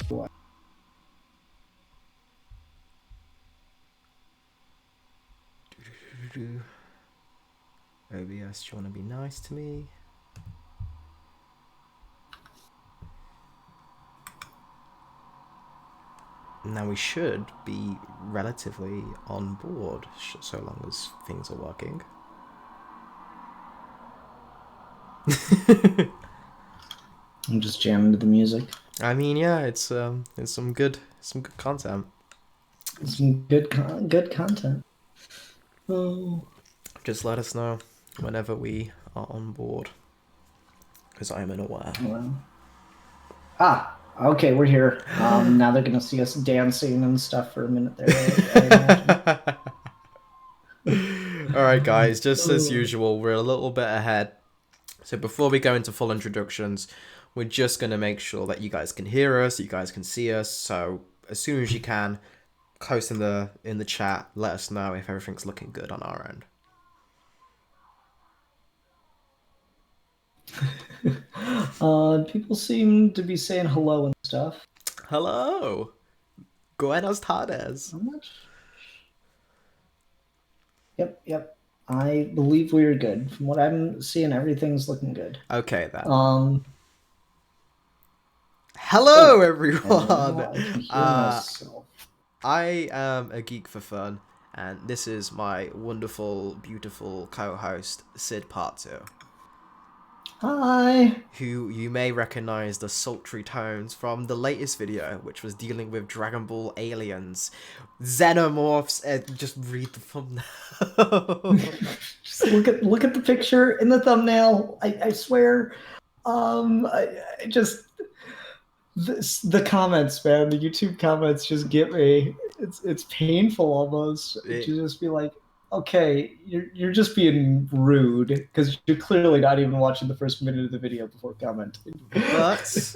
OBS, do you want to be nice to me? Now we should be relatively on board, so long as things are working. I'm just jamming to the music. I mean, yeah, it's some good content. Some good content. Oh. Just let us know whenever we are on board, because I'm unaware. Wow. Okay, we're here. Now they're gonna see us dancing and stuff for a minute there. All right, guys. Just as usual, we're a little bit ahead. So before we go into full introductions, we're just gonna make sure that you guys can hear us, you guys can see us. So as soon as you can, post in the chat. Let us know if everything's looking good on our end. People seem to be saying hello and stuff. Hello. Buenas tardes. How much? Yep. I believe we're good. From what I'm seeing, everyth's looking good. Okay then. Hello everyone. I am a geek for fun, and this is my wonderful, beautiful co-host Sid Part 2. Hi. Who you may recognize the sultry tones from the latest video, which was dealing with Dragon Ball aliens, xenomorphs, and just read the thumbnail. Just look at the picture in the thumbnail. I swear. The comments, man, the YouTube comments just get me. It's painful almost to just be like, okay, you're just being rude because you're clearly not even watching the first minute of the video before commenting. But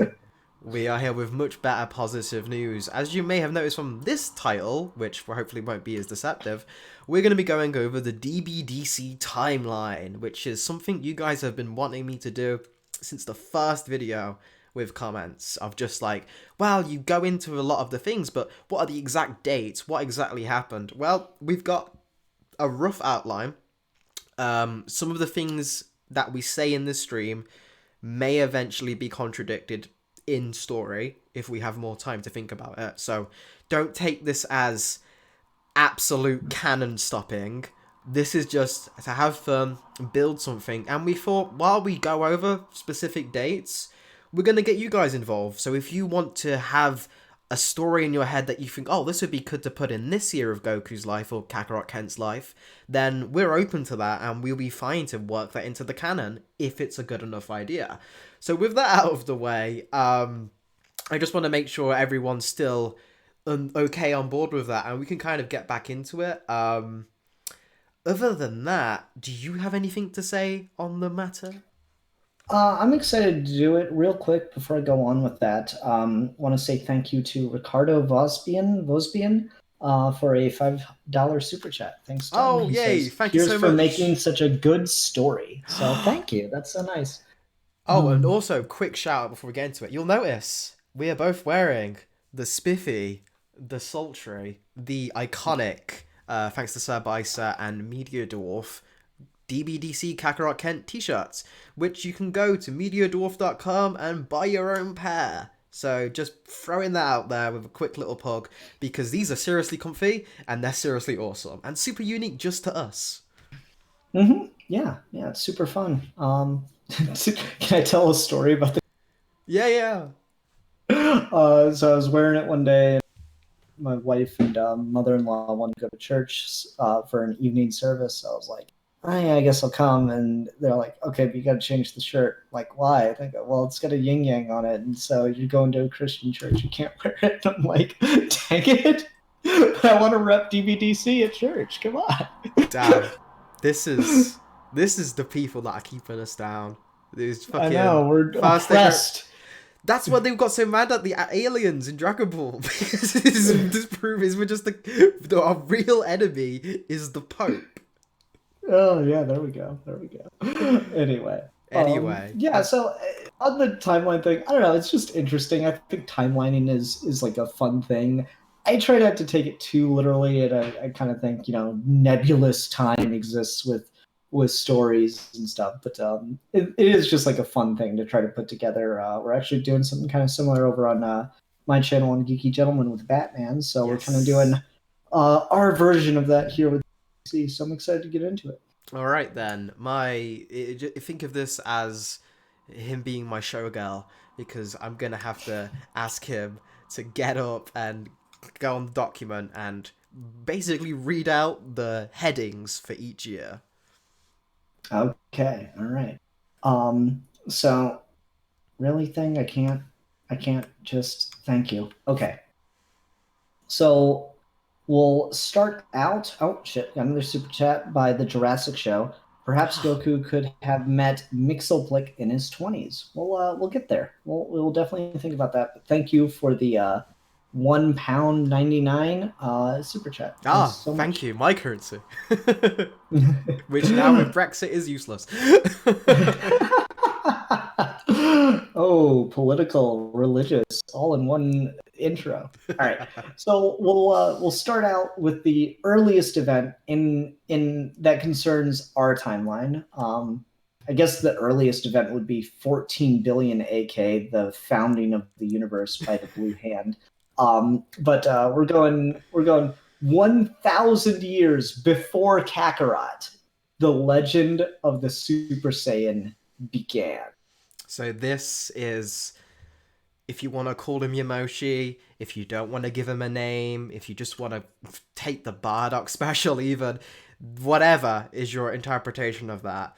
we are here with much better positive news. As you may have noticed from this title, which hopefully won't be as deceptive, we're going to be going over the DBDC timeline, which is something you guys have been wanting me to do since the first video with comments of just like, well, you go into a lot of the things, but what are the exact dates? What exactly happened? Well, we've got a rough outline. Some of the things that we say in this stream may eventually be contradicted in story if we have more time to think about it. So don't take this as absolute canon stopping. This is just to have fun, build something. And we thought while we go over specific dates, we're going to get you guys involved. So if you want to have a story in your head that you think, oh, this would be good to put in this year of Goku's life or Kakarot Kent's life, then we're open to that and we'll be fine to work that into the canon if it's a good enough idea. So with that out of the way, I just want to make sure everyone's still okay on board with that and we can kind of get back into it. Other than that, do you have anything to say on the matter? I'm excited to do it real quick before I go on with that. Want to say thank you to Ricardo Vosbian for a $5 super chat. Thanks to him. Oh, yay! Thank you so much. Here's for making such a good story. So thank you. That's so nice. Oh, and also, quick shout out before we get into it. You'll notice we are both wearing the spiffy, the sultry, the iconic, thanks to Sir Bisa and Media Dwarf, DBDC Kakarot Kent t-shirts, which you can go to MediaDwarf.com and buy your own pair. So just throwing that out there with a quick little plug, because these are seriously comfy and they're seriously awesome and super unique just to us. Yeah, it's super fun. Can I tell a story about this? Yeah. So I was wearing it one day. My wife and mother-in-law wanted to go to church for an evening service. So I was like, I guess I'll come. And they're like, okay, but you got to change the shirt. Like, why? I go, well, it's got a yin yang on it. And so you're going to a Christian church. You can't wear it. And I'm like, dang it. I want to rep DBDC at church. Come on. Damn. This is the people that are keeping us down. I know, we're oppressed. That's why they've got so mad at the aliens in Dragon Ball. Because this proves we're just our real enemy is the Pope. Oh yeah, there we go. Anyway. Yeah, so on the timeline thing, I don't know. It's just interesting. I think timelining is like a fun thing. I try not to take it too literally, and I kind of think nebulous time exists with stories and stuff. But it is just like a fun thing to try to put together. We're actually doing something kind of similar over on my channel on Geeky Gentleman with Batman. So we're kind of doing Yes. our version of that here with DC. So I'm excited to get into it. All right then. Think of this as him being my showgirl because I'm gonna have to ask him to get up and go on the document and basically read out the headings for each year. Okay, all right. So really thing, I can't just thank you. Okay. So we'll start out. Oh shit, got another super chat by the Jurassic Show. Perhaps Goku could have met Mixelplick in his 20s. We'll get there. We'll definitely think about that. But thank you for the £1 99 super chat. Thanks so Thank much. you, my currency. Which now with Brexit is useless. Oh, political, religious, all in one intro. All right, so we'll start out with the earliest event in that concerns our timeline. I guess the earliest event would be 14 billion AK, the founding of the universe by the Blue Hand. But we're going 1,000 years before Kakarot. The legend of the Super Saiyan began. So this is, if you want to call him Yamoshi, if you don't want to give him a name, if you just want to take the Bardock special even, whatever is your interpretation of that.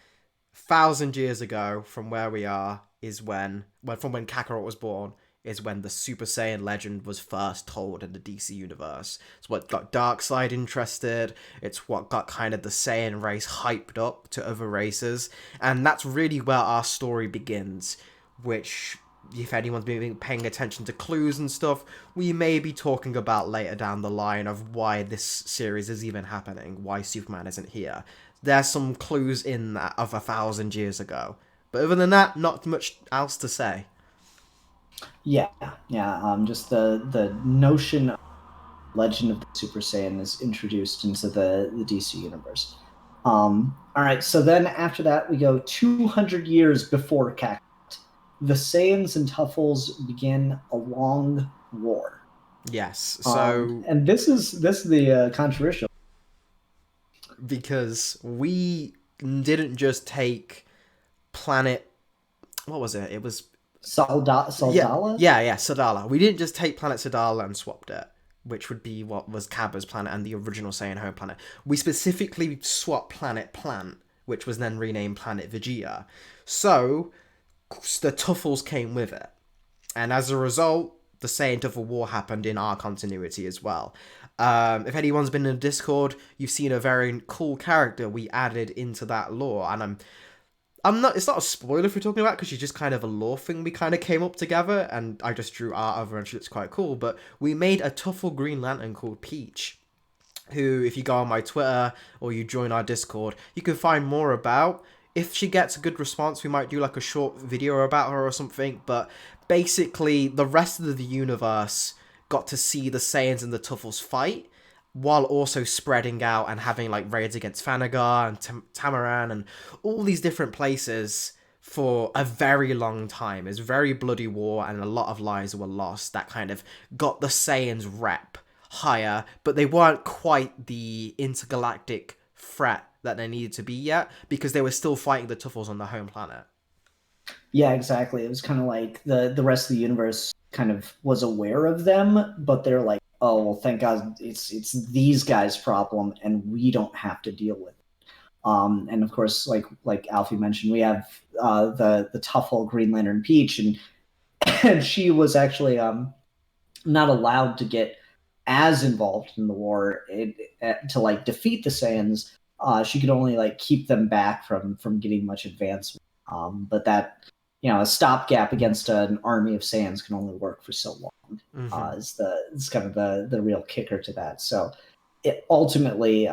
1,000 years ago from where we are is from when Kakarot was born, is when the Super Saiyan legend was first told in the DC universe. It's what got Darkseid interested, it's what got kind of the Saiyan race hyped up to other races, and that's really where our story begins, which, if anyone's been paying attention to clues and stuff, we may be talking about later down the line of why this series is even happening, why Superman isn't here. There's some clues in that of 1,000 years ago. But other than that, not much else to say. Yeah, yeah. Just the notion of Legend of the Super Saiyan is introduced into the DC universe. All right, so then after that we go 200 years before Kakarot. The Saiyans and Tuffles begin a long war. Yes, so And this is the controversial. because we didn't just take planet, what was it? It was Saldala. yeah, Sadala. We didn't just take planet Sadala and swapped it, which would be what was Cabba's planet and the original Saiyan home planet. We specifically swapped planet Plant, which was then renamed planet Vegeta. So the Tuffles came with it, and as a result, the Saiyan Tuffle War happened in our continuity as well. If anyone's been in Discord, you've seen a very cool character we added into that lore, and I'm not. It's not a spoiler if we're talking about because she's just kind of a lore thing we kind of came up together, and I just drew art of her and she looks quite cool. But we made a Tuffle Green Lantern called Peach, who, if you go on my Twitter or you join our Discord, you can find more about. If she gets a good response, we might do like a short video about her or something. But basically, the rest of the universe got to see the Saiyans and the Tuffles fight, while also spreading out and having like raids against Thanagar and Tamaran and all these different places for a very long time. It's a very bloody war and a lot of lives were lost that kind of got the Saiyans rep higher, but they weren't quite the intergalactic threat that they needed to be yet because they were still fighting the Tuffles on the home planet. Yeah, exactly. It was kind of like the rest of the universe kind of was aware of them, but they're like, oh well, thank God it's these guys' problem, and we don't have to deal with it. And of course, like Alfie mentioned, we have the tough old Green Lantern Peach, and and she was actually not allowed to get as involved in the war to like defeat the Saiyans. She could only like keep them back from getting much advancement. But that a stopgap against an army of Saiyans can only work for so long. Mm-hmm. Is kind of the real kicker to that. So it ultimately,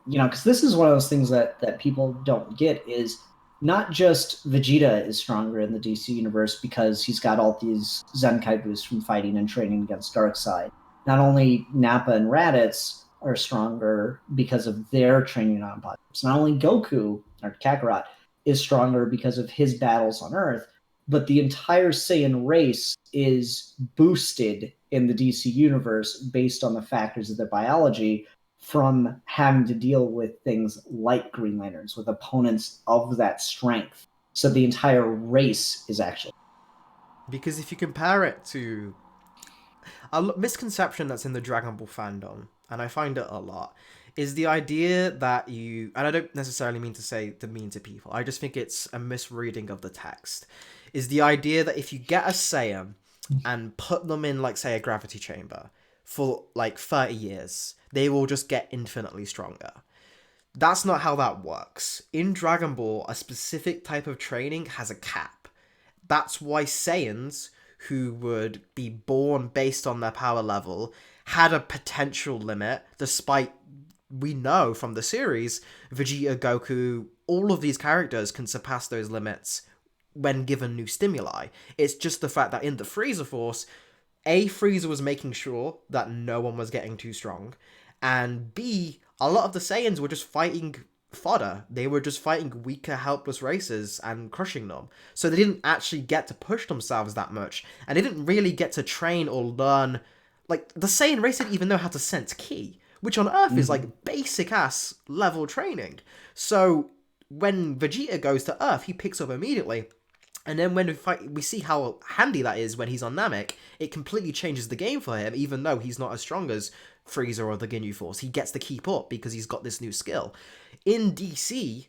because this is one of those things that people don't get is not just Vegeta is stronger in the DC universe because he's got all these Zenkai boosts from fighting and training against Darkseid. Not only Nappa and Raditz are stronger because of their training on Apocalypse. Not only Goku or Kakarot is stronger because of his battles on Earth, but the entire Saiyan race is boosted in the DC universe based on the factors of their biology from having to deal with things like Green Lanterns, with opponents of that strength. So the entire race is actually. Because if you compare it to a misconception that's in the Dragon Ball fandom, and I find it a lot, is the idea that you, and I don't necessarily mean to say to mean to people, I just think it's a misreading of the text, is the idea that if you get a Saiyan and put them in, like, say, a gravity chamber for like 30 years, they will just get infinitely stronger. That's not how that works. In Dragon Ball, a specific type of training has a cap. That's why Saiyans, who would be born based on their power level, had a potential limit, despite we know from the series, Vegeta, Goku, all of these characters can surpass those limits when given new stimuli. It's just the fact that in the Frieza Force, A, Frieza was making sure that no one was getting too strong, and B, a lot of the Saiyans were just fighting fodder. They were just fighting weaker, helpless races and crushing them. So they didn't actually get to push themselves that much, and they didn't really get to train or learn. Like, the Saiyan race didn't even know how to sense ki, which on Earth is like basic ass level training. So when Vegeta goes to Earth, he picks up immediately. And then when we see how handy that is when he's on Namek, it completely changes the game for him, even though he's not as strong as Frieza or the Ginyu Force. He gets to keep up because he's got this new skill. In DC,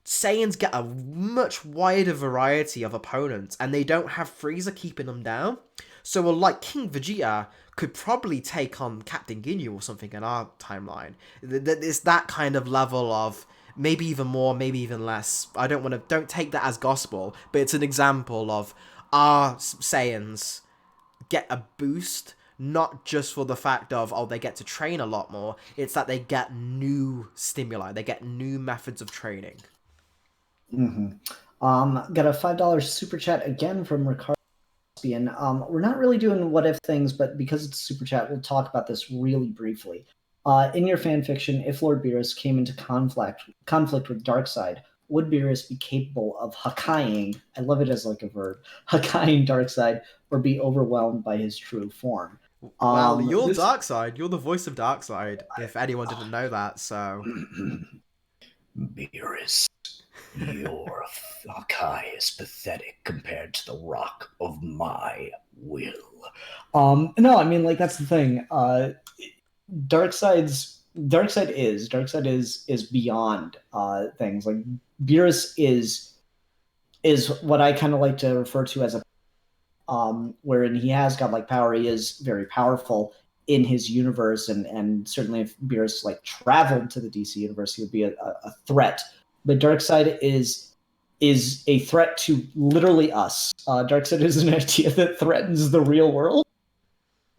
Saiyans get a much wider variety of opponents, and they don't have Frieza keeping them down. So, like King Vegeta could probably take on Captain Ginyu or something in our timeline. It's that kind of level of maybe even more, maybe even less. Don't take that as gospel, but it's an example of our Saiyans get a boost, not just for the fact of, oh, they get to train a lot more. It's that they get new stimuli, they get new methods of training. Got a $5 super chat again from Ricardo. We're not really doing what if things, but because it's super chat, we'll talk about this really briefly. In your fan fiction, if Lord Beerus came into conflict with Darkseid, would Beerus be capable of Hakkaiing? I love it as like a verb, Hakkaiing Darkseid, or be overwhelmed by his true form? Well, you're This Darkseid. You're the voice of Darkseid, if anyone didn't know that, so... Beerus, your Hakai is pathetic compared to the rock of my will. No, I mean, like, that's the thing. Darkseid is beyond things. Like, Beerus is what I kind of like to refer to as a wherein he has godlike power. He is very powerful in his universe, and certainly if Beerus like traveled to the DC universe, he would be a threat. But Darkseid is a threat to literally us. Darkseid is an idea that threatens the real world,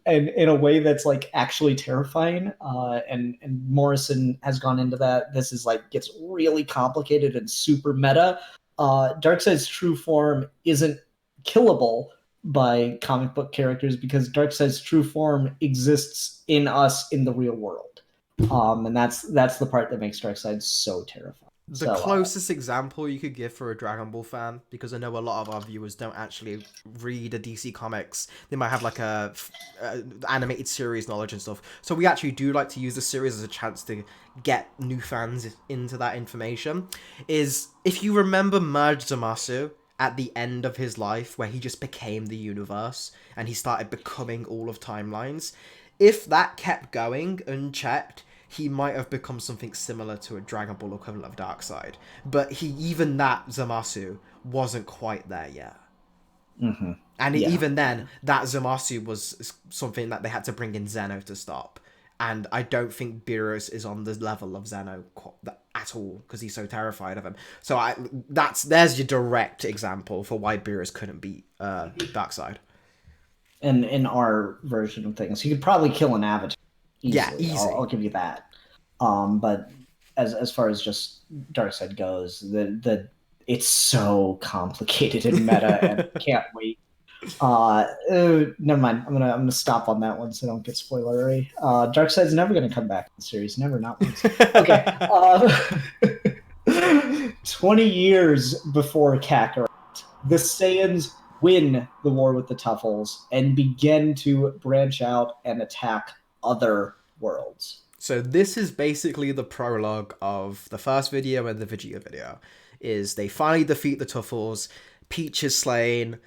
and in a way that's like actually terrifying. And Morrison has gone into that. This is like gets really complicated and super meta. Darkseid's true form isn't killable by comic book characters because Darkseid's true form exists in us in the real world. And that's the part that makes Darkseid so terrifying. The closest example you could give for a Dragon Ball fan, because I know a lot of our viewers don't actually read the DC comics. They might have like a animated series knowledge and stuff. So we actually do like to use the series as a chance to get new fans into that information. Is if you remember Merge Zamasu at the end of his life, where he just became the universe and he started becoming all of timelines. If that kept going unchecked, he might have become something similar to a Dragon Ball equivalent of Darkseid. But even that Zamasu wasn't quite there yet. Mm-hmm. And even then, that Zamasu was something that they had to bring in Zeno to stop. And I don't think Beerus is on the level of Zeno at all, because he's so terrified of him. So there's your direct example for why Beerus couldn't beat Darkseid. And in our version of things, he could probably kill an Avatar. Easily. Yeah, easy. I'll give you that. But as far as just Darkseid goes, the it's so complicated and meta, and I can't wait. Never mind. I'm gonna stop on that one so I don't get spoilery. Darkseid's never gonna come back in the series. Never, not once. Okay. 20 years before Kakarot, the Saiyans win the war with the Tuffles and begin to branch out and attack other worlds. So this is basically the prologue of the first video and the Vegeta video. Is they finally defeat the Tuffles, Peach is slain,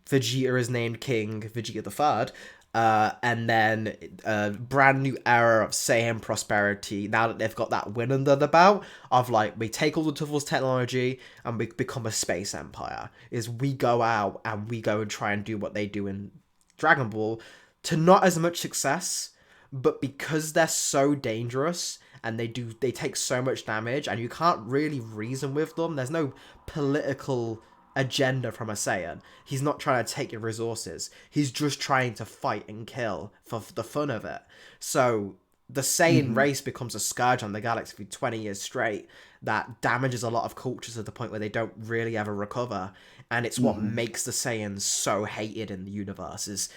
Vegeta is named King, Vegeta the Third, and then a brand new era of Saiyan prosperity now that they've got that win under the belt of like, we take all the Tuffles technology and we become a space empire. Is we go out and we go and try and do what they do in Dragon Ball to not as much success, but because they're so dangerous and they take so much damage and you can't really reason with them, there's no political agenda from a Saiyan. He's not trying to take your resources. He's just trying to fight and kill for the fun of it. So the Saiyan race becomes a scourge on the galaxy for 20 years straight that damages a lot of cultures to the point where they don't really ever recover. And it's what makes the Saiyans so hated in the universe is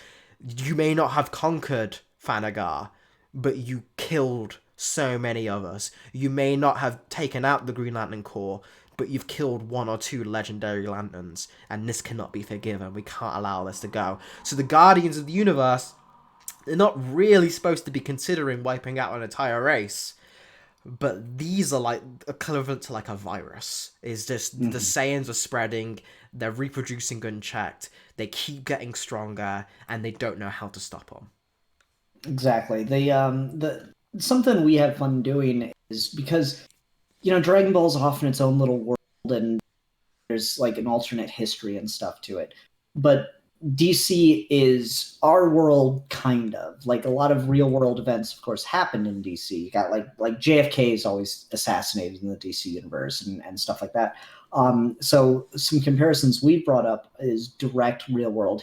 you may not have conquered Thanagar, but you killed so many of us. You may not have taken out the Green Lantern Corps, but you've killed 1 or 2 legendary lanterns, and this cannot be forgiven. We can't allow this to go. So the Guardians of the Universe, they're not really supposed to be considering wiping out an entire race, but these are like equivalent to like a virus. It's just the Saiyans are spreading, they're reproducing unchecked, they keep getting stronger, and they don't know how to stop them. Exactly. The something we have fun doing is because, Dragon Ball is often its own little world and there's like an alternate history and stuff to it. But DC is our world, kind of. Like a lot of real world events, of course, happened in DC. You got like JFK is always assassinated in the DC universe and stuff like that. So some comparisons we brought up is direct real world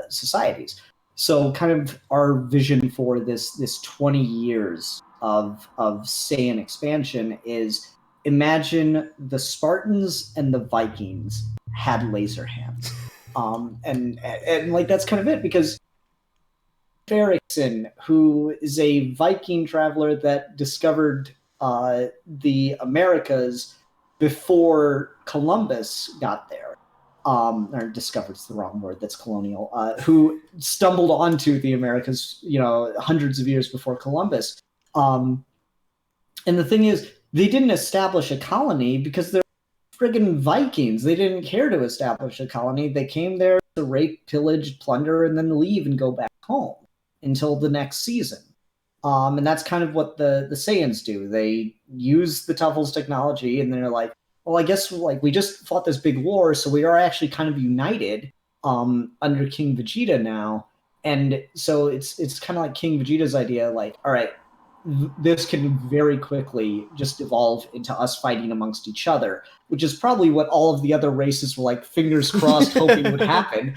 societies. So kind of our vision for this 20 years of Saiyan expansion is, imagine the Spartans and the Vikings had laser hands. And like that's kind of it, because Erickson, who is a Viking traveler that discovered the Americas before Columbus got there, or discovered's the wrong word, that's colonial, who stumbled onto the Americas, hundreds of years before Columbus. And the thing is, they didn't establish a colony because they're friggin' Vikings. They didn't care to establish a colony. They came there to rape, pillage, plunder, and then leave and go back home until the next season. And that's kind of what the Saiyans do. They use the Tuffles technology, and they're like, well, I guess we just fought this big war, so we are actually kind of united under King Vegeta now. And so it's kind of like King Vegeta's idea, like, all right, this can very quickly just evolve into us fighting amongst each other, which is probably what all of the other races were like, fingers crossed, hoping would happen.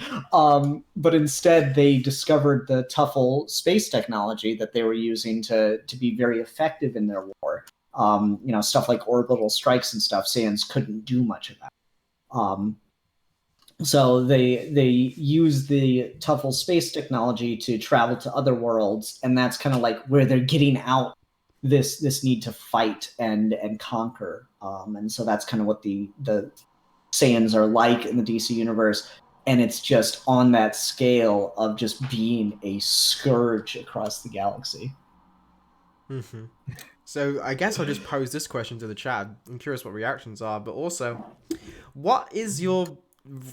But instead, they discovered the Tuffle space technology that they were using to be very effective in their war. Stuff like orbital strikes and stuff, Saiyans couldn't do much of that. So they use the Tuffle space technology to travel to other worlds, and that's kind of like where they're getting out this need to fight and conquer. And so that's kind of what the Saiyans are like in the DC universe, and it's just on that scale of just being a scourge across the galaxy. Mm-hmm. So I guess I'll just pose this question to the chat. I'm curious what reactions are, but also, what is your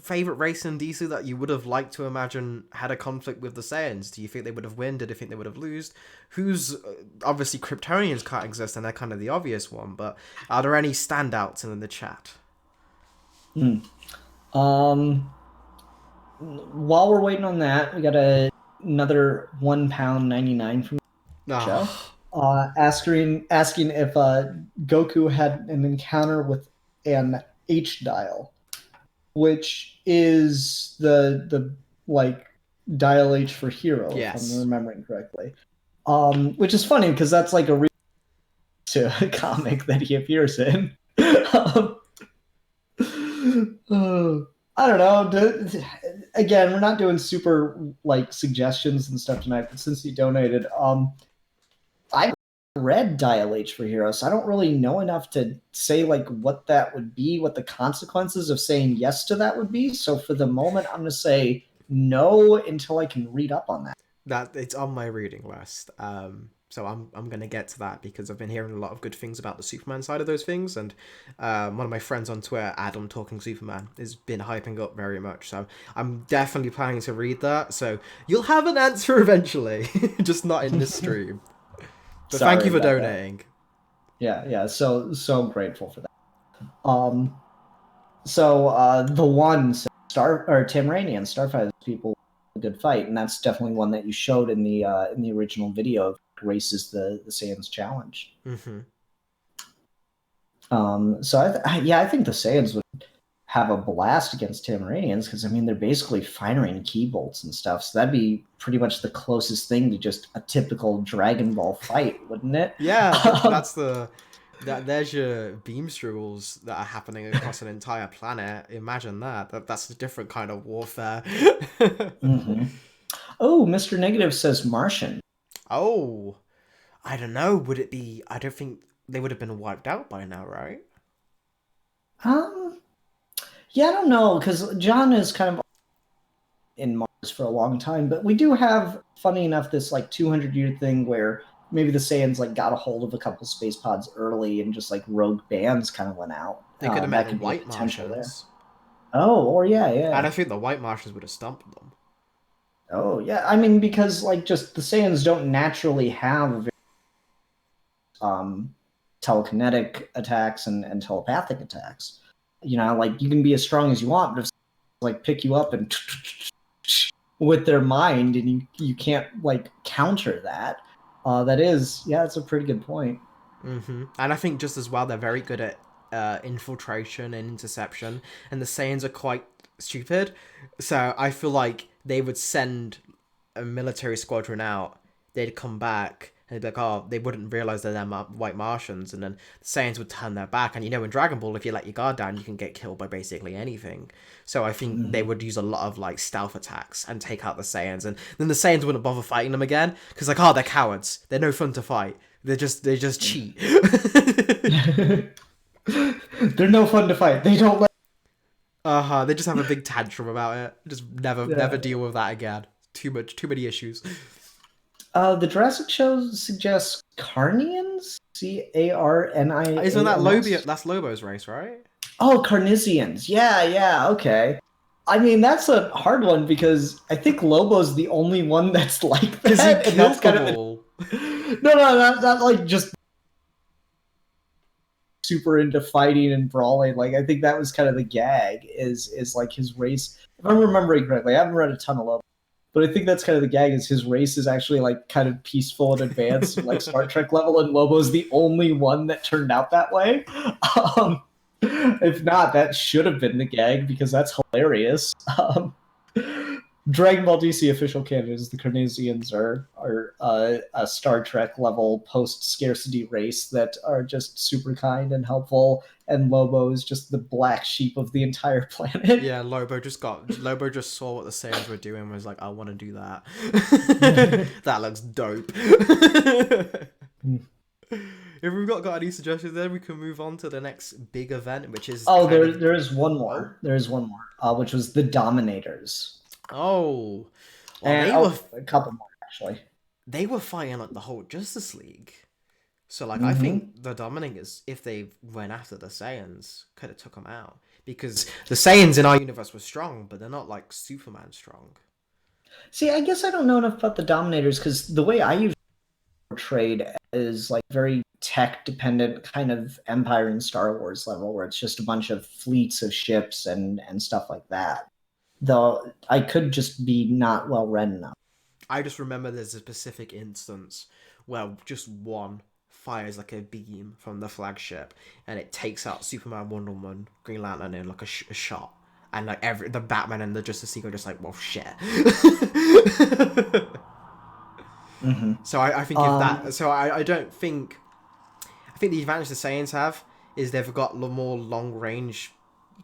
favorite race in DC that you would have liked to imagine had a conflict with the Saiyans? Do you think they would have won? Did you think they would have lost? Who's obviously Kryptonians can't exist, and they're kind of the obvious one. But are there any standouts in the chat? While we're waiting on that, we got another £1.99 from the show. Asking if Goku had an encounter with an H-dial, which is the dial H for hero, yes, if I'm remembering correctly. Which is funny because that's like a to a comic that he appears in. I don't know. Again, we're not doing super like suggestions and stuff tonight, but since you donated, I read Dial H for Heroes, so I don't really know enough to say like what that would be, what the consequences of saying yes to that would be. So for the moment, I'm gonna say no until I can read up on that. That it's on my reading list. So I'm gonna get to that because I've been hearing a lot of good things about the Superman side of those things, and one of my friends on Twitter, Adam Talking Superman, has been hyping up very much. So I'm definitely planning to read that. So you'll have an answer eventually, just not in this stream. But Sorry thank you for about that. donating. Yeah. So grateful for that. The one Star or Tim Rainey and Starfighter people a good fight, and that's definitely one that you showed in the original video of races the Saiyans challenge. Mm-hmm. I think the Saiyans would have a blast against Tamaranians because I mean they're basically firing key bolts and stuff, so that'd be pretty much the closest thing to just a typical Dragon Ball fight, wouldn't it? Yeah, there's your beam struggles that are happening across an entire planet. Imagine that's a different kind of warfare. Mm-hmm. Oh, Mr. Negative says Martian. Oh, I don't know. Would it be? I don't think they would have been wiped out by now, right? Um, yeah, I don't know because John is kind of in Mars for a long time, but we do have, funny enough, this like 200-year thing where maybe the Saiyans like got a hold of a couple space pods early and just like rogue bands kind of went out. They could have met the be a White potential Martians. Oh, or yeah. And I think the White Martians would have stumped them. Oh, yeah. I mean, because like just the Saiyans don't naturally have telekinetic attacks and telepathic attacks. You know, like you can be as strong as you want, but if like pick you up and with their mind, and you can't like counter that. It's a pretty good point. Mm-hmm. And I think just as well, they're very good at infiltration and interception, and the Saiyans are quite stupid. So I feel like they would send a military squadron out, they'd come back, and they'd be like, oh, they wouldn't realize they're White Martians, and then the Saiyans would turn their back. And in Dragon Ball, if you let your guard down, you can get killed by basically anything. So I think they would use a lot of like stealth attacks and take out the Saiyans, and then the Saiyans wouldn't bother fighting them again because like, oh, they're cowards. They're no fun to fight. They just cheat. They're no fun to fight. They don't They just have a big tantrum about it. Just never deal with that again. Too many issues. The Jurassic Show suggests Carnians? Carni. Isn't that Lobo? That's Lobo's race, right? Oh, Carnisians. Yeah, okay. I mean, that's a hard one because I think Lobo's the only one that's like that. He killed them all. No, not like just super into fighting and brawling. Like, I think that was kind of the gag is like his race. If I'm remembering correctly, I haven't read a ton of Lobo, but I think that's kind of the gag is his race is actually like kind of peaceful and advanced, like Star Trek level, and Lobo's the only one that turned out that way. If not, that should have been the gag because that's hilarious. Dragon Ball DC official canon is the Carnesians are a Star Trek level post scarcity race that are just super kind and helpful, and Lobo is just the black sheep of the entire planet. Yeah, Lobo just saw what the Saiyans were doing and was like, I want to do that. That looks dope. If we've got any suggestions there, we can move on to the next big event, which is... there is one more. There is one more, which was the Dominators. Oh. Well, and a couple more, actually. They were fighting like the whole Justice League. So, like, I think the Dominators, if they went after the Saiyans, could have took them out. Because the Saiyans in our universe were strong, but they're not, like, Superman strong. See, I guess I don't know enough about the Dominators, because the way I usually portrayed is, like, very tech-dependent kind of Empire and Star Wars level, where it's just a bunch of fleets of ships and stuff like that. Though I could just be not well read enough. I just remember there's a specific instance where just one fires like a beam from the flagship and it takes out Superman, Wonder Woman, Green Lantern in like a shot, and like the Batman and the Justice League are just like, well, shit. So I think if that, so I don't think, I think the advantage the Saiyans have is they've got more long range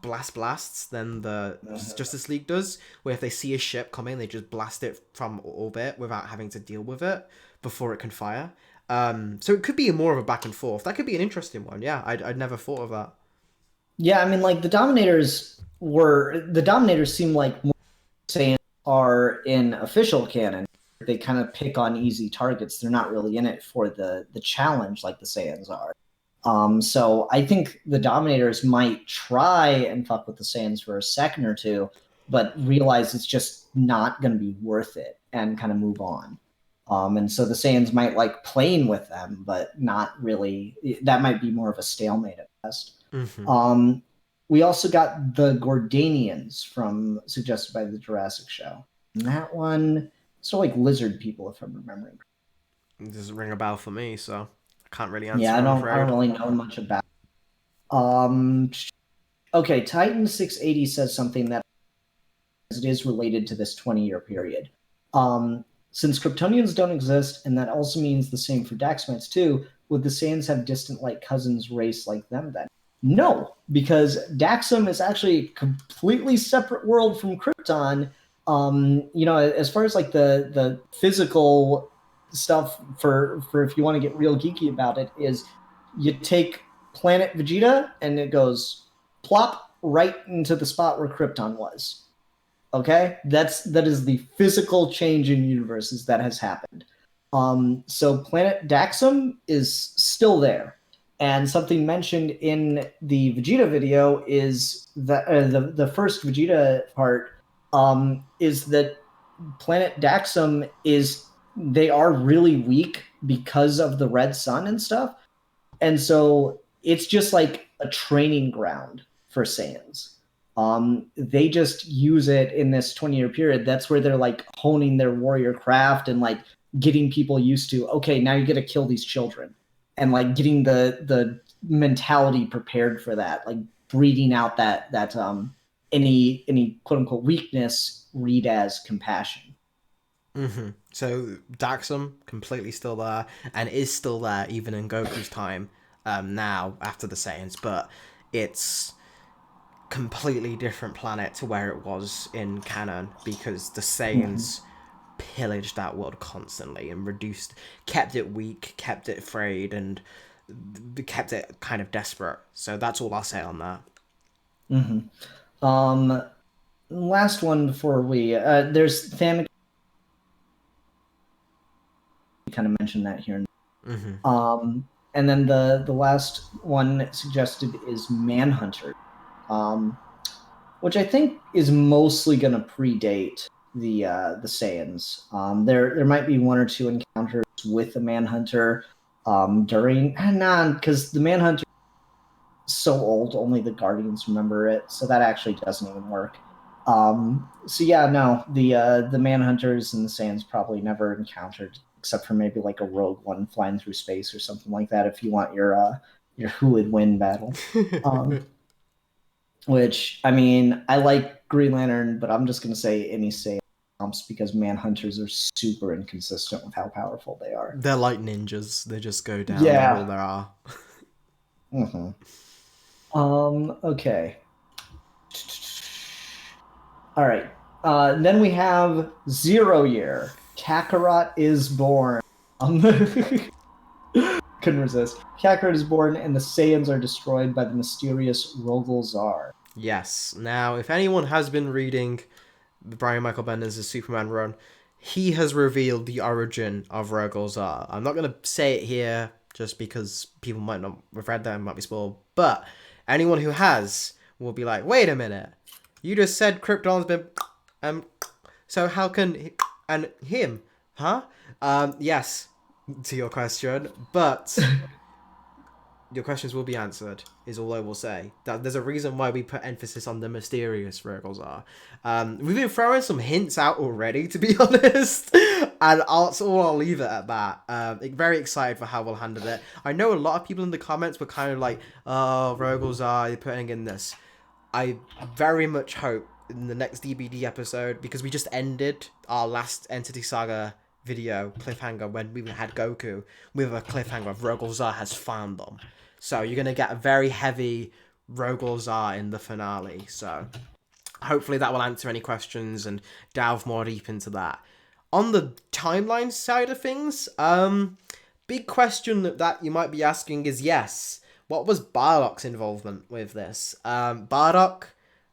blasts than the Justice League does, where if they see a ship coming, they just blast it from orbit without having to deal with it before it can fire. So it could be more of a back and forth. That could be an interesting one. Yeah, I'd never thought of that. Yeah, I mean, like the Dominators seem like more Saiyans are in official canon. They kind of pick on easy targets. They're not really in it for the challenge like the Saiyans are. So I think the Dominators might try and fuck with the Saiyans for a second or two, but realize it's just not going to be worth it and kind of move on. And so the Saiyans might like playing with them, but not really. That might be more of a stalemate at best. Mm-hmm. We also got the Gordanians from suggested by the Jurassic Show. And that one, so like lizard people, if I'm remembering. It doesn't ring a bell for me, so I can't really answer. Yeah, I'm I afraid. don't really know much about. Okay, Titan 680 says something that it is related to this 20-year period. Since Kryptonians don't exist, and that also means the same for Daxamites too, would the Saiyans have distant like cousins race like them then? No, because Daxam is actually a completely separate world from Krypton. As far as like the physical stuff for if you want to get real geeky about it, is you take planet Vegeta and it goes plop right into the spot where Krypton was. Okay, that is the physical change in universes that has happened. So planet Daxam is still there, and something mentioned in the Vegeta video is that the first Vegeta part is that planet Daxam they are really weak because of the red sun and stuff, and so it's just like a training ground for Saiyans. They just use it in this 20-year period. That's where they're like honing their warrior craft and like getting people used to, okay, now you got to kill these children, and like getting the mentality prepared for that, like breeding out that any quote unquote weakness read as compassion. Mm-hmm. So Daxam completely still there and is still there even in Goku's time. Now after the Saiyans, but it's completely different planet to where it was in canon because the Saiyans pillaged that world constantly and kept it weak, kept it frayed, and kept it kind of desperate. So that's all I'll say on that. Last one before we there's Thanos. We kind of mentioned that here. And then the last one suggested is Manhunter. Which I think is mostly going to predate the Saiyans. There might be one or two encounters with the Manhunter because the Manhunter is so old, only the Guardians remember it, so that actually doesn't even work. So yeah, no, the Manhunters and the Saiyans probably never encountered, except for maybe like a rogue one flying through space or something like that. If you want your who would win battle. Which, I mean, I like Green Lantern, but I'm just going to say any Saiyan comps because Manhunters are super inconsistent with how powerful they are. They're like ninjas. They just go down. Yeah. All there are. Okay. All right. Then we have 0 Year. Kakarot is born. Couldn't resist. Kakarot is born, and the Saiyans are destroyed by the mysterious Rogol Zar. Yes. Now, if anyone has been reading Brian Michael Bendis' Superman run, he has revealed the origin of Rogol Zar. I'm not going to say it here just because people might not have read that and might be spoiled, but anyone who has will be like, wait a minute, you just said Krypton's been... so how can... and him, huh? Yes, to your question, but your questions will be answered, is all I will say. That there's a reason why we put emphasis on the mysterious Rogol Zar. We've been throwing some hints out already, to be honest, and that's all I'll leave it at that. Very excited for how we'll handle it. I know a lot of people in the comments were kind of like, oh, Rogol Zar, you're putting in this. I very much hope in the next DBD episode, because we just ended our last Entity Saga video cliffhanger when we had Goku with a cliffhanger of Rogol Zar has found them. So you're going to get a very heavy Rogol Zar in the finale. So hopefully that will answer any questions and delve more deep into that. On the timeline side of things, big question that you might be asking is, yes, what was Bardock's involvement with this? Bardock,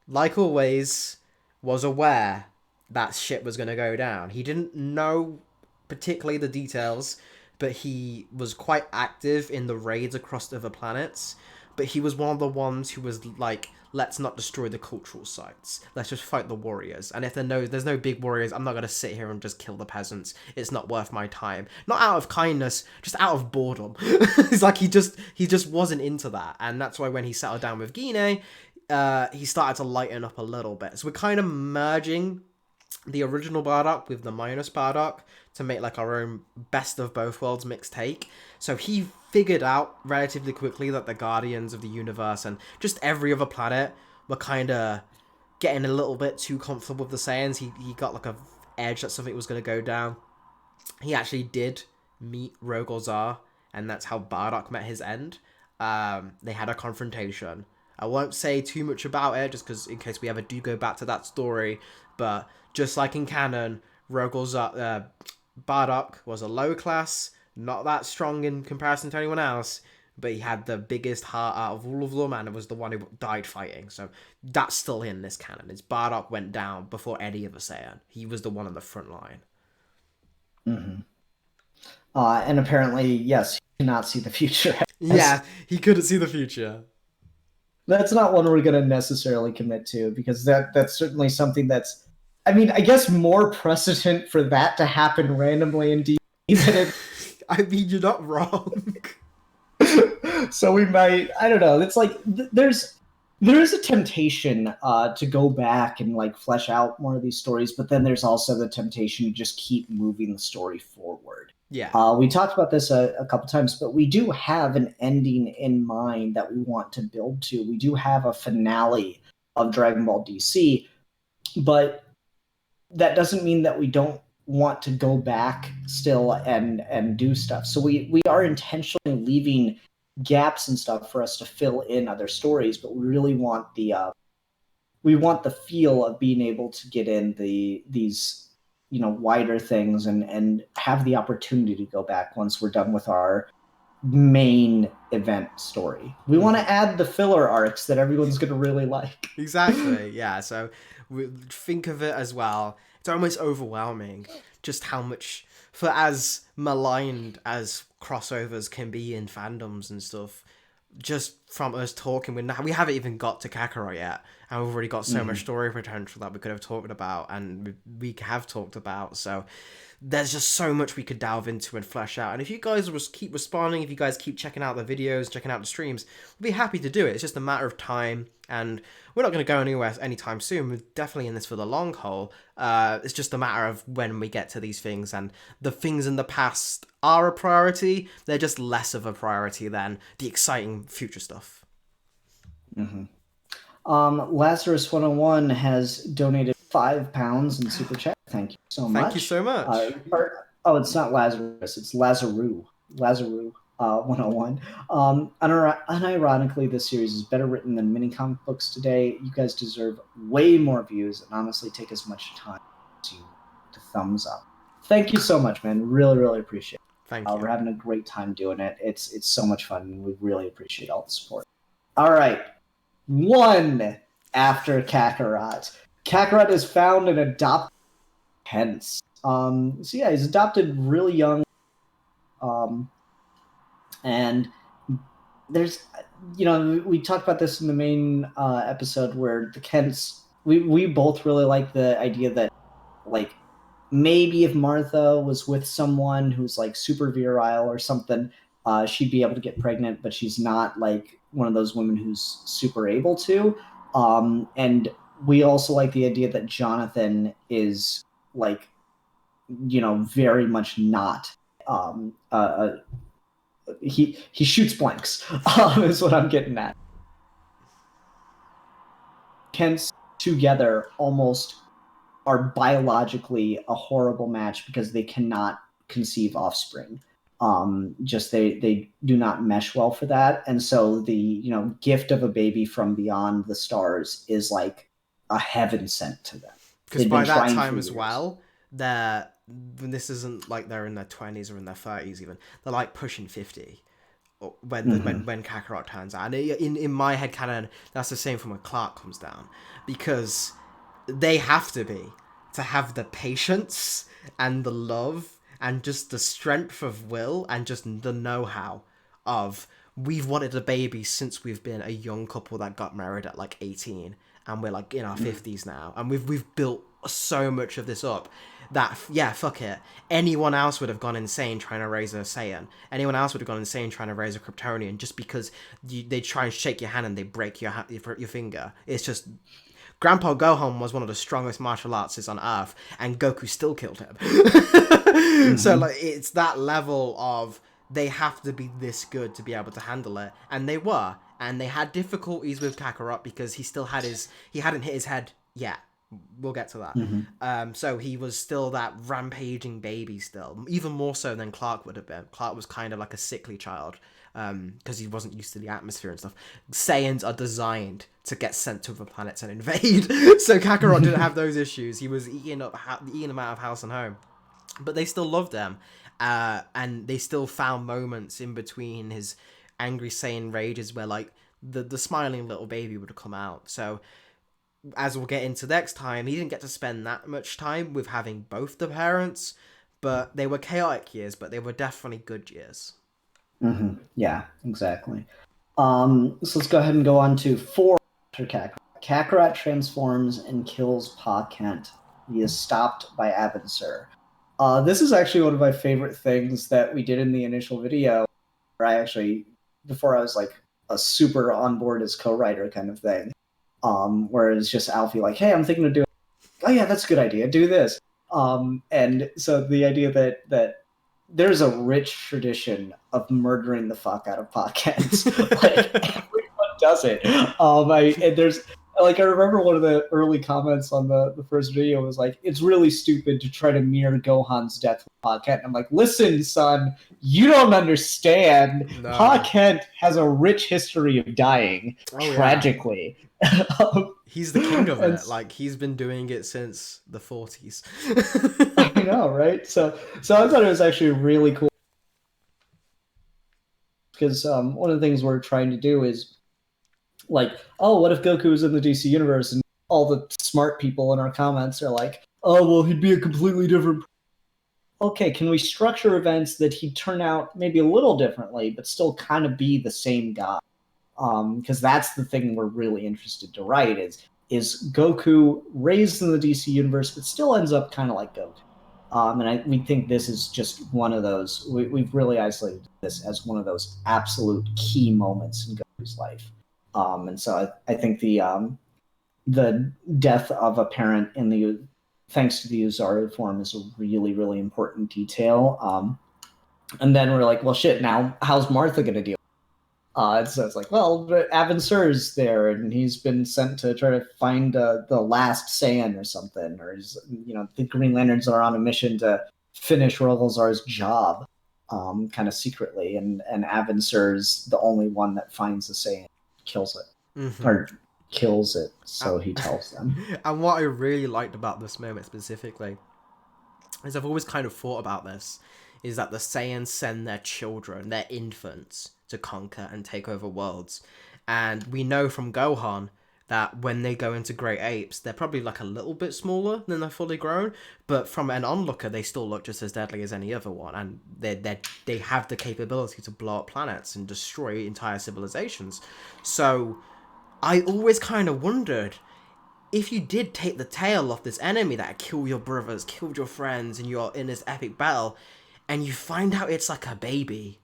like always, was aware that shit was going to go down. He didn't know particularly the details, but he was quite active in the raids across other planets. But he was one of the ones who was like, let's not destroy the cultural sites. Let's just fight the warriors. And if there's no big warriors, I'm not going to sit here and just kill the peasants. It's not worth my time. Not out of kindness, just out of boredom. It's like he just wasn't into that. And that's why when he settled down with Guinea, he started to lighten up a little bit. So we're kind of merging the original Bardock with the minus Bardock to make like our own best of both worlds mixed take. So he figured out relatively quickly that the Guardians of the Universe and just every other planet were kind of getting a little bit too comfortable with the Saiyans. He got like a edge that something was going to go down. He actually did meet Rogol Zar, and that's how Bardock met his end. They had a confrontation. I won't say too much about it, just because in case we ever do go back to that story, but just like in canon, Rogol Zar, Bardock was a low class, not that strong in comparison to anyone else, but he had the biggest heart out of all of them, and it was the one who died fighting. So that's still in this canon. It's Bardock went down before any other Saiyan. He was the one on the front line. Mm-hmm. And apparently, yes, he cannot see the future. Yeah, he couldn't see the future. That's not one we're going to necessarily commit to, because that's certainly something that's, I mean, I guess more precedent for that to happen randomly in D than it. I mean, you're not wrong. So we might, I don't know. It's like there is a temptation to go back and like flesh out more of these stories, but then there's also the temptation to just keep moving the story forward. Yeah. We talked about this a couple times, but we do have an ending in mind that we want to build to. We do have a finale of Dragon Ball DC, but that doesn't mean that we don't want to go back still and do stuff. So we are intentionally leaving gaps and stuff for us to fill in other stories, but we really want the feel of being able to get in these wider things and have the opportunity to go back once we're done with our main event story. We want to add the filler arcs that everyone's going to really like. Exactly, yeah. So we think of it as well. It's almost overwhelming just how much, for as maligned as crossovers can be in fandoms and stuff, just from us talking, we haven't even got to Kakarot yet, and we've already got so much story potential that we could have talked about, and we have talked about. So there's just so much we could delve into and flesh out. And if you guys keep responding, if you guys keep checking out the videos, checking out the streams, we'll be happy to do it. It's just a matter of time, and we're not going to go anywhere anytime soon. We're definitely in this for the long haul. It's just a matter of when we get to these things, and the things in the past are a priority. They're just less of a priority than the exciting future stuff. Mm-hmm. Lazarus 101 has donated £5 in super chat. Thank you so much. Thank you so much. It's not Lazarus, it's Lazaru 101. Unironically, this series is better written than many comic books today. You guys deserve way more views, and honestly take as much time to thumbs up. Thank you so much, man. Really, really appreciate it. Thank you. We're having a great time doing it. It's so much fun, and we really appreciate all the support. All right. One after Kakarot. Kakarot is found and adopted hence. So yeah, he's adopted really young. And there's, we talked about this in the main episode where the Kents, we both really like the idea that, like, maybe if Martha was with someone who's like super virile or something, she'd be able to get pregnant, but she's not like one of those women who's super able to. And we also like the idea that Jonathan is like, very much not. He shoots blanks. Is what I'm getting at. Kents together almost are biologically a horrible match because they cannot conceive offspring. Just they do not mesh well for that. And so the, you know, gift of a baby from beyond the stars is like a heaven sent to them. Because They've by been that trying time for as years. well, this isn't like they're in their 20s or in their 30s even. They're like pushing 50 when Kakarot turns out. And in my head canon, that's the same for when Clark comes down, because they have to have the patience and the love and just the strength of will and just the know-how of, we've wanted a baby since we've been a young couple that got married at like 18, and we're like in our 50s now, and we've built so much of this up that, yeah, fuck it, anyone else would have gone insane trying to raise a Saiyan, anyone else would have gone insane trying to raise a Kryptonian, just because they try and shake your hand and they break your finger. It's just, Grandpa Gohan was one of the strongest martial artists on Earth, and Goku still killed him. So like, it's that level of, they have to be this good to be able to handle it, and they were, and they had difficulties with Kakarot because he hadn't hit his head yet. We'll get to that. So he was still that rampaging baby still, even more so than Clark would have been. Clark was kind of like a sickly child, because he wasn't used to the atmosphere and stuff. Saiyans are designed to get sent to other planets and invade. So Kakarot didn't have those issues. He was eating them out of house and home. But they still loved them. And they still found moments in between his angry Saiyan rages where like the smiling little baby would come out. So as we'll get into next time, he didn't get to spend that much time with having both the parents, but they were chaotic years, but they were definitely good years. Yeah, exactly. So let's go ahead and go on to 4 after Kakarot. Kakarot transforms and kills Pa Kent. He is stopped by Abensur. This is actually one of my favorite things that we did in the initial video, where I actually, before I was like a super on board as co-writer kind of thing, where it's just Alfie like, hey, I'm thinking of doing, oh yeah, that's a good idea, do this. And so the idea that there's a rich tradition of murdering the fuck out of Pa Kent. Like, everyone does it. I remember one of the early comments on the first video was like, it's really stupid to try to mirror Gohan's death with Pa Kent. I'm like, listen, son, you don't understand. No. Pa Kent has a rich history of dying tragically. He's the king of it. Like, he's been doing it since the 40s. I know, right? So I thought it was actually really cool, because one of the things we're trying to do is like, oh, what if Goku was in the DC universe? And all the smart people in our comments are like, oh, well, he'd be a completely different. Okay, can we structure events that he'd turn out maybe a little differently, but still kind of be the same guy? Because that's the thing we're really interested to write is Goku raised in the DC universe, but still ends up kind of like Goku. We think this is just one of those. We've really isolated this as one of those absolute key moments in Goku's life. And so I think the death of a parent thanks to the Uzaru form is a really, really important detail. And then we're like, well, shit, now how's Martha going to deal? So it's like, well, Avensur's there, and he's been sent to try to find the last Saiyan or something, or the Green Lanterns are on a mission to finish Rogolzar's job, kind of secretly, and Avensur's the only one that finds the Saiyan, kills it, or kills it, so he tells them. And what I really liked about this moment specifically is, I've always kind of thought about this, is that the Saiyans send their children, their infants, to conquer and take over worlds. And we know from Gohan that when they go into Great Apes, they're probably like a little bit smaller than they're fully grown, but from an onlooker, they still look just as deadly as any other one, and they have the capability to blow up planets and destroy entire civilizations. So I always kind of wondered, if you did take the tail off this enemy that killed your brothers, killed your friends, and you're in this epic battle, and you find out it's like a baby,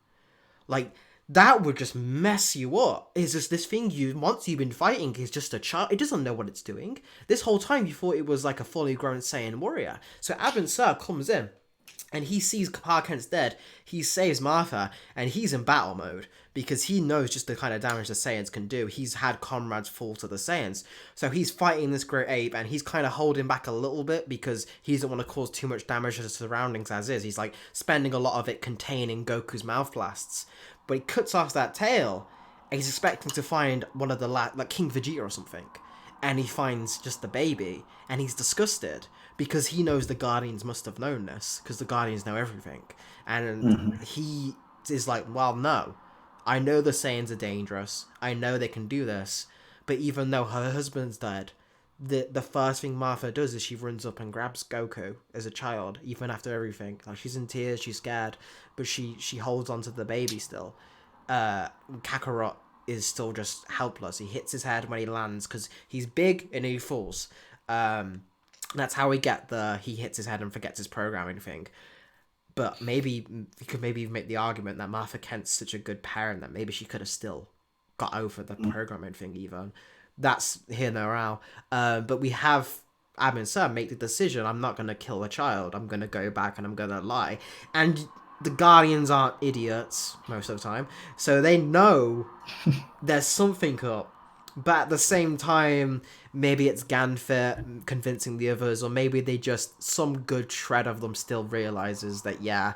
like, that would just mess you up. It's just this thing once you've been fighting is just a child. It doesn't know what it's doing. This whole time you thought it was like a fully grown Saiyan warrior. So Abin Sur comes in, and he sees Parkent's dead. He saves Martha, and he's in battle mode because he knows just the kind of damage the Saiyans can do. He's had comrades fall to the Saiyans, so he's fighting this great ape, and he's kind of holding back a little bit because he doesn't want to cause too much damage to the surroundings as is. He's like spending a lot of it containing Goku's mouth blasts, but he cuts off that tail, and he's expecting to find one of the like King Vegeta or something, and he finds just the baby, and he's disgusted because he knows the Guardians must have known this, because the Guardians know everything. And he is like, well, no. I know the Saiyans are dangerous. I know they can do this. But even though her husband's dead, the first thing Martha does is she runs up and grabs Goku as a child, even after everything. Like, she's in tears, she's scared, but she holds on to the baby still. Kakarot is still just helpless. He hits his head when he lands, because he's big and he falls. That's how we get he hits his head and forgets his programming thing. But maybe we could maybe make the argument that Martha Kent's such a good parent that maybe she could have still got over the programming thing even. That's here now. But we have Ab and Sir make the decision, I'm not going to kill a child. I'm going to go back and I'm going to lie. And the Guardians aren't idiots most of the time. So they know there's something up. But at the same time, maybe it's Ganfit convincing the others, or maybe they just, some good shred of them still realizes that, yeah,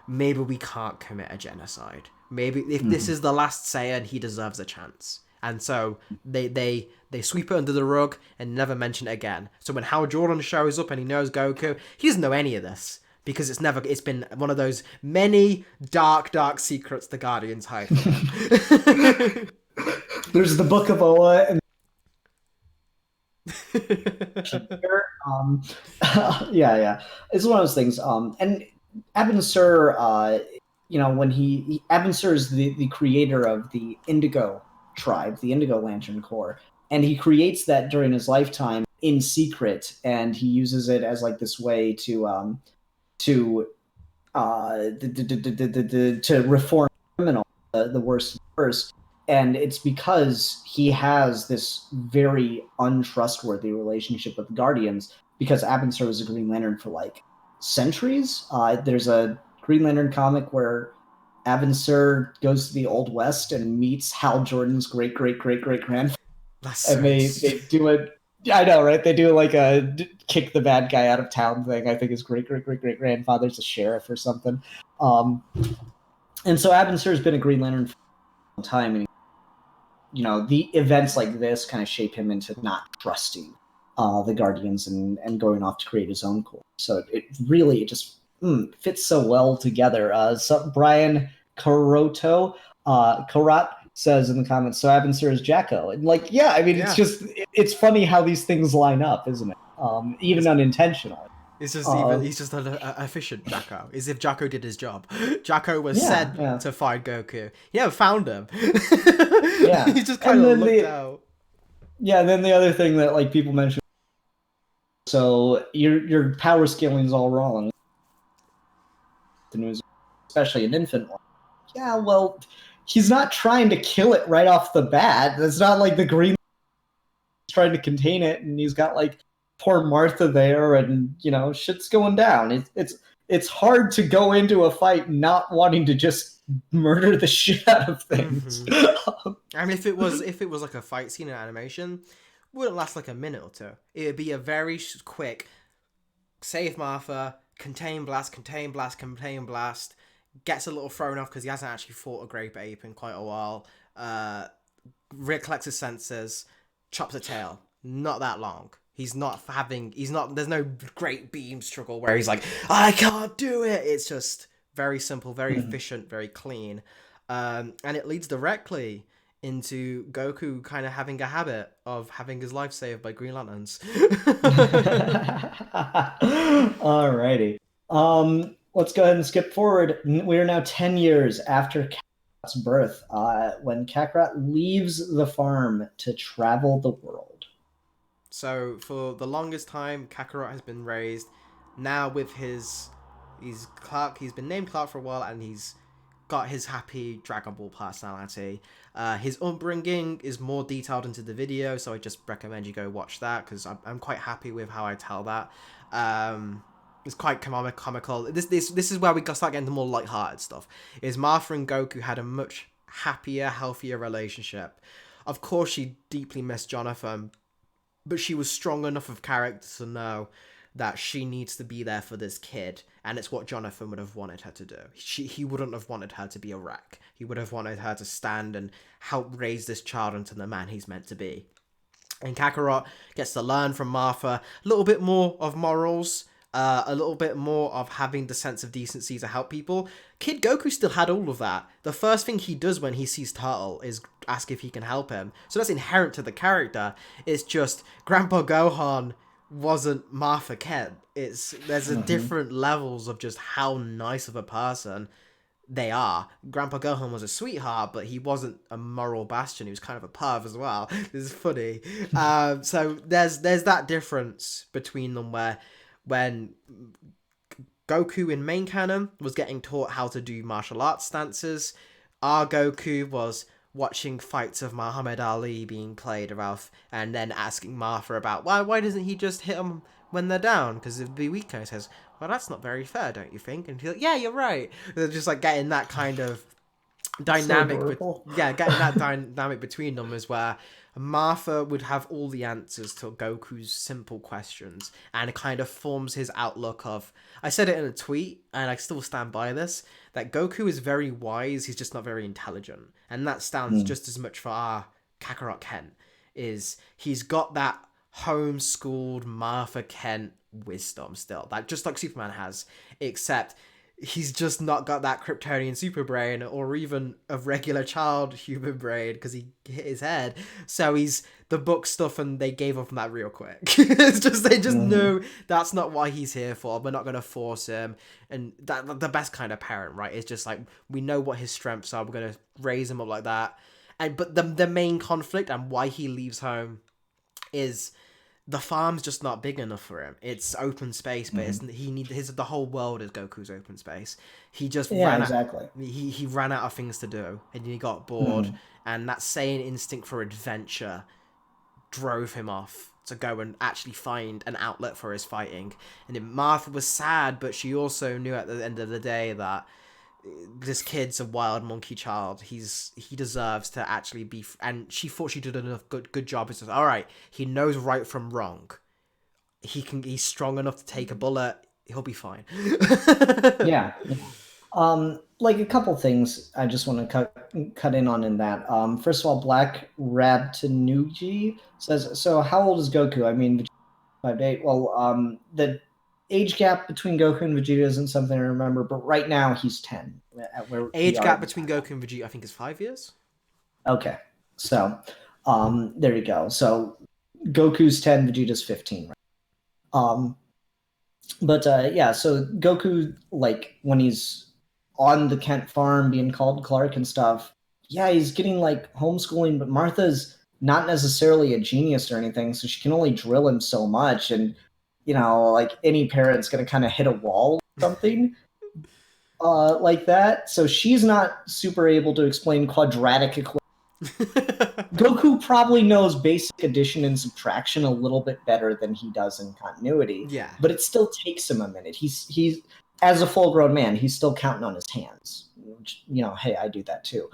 maybe we can't commit a genocide. Maybe if this is the last Saiyan, he deserves a chance. And so they sweep it under the rug and never mention it again. So when Hal Jordan shows up and he knows Goku, he doesn't know any of this. Because it's been one of those many dark secrets the Guardians hide from him. There's the Book of Oa, and yeah, it's one of those things. And Abin Sur, when Abin Sur is the creator of the Indigo tribe, the Indigo Lantern Corps, and he creates that during his lifetime in secret, and he uses it as like this way to reform criminal, the worst. And it's because he has this very untrustworthy relationship with the Guardians, because Abin Sur was a Green Lantern for like centuries. There's a Green Lantern comic where Abin Sur goes to the Old West and meets Hal Jordan's great grandfather. And they do it. I know, right? They do like a kick the bad guy out of town thing. I think his great grandfather's a sheriff or something. And so Abin Sur has been a Green Lantern for a long time, and the events like this kind of shape him into not trusting the Guardians and going off to create his own corps. So it just fits so well together. Brian Karat says in the comments, so Abin Sur is Jacko. And like, yeah, I mean, it's funny how these things line up, isn't it? Even unintentionally. It's just he's just an efficient Jacko. As if Jacko did his job. Jacko was sent to find Goku. He never found him. Yeah. He just kind of looked out. Yeah, then the other thing that like people mention, so your power scaling is all wrong. The news, especially an infant one. Yeah, well, he's not trying to kill it right off the bat. It's not like the Green He's trying to contain it, and he's got like poor Martha there, and shit's going down. It's hard to go into a fight not wanting to just murder the shit out of things. I mean, if it was like a fight scene in animation, it wouldn't last like a minute or two. It would be a very quick save Martha, contain blast, gets a little thrown off because he hasn't actually fought a grape ape in quite a while. Recollects his senses, chops a tail. Not that long. There's no great beam struggle where he's like, I can't do it. It's just very simple, very efficient, very clean. And it leads directly into Goku kind of having a habit of having his life saved by Green Lanterns. Alrighty. Let's go ahead and skip forward. We are now 10 years after Kakarot's birth, when Kakarot leaves the farm to travel the world. So for the longest time, Kakarot has been raised. Now with he's Clark. He's been named Clark for a while, and he's got his happy Dragon Ball personality. His upbringing is more detailed into the video, so I just recommend you go watch that because I'm quite happy with how I tell that. It's quite comical. This is where we start getting to more lighthearted stuff. Is Martha and Goku had a much happier, healthier relationship. Of course, she deeply missed Jonathan, but she was strong enough of character to know that she needs to be there for this kid, and it's what Jonathan would have wanted her to do. He wouldn't have wanted her to be a wreck. He would have wanted her to stand and help raise this child into the man he's meant to be. And Kakarot gets to learn from Martha a little bit more of morals, a little bit more of having the sense of decency to help people. Kid Goku still had all of that. The first thing he does when he sees Turtle is ask if he can help him. So that's inherent to the character. It's just Grandpa Gohan wasn't Martha Kent. There's a different levels of just how nice of a person they are. Grandpa Gohan was a sweetheart, but he wasn't a moral bastion. He was kind of a perv as well. This is funny. So there's that difference between them where when Goku in main canon was getting taught how to do martial arts stances, our Goku was watching fights of Muhammad Ali being played about and then asking Martha about why doesn't he just hit them when they're down, because it'd be weaker. He says, well, that's not very fair, don't you think? And she's like, yeah, you're right. They're just like getting that kind of dynamic, getting that dynamic between them is where Martha would have all the answers to Goku's simple questions, and it kind of forms his outlook of, I said it in a tweet and I still stand by this, that Goku is very wise, he's just not very intelligent. And that stands just as much for our Kakarot Kent, is he's got that homeschooled Martha Kent wisdom still, that just like Superman has, except he's just not got that Kryptonian super brain or even a regular child human brain because he hit his head. So he's the book stuff and they gave up on that real quick. It's just, they just know that's not what he's here for. We're not going to force him. And that the best kind of parent, right? It's just like, we know what his strengths are. We're going to raise him up like that. But the main conflict and why he leaves home is the farm's just not big enough for him. It's open space, but the whole world is Goku's open space. He just ran out. He ran out of things to do, and he got bored. And that Saiyan instinct for adventure drove him off to go and actually find an outlet for his fighting. And then Martha was sad, but she also knew at the end of the day that this kid's a wild monkey child. He deserves to actually be, and she thought she did enough good job. It's just, all right, he knows right from wrong. He's strong enough to take a bullet. He'll be fine. Yeah. Like a couple things I just want to cut in on in that. First of all, Black Rabtanuji says, so how old is Goku? I mean, 5 to 8. Well, the age gap between Goku and Vegeta isn't something I remember, but right now he's 10. Age gap between Goku and Vegeta, I think, is 5 years. Okay, so there you go. So Goku's 10, Vegeta's 15. Right? Yeah, so Goku, like when he's on the Kent farm being called Clark and stuff, yeah, he's getting like homeschooling, but Martha's not necessarily a genius or anything, so she can only drill him so much, and like any parent's going to kind of hit a wall or something like that. So she's not super able to explain quadratic equations. Goku probably knows basic addition and subtraction a little bit better than he does in continuity. Yeah. But it still takes him a minute. He's as a full-grown man, he's still counting on his hands. Which, hey, I do that too.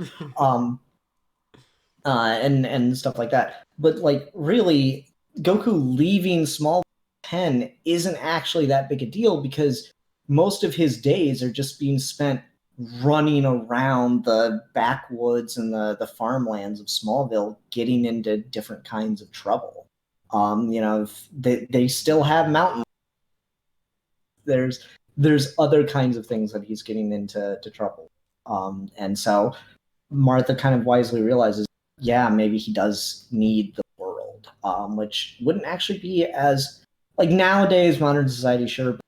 And stuff like that. But like really, Goku leaving small 10 isn't actually that big a deal because most of his days are just being spent running around the backwoods and the farmlands of Smallville, getting into different kinds of trouble. They still have mountains. There's other kinds of things that he's getting into trouble. And so Martha kind of wisely realizes, yeah, maybe he does need the world, which wouldn't actually be as like nowadays, modern society, sure. But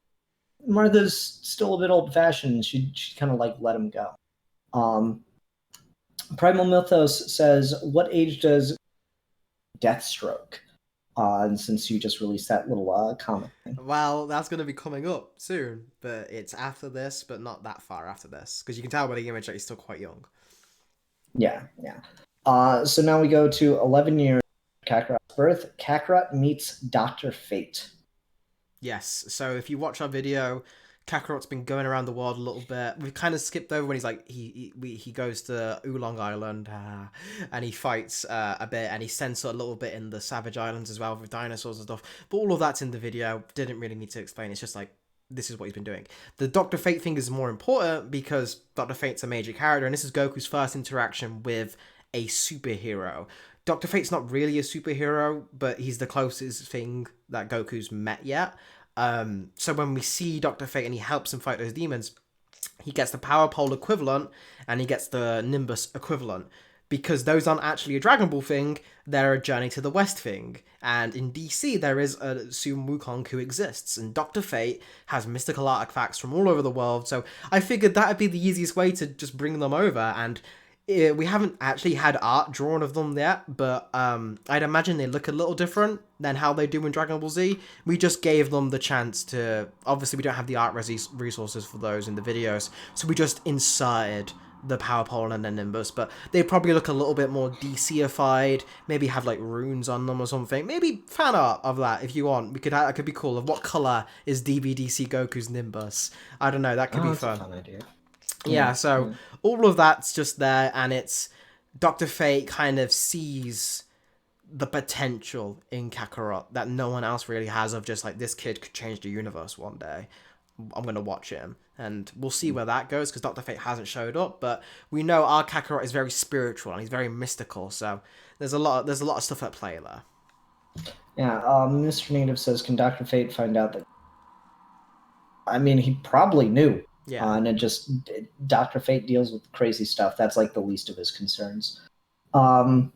Martha's still a bit old-fashioned. She kind of like let him go. Primal Mythos says, "What age does Deathstroke?" And since you just released that little comic thing. Well, that's going to be coming up soon, but it's after this, but not that far after this, because you can tell by the image that he's still quite young. Yeah. So now we go to 11 years after Kakarot's birth. Kakarot meets Dr. Fate. Yes. So if you watch our video, Kakarot's been going around the world a little bit. We've kind of skipped over when he's like he goes to Oolong Island, and he fights a bit, and he sends a little bit in the Savage Islands as well with dinosaurs and stuff. But all of that's in the video. Didn't really need to explain. It's just like this is what he's been doing. The Dr. Fate thing is more important because Dr. Fate's a major character, and this is Goku's first interaction with a superhero. Dr. Fate's not really a superhero, but he's the closest thing that Goku's met yet. So when we see Dr. Fate and he helps him fight those demons, he gets the Power Pole equivalent and he gets the Nimbus equivalent. Because those aren't actually a Dragon Ball thing, they're a Journey to the West thing. And in DC, there is a Sun Wukong who exists, and Dr. Fate has mystical artifacts from all over the world, so I figured that would be the easiest way to just bring them over, and we haven't actually had art drawn of them yet, but I'd imagine they look a little different than how they do in Dragon Ball Z. We just gave them the chance to... Obviously, we don't have the art resources for those in the videos, so we just inserted the Power Pole and the Nimbus, but they probably look a little bit more DC-ified, maybe have like runes on them or something. Maybe fan art of that if you want. That could be cool. Of what color is DBDC Goku's Nimbus? I don't know, that could be that's fun. a fun idea. Yeah, so all of that's just there, and it's Dr. Fate kind of sees the potential in Kakarot that no one else really has, of just like, this kid could change the universe one day. I'm going to watch him, and we'll see where that goes, because Dr. Fate hasn't showed up, but we know our Kakarot is very spiritual, and he's very mystical, so there's a lot of stuff at play there. Yeah, Mr. Native says, can Dr. Fate find out that... I mean, he probably knew. Yeah. And Dr. Fate deals with crazy stuff. That's like the least of his concerns. All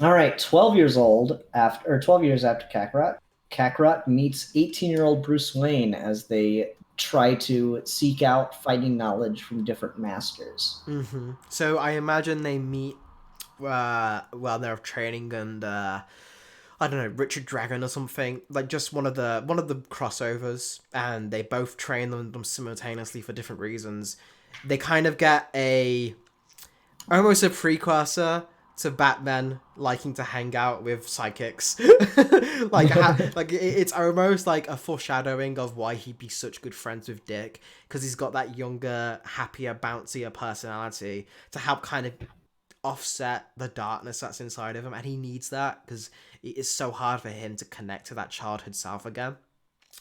right, 12 years after Kakarot, Kakarot meets 18-year-old Bruce Wayne as they try to seek out fighting knowledge from different masters. Mm-hmm. So I imagine they meet while they're training, and I don't know, Richard Dragon or something, like just one of the crossovers, and they both train them simultaneously for different reasons. They kind of get almost a precursor to Batman liking to hang out with psychics. like it's almost like a foreshadowing of why he'd be such good friends with Dick, because he's got that younger, happier, bouncier personality to help kind of offset the darkness that's inside of him, and he needs that because it is so hard for him to connect to that childhood self again.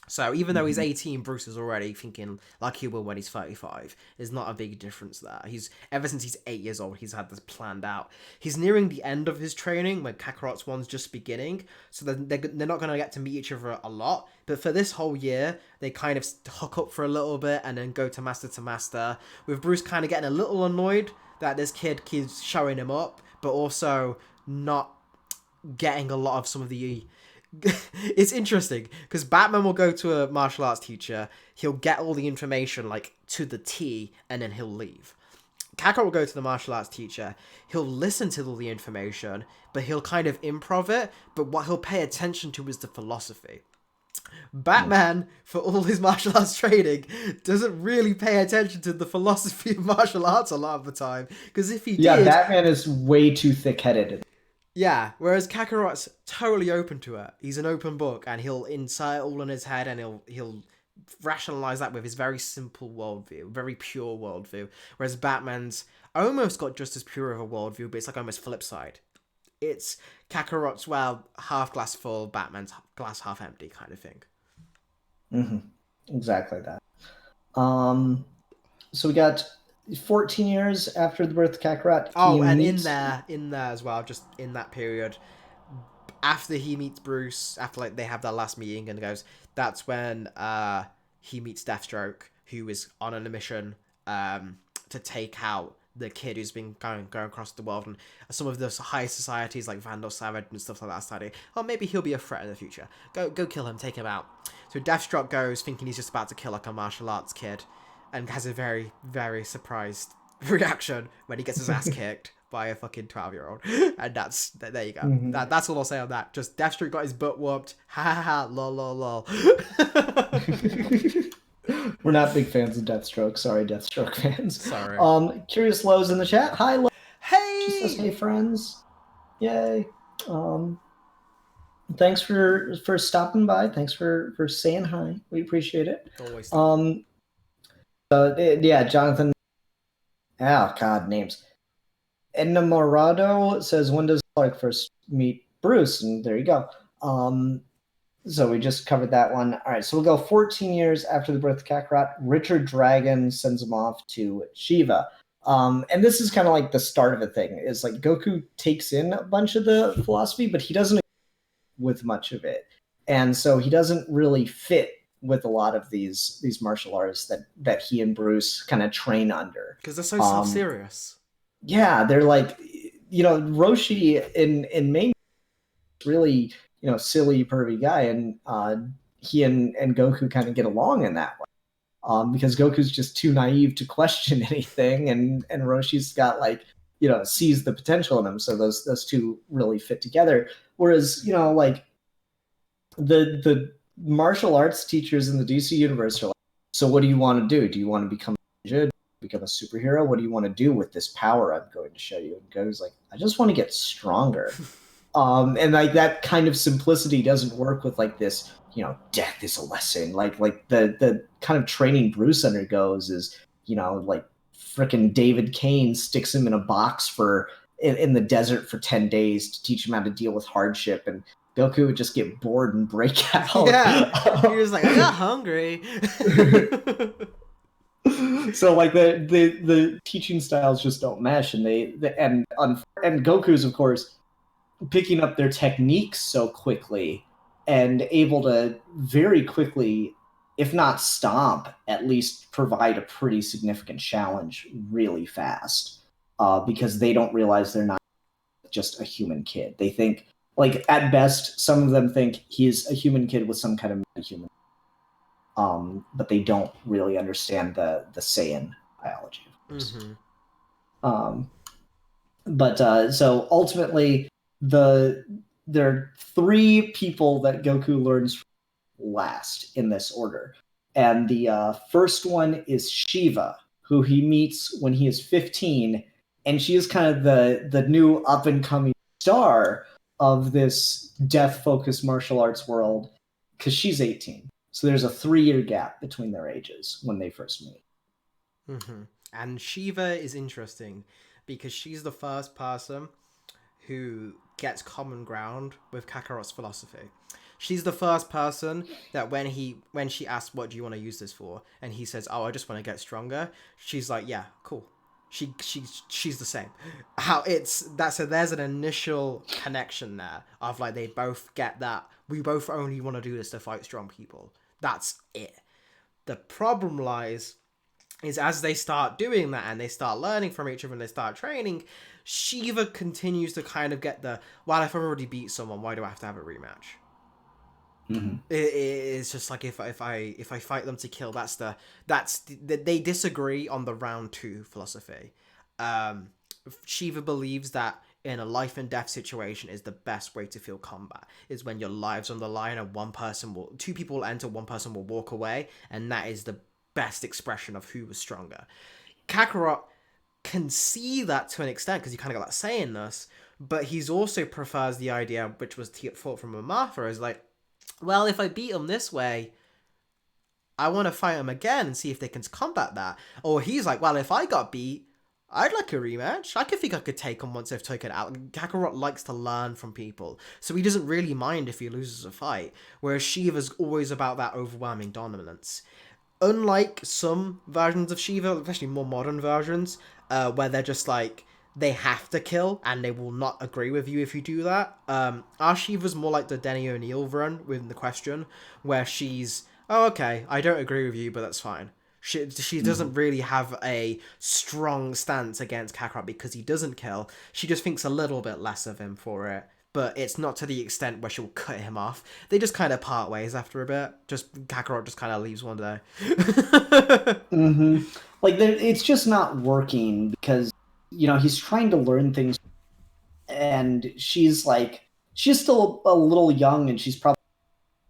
So even though he's 18, Bruce is already thinking like he will when he's 35. There's not a big difference there. Ever since he's 8 years old, he's had this planned out. He's nearing the end of his training when Kakarot's one's just beginning, so they're not going to get to meet each other a lot. But for this whole year, they kind of hook up for a little bit and then go to master, with Bruce kind of getting a little annoyed that this kid keeps showing him up, but also not getting a lot of some of the... It's interesting because Batman will go to a martial arts teacher, he'll get all the information like to the T, and then he'll leave. Kakarot will go to the martial arts teacher, he'll listen to all the information, but he'll kind of improv it, but what he'll pay attention to is the philosophy. Batman, for all his martial arts training, doesn't really pay attention to the philosophy of martial arts a lot of the time, because if he did... Yeah, Batman is way too thick-headed. Yeah, whereas Kakarot's totally open to it. He's an open book, and he'll insert it all in his head, and he'll rationalize that with his very simple worldview, very pure worldview. Whereas Batman's almost got just as pure of a worldview, but it's like almost flip side. It's Kakarot's, half glass full, Batman's glass half empty kind of thing. Mm-hmm. Exactly that. So we got 14 years after the birth of Kakarot. In there as well, just in that period, after he meets Bruce, after like they have their last meeting and goes, that's when he meets Deathstroke, who is on a mission to take out the kid who's been going across the world, and some of those high societies like Vandal Savage and stuff like that study. Oh, maybe he'll be a threat in the future. Go kill him, take him out. So Deathstroke goes thinking he's just about to kill like a martial arts kid, and has a very, very surprised reaction when he gets his ass kicked by a fucking 12-year-old. And there you go. Mm-hmm. That's all I'll say on that. Just Deathstroke got his butt whooped. Ha ha ha, lol lol lol. We're not big fans of Deathstroke. Sorry, Deathstroke fans. Sorry. Curious Lowe's in the chat. Hi, Lo. Hey! She says, hey, friends. Yay. Thanks for stopping by. Thanks for saying hi. We appreciate it. Always. Um, yeah, Jonathan. Oh God, names. Enamorado says, when does Clark first meet Bruce? And there you go. So we just covered that one. All right, so we'll go 14 years after the birth of Kakarot. Richard Dragon sends him off to Shiva. And this is kind of like the start of a thing. Is like Goku takes in a bunch of the philosophy, but he doesn't with much of it, and so he doesn't really fit with a lot of these martial arts that he and Bruce kind of train under. Because they're so self-serious. Yeah, they're like, Roshi in main really, silly pervy guy, and he and Goku kind of get along in that way. Because Goku's just too naive to question anything, and Roshi's got like, sees the potential in him, so those two really fit together. Whereas, like the martial arts teachers in the DC universe are like, so what do you want to do? Do you want to become a ninja? Become a superhero? What do you want to do with this power I'm going to show you? And Goku's like, I just want to get stronger. And like that kind of simplicity doesn't work with like this, death is a lesson. Like the kind of training Bruce undergoes is, like freaking David Kane sticks him in a box in the desert for 10 days to teach him how to deal with hardship, and Goku would just get bored and break out. Yeah, he was like, I got hungry. So like the teaching styles just don't mesh, and and Goku's, of course, picking up their techniques so quickly and able to very quickly, if not stomp, at least provide a pretty significant challenge really fast, because they don't realize they're not just a human kid. They think, like, at best, some of them think he's a human kid with some kind of metahuman, but they don't really understand the Saiyan biology, of course. Mm-hmm. So ultimately, there are three people that Goku learns last in this order. And the first one is Shiva, who he meets when he is 15. And she is kind of the new up-and-coming star of this death-focused martial arts world, because she's 18. So there's a 3-year gap between their ages when they first meet. Mm-hmm. And Shiva is interesting because she's the first person who gets common ground with Kakarot's philosophy. She's the first person that when she asks, what do you want to use this for? And he says, oh, I just want to get stronger. She's like, yeah, cool. She's the same. So there's an initial connection there of like, they both get that we both only want to do this to fight strong people. That's it. The problem lies is as they start doing that and they start learning from each other and they start training, Shiva continues to kind of get well, if I've already beat someone, why do I have to have a rematch? Mm-hmm. It's just like if I fight them to kill, they disagree on the round 2 philosophy. Shiva believes that in a life and death situation is the best way to feel combat is when your lives on the line and two people will enter, one person will walk away, and that is the best expression of who was stronger. Kakarot can see that to an extent because he kind of got that sayingness, but he's also prefers the idea, which was thought from Amartha, is like, well, if I beat him this way, I want to fight him again and see if they can combat that. Or he's like, well, if I got beat, I'd like a rematch. I could think I could take him once I've taken it out. Kakarot likes to learn from people, so he doesn't really mind if he loses a fight, whereas Shiva's always about that overwhelming dominance. Unlike some versions of Shiva, especially more modern versions, where they're just like, they have to kill and they will not agree with you if you do that. Our Shiva's more like the Denny O'Neil run within the question, where she's, oh, okay, I don't agree with you, but that's fine. She doesn't really have a strong stance against Kakarot because he doesn't kill. She just thinks a little bit less of him for it, but it's not to the extent where she'll cut him off. They just kind of part ways after a bit. Kakarot just kind of leaves one day. Mm-hmm. Like, it's just not working because, he's trying to learn things, and she's still a little young, and she's probably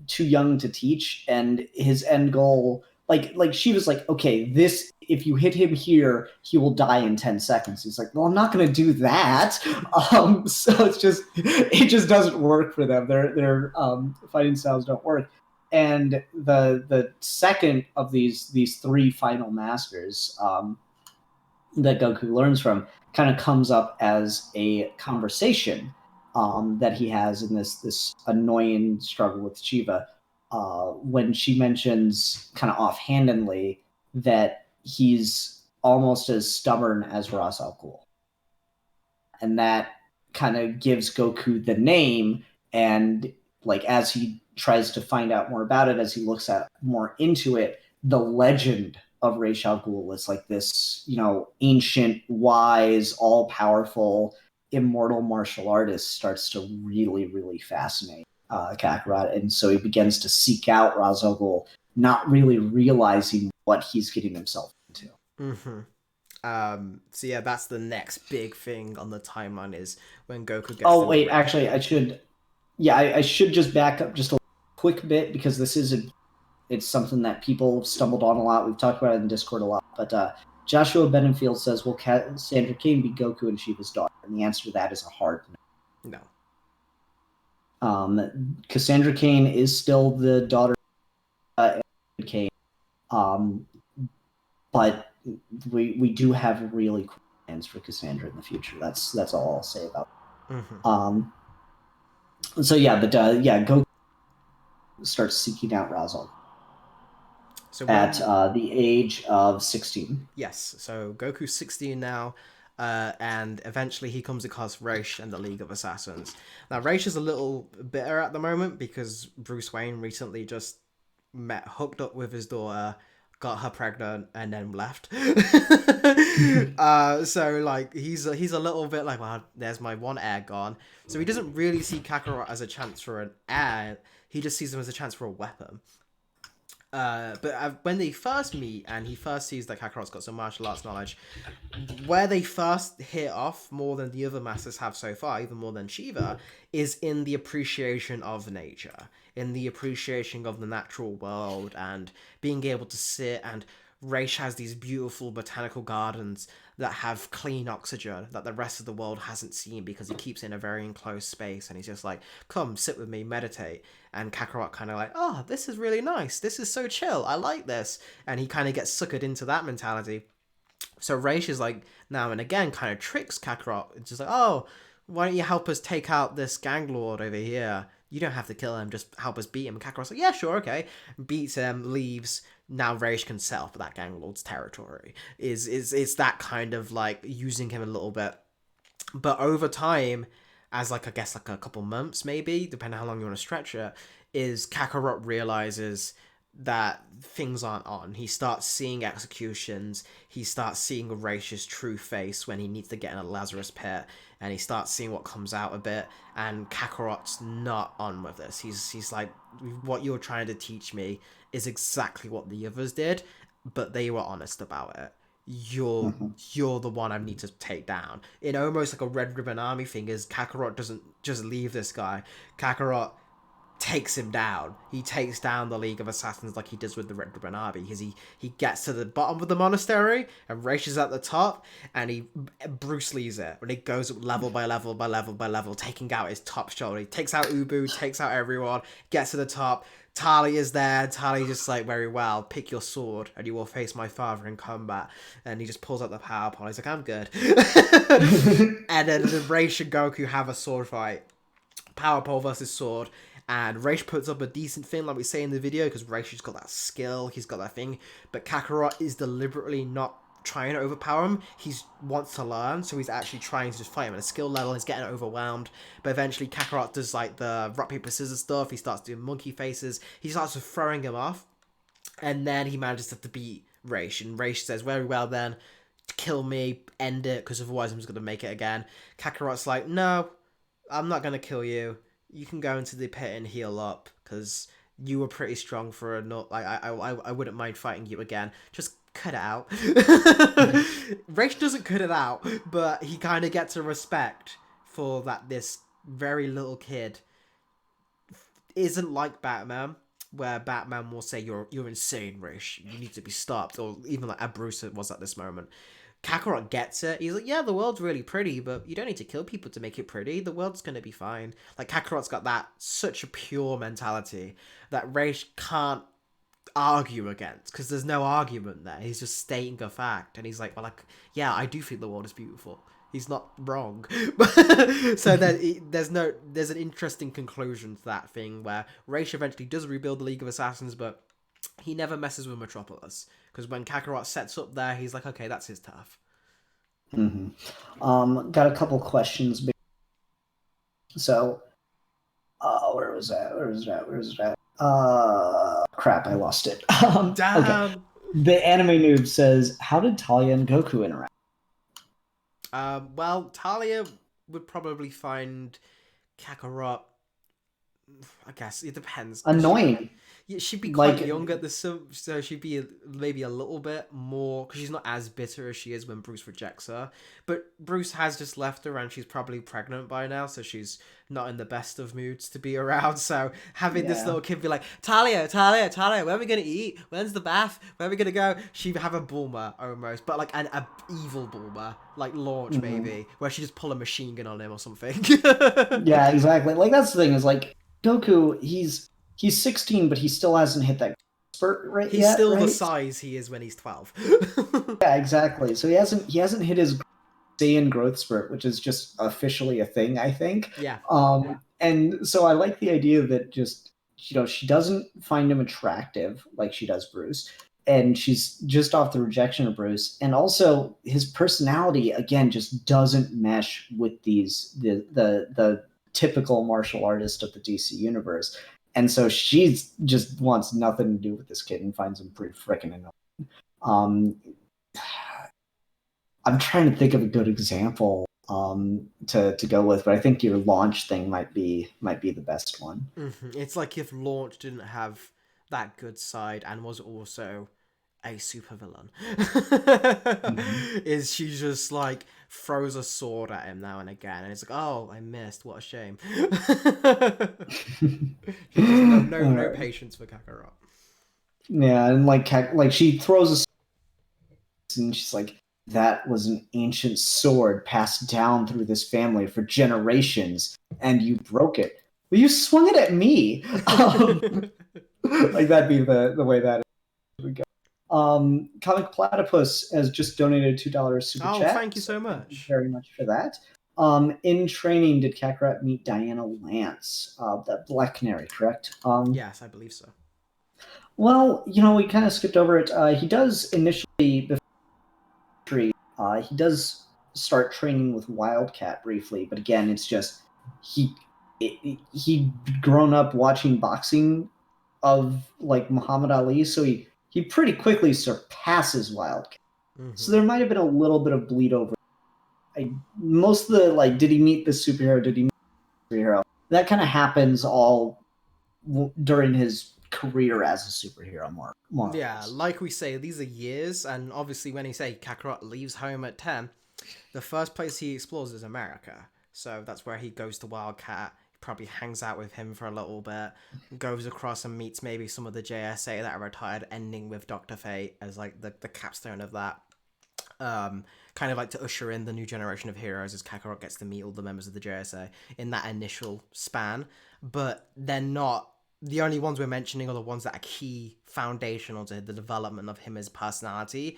too young to teach, and his end goal, like she was like, okay, this if you hit him here, he will die in 10 seconds. He's like, well, I'm not going to do that. So it just doesn't work for them. Their fighting styles don't work. And the second of these three final masters that Goku learns from kind of comes up as a conversation that he has in this annoying struggle with Shiva, when she mentions kind of offhandedly that he's almost as stubborn as Ra's al Ghul. And that kind of gives Goku the name, and like as he tries to find out more about it, as he looks at more into it, the legend of Ra's al Ghul is like this, ancient, wise, all-powerful, immortal martial artist starts to really, really fascinate Kakarot, and so he begins to seek out Ra's al Ghul, not really realizing what he's getting himself into. So yeah, that's the next big thing on the timeline is when Goku gets. Oh wait, actually, I should just back up just a quick bit, because it's something that people stumbled on a lot. We've talked about it in Discord a lot, but Joshua Benenfield says, "Will Cassandra Cain be Goku and Shiva's daughter?" And the answer to that is a hard no. Cassandra Cain is still the daughter of Cain, but we do have really cool plans for Cassandra in the future. That's all I'll say about it. So yeah, but Goku starts seeking out Ra's al Ghul at the age of 16. Yes, so Goku's 16 now. And eventually he comes across Raish and the League of Assassins. Now, Raish is a little bitter at the moment because Bruce Wayne recently just hooked up with his daughter, got her pregnant, and then left. So, like, he's a little bit like, well, there's my one heir gone. So he doesn't really see Kakarot as a chance for an heir. He just sees him as a chance for a weapon. But when they first meet and he first sees that Kakarot's got some martial arts knowledge, where they first hit off more than the other masters have so far, even more than Shiva, is in the appreciation of nature, in the appreciation of the natural world, and being able to sit. And Raish has these beautiful botanical gardens that have clean oxygen that the rest of the world hasn't seen because he keeps in a very enclosed space, and he's just like, come sit with me, meditate. And Kakarot kind of like, oh, this is really nice, this is so chill, I like this, and he kind of gets suckered into that mentality. So Raish is like, now and again kind of tricks Kakarot. It's just like, oh, why don't you help us take out this gang lord over here? You don't have to kill him, just help us beat him. And Kakarot's like, yeah, sure, okay. Beats him, leaves. Now Raish can set up that gang lord's territory. It's that kind of like using him a little bit. But over time, as like, I guess like a couple months maybe, depending on how long you want to stretch it, is Kakarot realizes that things aren't on. He starts seeing executions. He starts seeing Raish's true face when he needs to get in a Lazarus pit, and he starts seeing what comes out a bit. And Kakarot's not on with this. He's like, what you're trying to teach me is exactly what the others did, but they were honest about it. You're the one I need to take down. In almost like a Red Ribbon Army thing, is Kakarot doesn't just leave this guy. Kakarot takes him down. He takes down the League of Assassins like he does with the Red Ribbon Army. Because he gets to the bottom of the monastery and Raish is at the top, and he Bruce Lee's it. When it goes level by level by level by level, taking out his top shoulder. He takes out Ubu, takes out everyone, gets to the top. Tali is there. Tali's just like, very well, pick your sword and you will face my father in combat. And he just pulls out the power pole. He's like, I'm good. And then Raish and Goku have a sword fight. Power pole versus sword. And Raish puts up a decent thing, like we say in the video, because Raish has got that skill, he's got that thing. But Kakarot is deliberately not trying to overpower him. He wants to learn, so he's actually trying to just fight him at a skill level. He's getting overwhelmed. But eventually Kakarot does like the rock, paper, scissors stuff. He starts doing monkey faces. He starts throwing him off. And then he manages to beat Raish. And Raish says, very well then, kill me, end it, because otherwise I'm just going to make it again. Kakarot's like, no, I'm not going to kill you. You can go into the pit and heal up, because you were pretty strong for a nut. Like, I wouldn't mind fighting you again. Just cut it out. Raish doesn't cut it out, but he kind of gets a respect for that this very little kid isn't like Batman. where Batman will say you're insane, Rish. You need to be stopped, or even like Bruce was at this moment. Kakarot gets it. He's like, yeah, the world's really pretty, but you don't need to kill people to make it pretty. The world's gonna be fine. Like Kakarot's got that such a pure mentality that Raish can't argue against because there's no argument there. He's just stating a fact, and he's like, well, like, yeah, I do think the world is beautiful. He's not wrong. So there's an interesting conclusion to that thing where Raish eventually does rebuild the League of Assassins, but he never messes with Metropolis because when Kakarot sets up there, he's like, okay, that's his turf. Got a couple questions. So, where was that? Crap, I lost it. Damn. Okay. The anime noob says, how did Talia and Goku interact? Well, Talia would probably find Kakarot. I guess it depends. Annoying. She'd be quite young at the so she'd be maybe a little bit more because she's not as bitter as she is when Bruce rejects her. But Bruce has just left her and she's probably pregnant by now, so she's not in the best of moods to be around. So having this little kid be like, Talia, where are we gonna eat? When's the bath? Where are we gonna go? She'd have a Bulma almost, but like an evil Bulma, like Launch maybe, where she just pull a machine gun on him or something. Yeah, exactly. Like that's the thing is like Goku, he's 16, but he still hasn't hit that spurt yet. He's still the size he is when he's 12. Yeah, exactly. So he hasn't hit his Saiyan growth spurt, which is just officially a thing, I think. Yeah. And so I like the idea that just she doesn't find him attractive like she does Bruce, and she's just off the rejection of Bruce, and also his personality again just doesn't mesh with the typical martial artist of the DC universe. And so she just wants nothing to do with this kid and finds him pretty freaking annoying. I'm trying to think of a good example to go with, but I think your Launch thing might be the best one. It's like if Launch didn't have that good side and was also a supervillain. Is she just like throws a sword at him now and again, and it's like, oh, I missed. What a shame. no patience for Kakarot. Yeah, and like she throws a sword and she's like, that was an ancient sword passed down through this family for generations, and you broke it. Well, you swung it at me. Like that'd be the way that would go. Comic Platypus has just donated $2 super chat. Oh, thank you so much. Thank you very much for that. In training, did Kakarot meet Diana Lance, the Black Canary, correct? Yes, I believe so. Well, we kind of skipped over it. He does initially, he does start training with Wildcat briefly, but again, it's just he'd grown up watching boxing of like Muhammad Ali, so he pretty quickly surpasses Wildcat. So there might have been a little bit of bleed over. Most of the did he meet the superhero? Did he meet the superhero? That kind of happens all during his career as a superhero, more. Yeah, like we say, these are years, and obviously when you say Kakarot leaves home at 10, the first place he explores is America. So that's where he goes to Wildcat. Probably hangs out with him for a little bit, goes across and meets maybe some of the JSA that are retired, ending with Dr. Fate as like the capstone of that. Kind of like to usher in the new generation of heroes as Kakarot gets to meet all the members of the JSA in that initial span. But they're not the only ones we're mentioning are the ones that are key foundational to the development of him as personality.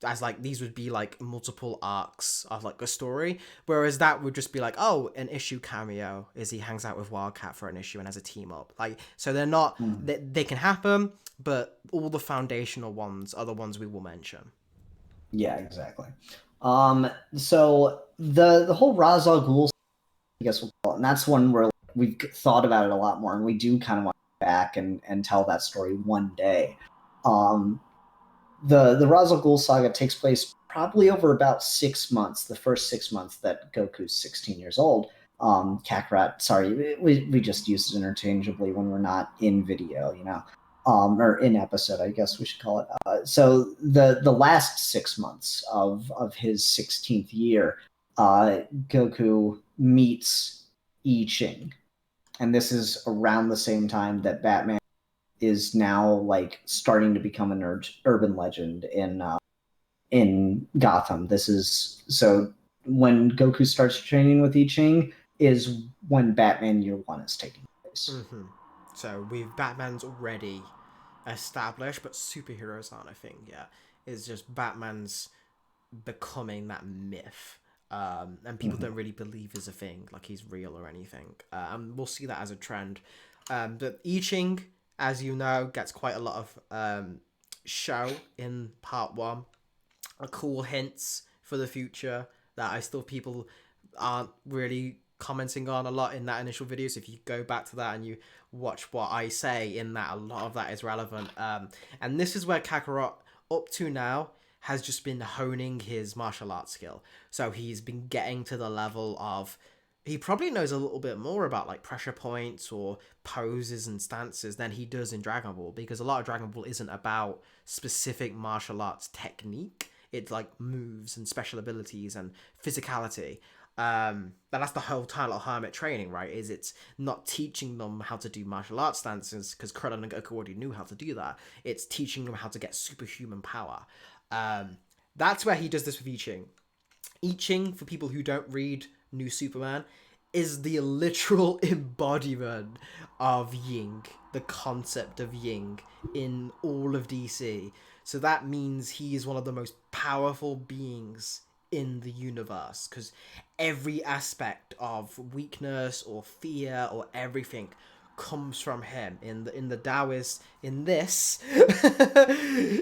As like these would be like multiple arcs of like a story, whereas that would just be like, oh, an issue cameo is he hangs out with Wildcat for an issue and has a team up. Like, so they're not they can happen, but all the foundational ones are the ones we will mention. Yeah, exactly. So the whole Ra's al Ghul, I guess we'll call it, and that's one where we've thought about it a lot more, and we do kind of want to go back and tell that story one day. The Ra's al Ghul saga takes place probably over about 6 months, the first 6 months that Goku's 16 years old. Kakarot, sorry, we just use it interchangeably when we're not in video, or in episode, I guess we should call it. So the last 6 months of his 16th year, Goku meets I Ching. And this is around the same time that Batman is now like starting to become an urban legend in Gotham. This is so when Goku starts training with I Ching is when Batman Year One is taking place. Mm-hmm. So we've Batman's already established, but superheroes aren't a thing yet. It's just Batman's becoming that myth. And people don't really believe is a thing, like he's real or anything. And we'll see that as a trend. But I Ching, as you know, gets quite a lot of show in part one. Cool hints for the future that I still people aren't really commenting on a lot in that initial video. So if you go back to that and you watch what I say in that, a lot of that is relevant. And this is where Kakarot up to now has just been honing his martial arts skill. So he's been getting to the level of he probably knows a little bit more about like pressure points or poses and stances than he does in Dragon Ball, because a lot of Dragon Ball isn't about specific martial arts technique. It's like moves and special abilities and physicality. That's the whole title of Hermit Training, right? Is it's not teaching them how to do martial arts stances because Krillin and Goku already knew how to do that. It's teaching them how to get superhuman power. That's where he does this with I Ching. I Ching, for people who don't read New Superman, is the literal embodiment of Ying, the concept of Ying in all of DC. So that means he is one of the most powerful beings in the universe, because every aspect of weakness or fear or everything comes from him. In the Taoist, in this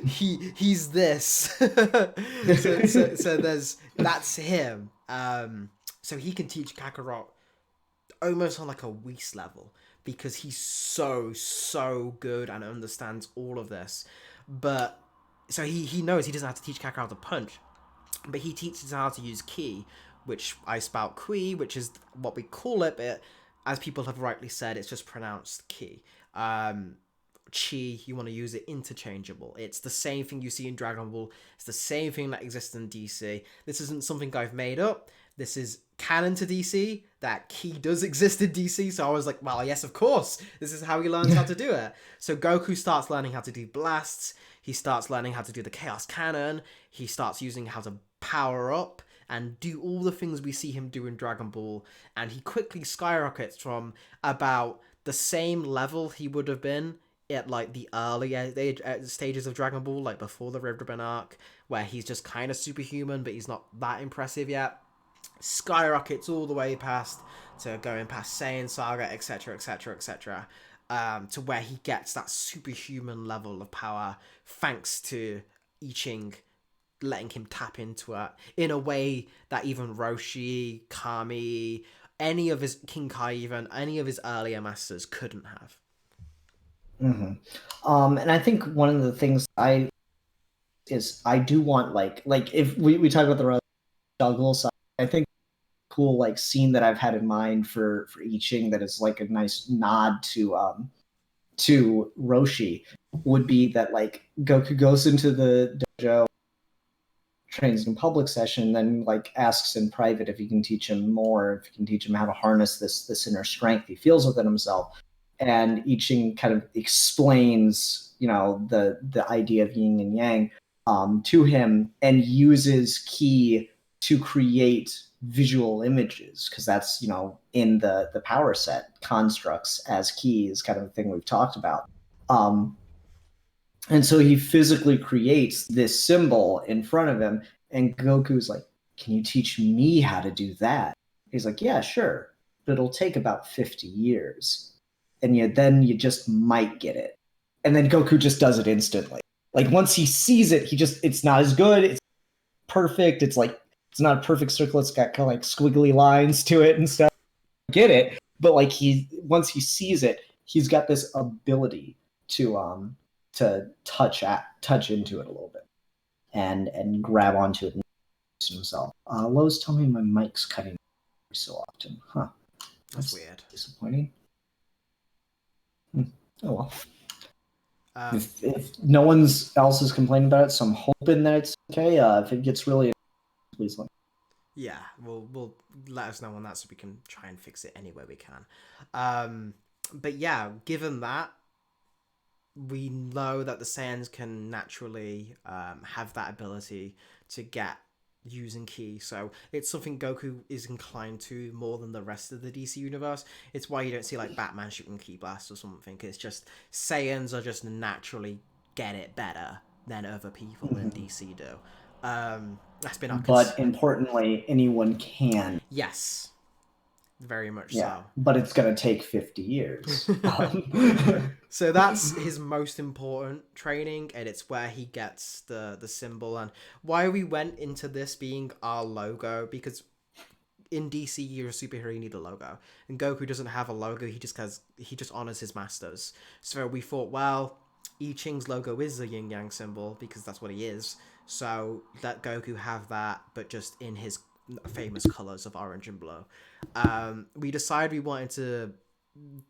he's this. so there's that's him. So he can teach Kakarot almost on like a Whis level, because he's so good and understands all of this. But so he knows he doesn't have to teach Kakarot how to punch, but he teaches how to use ki, which I spout kui, which is what we call it, but as people have rightly said, it's just pronounced ki. Chi, you want to use it interchangeable. It's the same thing you see in Dragon Ball. It's the same thing that exists in DC. This isn't something I've made up. This is canon to DC. That ki does exist in DC. So I was like, well, yes, of course. This is how he learns how to do it. So Goku starts learning how to do blasts. He starts learning how to do the Chaos Cannon. He starts using how to power up and do all the things we see him do in Dragon Ball. And he quickly skyrockets from about the same level he would have been at like the earlier stages of Dragon Ball, like before the Ribbon arc, where he's just kind of superhuman, but he's not that impressive yet. Skyrockets all the way past to going past Saiyan Saga, etc., etc., etc., to where he gets that superhuman level of power thanks to I Ching letting him tap into it in a way that even Roshi, Kami, any of his King Kai, even any of his earlier masters couldn't have. And I think one of the things I do want like if we talk about the juggle side, I think cool like scene that I've had in mind for I Ching that is like a nice nod to Roshi would be that like Goku goes into the dojo, trains in public session, then like asks in private if he can teach him more, if he can teach him how to harness this inner strength he feels within himself. And I Ching kind of explains, the idea of yin and yang to him, and uses ki to create visual images, because that's in the power set constructs as ki is kind of the thing we've talked about. And so he physically creates this symbol in front of him, and Goku's like, "Can you teach me how to do that?" He's like, "Yeah, sure, but it'll take about 50 years." And then you just might get it. And then Goku just does it instantly. Like once he sees it, it's not as good. It's perfect. It's like, it's not a perfect circle. It's got kind of like squiggly lines to it and stuff. Get it. But like once he sees it, he's got this ability to touch into it a little bit and grab onto it and himself. Lowe's telling me my mic's cutting so often. Huh. That's weird. Disappointing. Oh well. If no one else is complaining about it, so I'm hoping that it's okay. If it gets really, please let me. Yeah, we'll let us know on that so we can try and fix it any way we can. But yeah, given that, we know that the Saiyans can naturally have that ability to get using ki, so it's something Goku is inclined to more than the rest of the DC universe. It's why you don't see like Batman shooting ki blasts or something. It's just Saiyans are just naturally get it better than other people in DC do. That's been our But importantly, anyone can. yes, very much Yeah, so. but it's gonna take 50 years. So that's his most important training, and it's where he gets the symbol, and why we went into this being our logo, because in DC you're a superhero, you need a logo, and Goku doesn't have a logo. He just honors his masters. So we thought, well, I Ching's logo is a yin yang symbol because that's what he is. So let Goku have that, but just in his famous colors of orange and blue. We decided we wanted to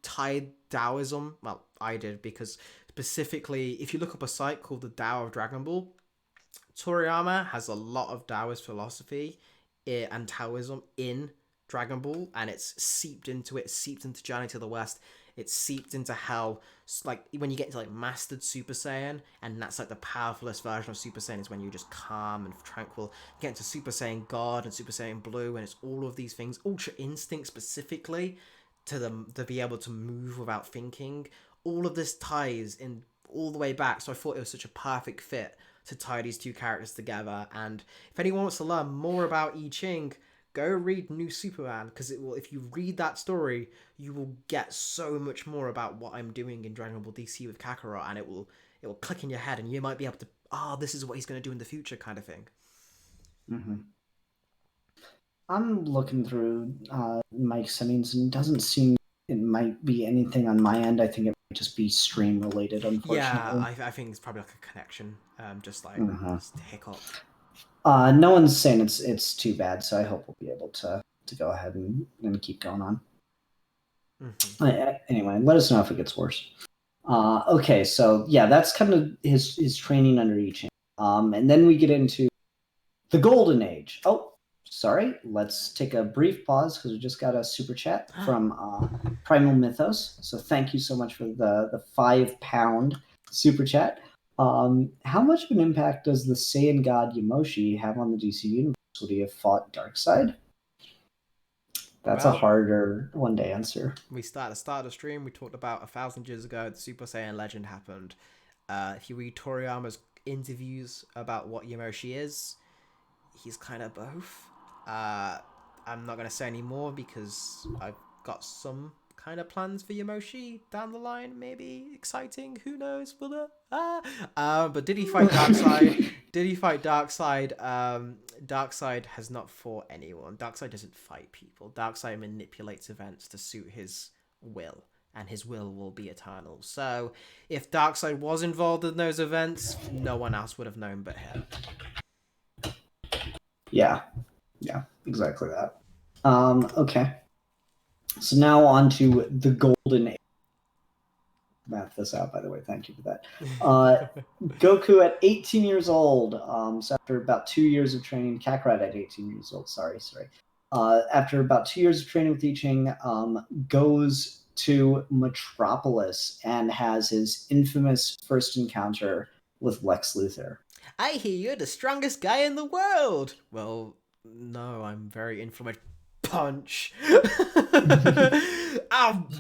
tie Taoism. Well, I did, because specifically, if you look up a site called the Tao of Dragon Ball, Toriyama has a lot of Taoist philosophy and Taoism in Dragon Ball, and it's seeped into it, seeped into Journey to the West. It's seeped into how, like, when you get into like mastered Super Saiyan, and that's like the powerfulest version of Super Saiyan is when you're just calm and tranquil. You get into Super Saiyan God and Super Saiyan Blue, and it's all of these things. Ultra Instinct specifically, to them to be able to move without thinking. All of this ties in all the way back, so I thought it was such a perfect fit to tie these two characters together. And if anyone wants to learn more about I Ching, go read New Superman, because it will. If you read that story, you will get so much more about what I'm doing in Dragon Ball DC with Kakarot, and it will click in your head, and you might be able to, this is what he's going to do in the future, kind of thing. Mm-hmm. I'm looking through Mike's settings, and it doesn't seem it might be anything on my end. I think it might just be stream related, unfortunately. Yeah, I think it's probably like a connection, just like just a hiccup. No one's saying it's too bad, so I hope we'll be able to go ahead and keep going on. Anyway, let us know if it gets worse. Okay, so yeah, that's kind of his training under I Ching. And then we get into the Golden Age. Oh, sorry. Let's take a brief pause because we just got a super chat from Primal Mythos. So thank you so much for the £5 super chat. How much of an impact does the Saiyan God Yamoshi have on the DC universe? Would he have fought Darkseid? That's a harder one to answer. We started the stream. We talked about 1,000 years ago, the Super Saiyan legend happened. If you read Toriyama's interviews about what Yamoshi is, he's kind of both. I'm not going to say any more because I've got some kind of plans for Yamoshi down the line. Maybe exciting. Who knows? But did he fight Darkseid? Did he fight Darkseid? Darkseid has not fought anyone. Darkseid doesn't fight people. Darkseid manipulates events to suit his will, and his will be eternal. So if Darkseid was involved in those events, no one else would have known but him. Yeah, exactly that. Okay. So now on to the Golden Age. Math this out, by the way. Thank you for that. Goku at 18 years old. So after about 2 years of training, Kakarot at 18 years old. Sorry. After about 2 years of training with I Ching, goes to Metropolis and has his infamous first encounter with Lex Luthor. I hear you're the strongest guy in the world. Well, no, I'm very inflammatory. Punch.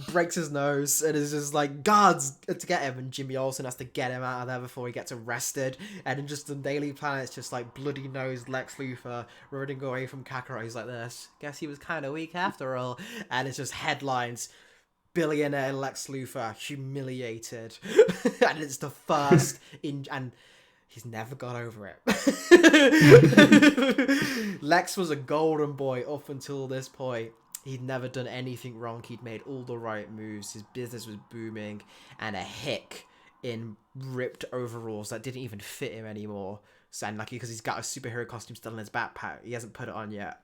Breaks his nose, and is just like, guards to get him, and Jimmy Olsen has to get him out of there before he gets arrested. And in just the Daily Planet, it's just like bloody nose Lex Luthor running away from Kakarot. He's like this. Guess he was kind of weak after all. And it's just headlines: billionaire Lex Luthor humiliated. And it's the first and he's never got over it. Lex was a golden boy up until this point. He'd never done anything wrong. He'd made all the right moves. His business was booming. And a hick in ripped overalls that didn't even fit him anymore. So, and lucky because he's got a superhero costume still in his backpack. He hasn't put it on yet.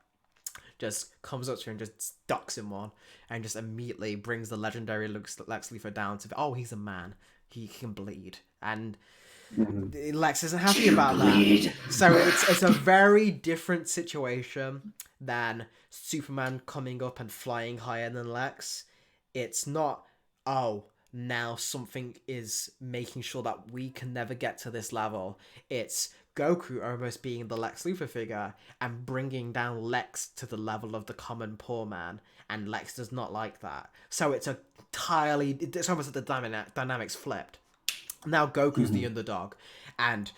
Just comes up to him and just ducks him one. And just immediately brings the legendary Lex Luthor down to, he's a man. He can bleed. And Lex isn't happy about that. So it's a very different situation than Superman coming up and flying higher than Lex. It's not, now now something is making sure that we can never get to this level. It's Goku almost being the Lex Luthor figure and bringing down Lex to the level of the common poor man, and Lex does not like that. So it's it's almost like the dynamics flipped. Now Goku's the underdog, and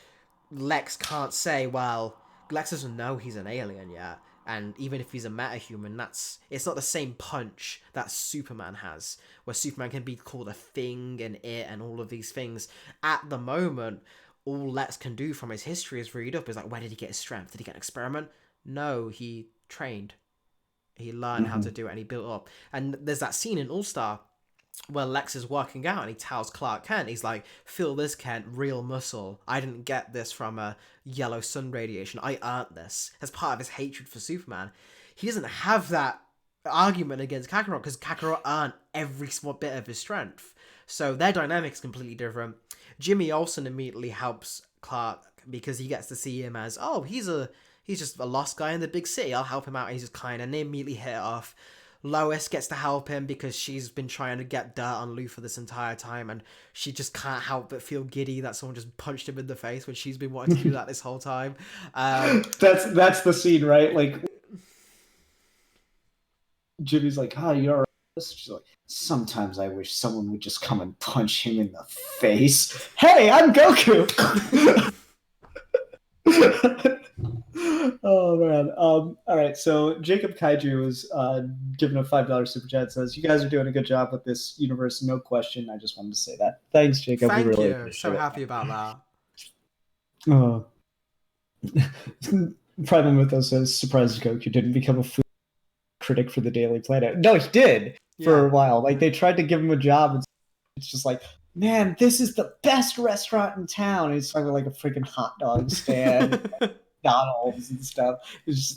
Lex can't say, well, Lex doesn't know he's an alien yet, and even if he's a metahuman, it's not the same punch that Superman has, where Superman can be called a thing and it and all of these things. At the moment, all Lex can do from his history is read up is like, where did he get his strength? Did he get an experiment? No, he trained. He learned how to do it and he built up. And there's that scene in All-Star where Lex is working out and he tells Clark Kent, he's like, feel this, Kent, real muscle. I didn't get this from a yellow sun radiation. I earned this. As part of his hatred for Superman. He doesn't have that argument against Kakarot because Kakarot earned every small bit of his strength. So their dynamic's completely different. Jimmy Olsen immediately helps Clark because he gets to see him as, oh, he's just a lost guy in the big city. I'll help him out. He's just kind, and they immediately hit it off. Lois gets to help him because she's been trying to get dirt on Luthor this entire time, and she just can't help but feel giddy that someone just punched him in the face when she's been wanting to do that this whole time. That's the scene, right? Like, Jimmy's like, "Hi, you're." She's like, "Sometimes I wish someone would just come and punch him in the face." Hey, I'm Goku. Oh man. All right. So Jacob Kaiju was given a $5 super chat. Says, "You guys are doing a good job with this universe, no question." I just wanted to say that. Thanks, Jacob. Thank we really you. appreciate So it. happy about that. Oh. Problem with us is surprised Goku didn't become a food critic for the Daily Planet. No, he did for a while. Like, they tried to give him a job, and it's just like, man, this is the best restaurant in town. He's talking like a freaking hot dog stand, McDonald's and stuff.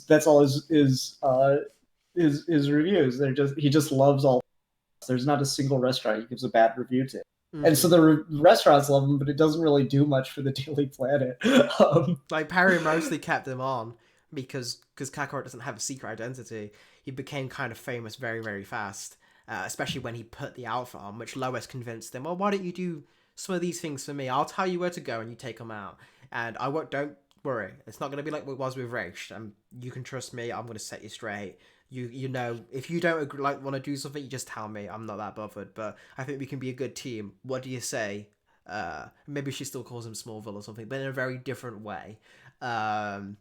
That's all his reviews. He just loves all. There's not a single restaurant he gives a bad review to. And so the restaurants love him, but it doesn't really do much for the Daily Planet. Like, Perry mostly kept him on because Kakarot doesn't have a secret identity. He became kind of famous very, very fast, especially when he put the outfit on, which Lois convinced him, well, why don't you do some of these things for me? I'll tell you where to go and you take them out. And don't worry. It's not going to be like what it was with Raish. You can trust me. I'm going to set you straight. You know, if you don't want to do something, you just tell me. I'm not that bothered, but I think we can be a good team. What do you say? Maybe she still calls him Smallville or something, but in a very different way. And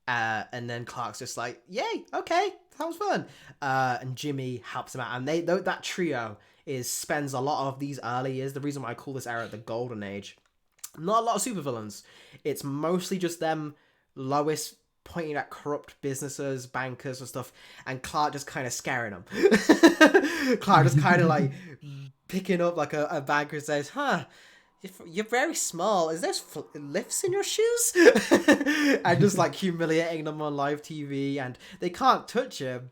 then Clark's just like, yay, okay, sounds fun. And Jimmy helps him out, and that trio spends a lot of these early years. The reason why I call this era the Golden Age. Not a lot of supervillains. It's mostly just them, Lois pointing at corrupt businesses, bankers and stuff, and Clark just kind of scaring them. Clark just kind of like picking up like a banker and says, you're very small. Is there lifts in your shoes? And just like humiliating them on live TV, and they can't touch him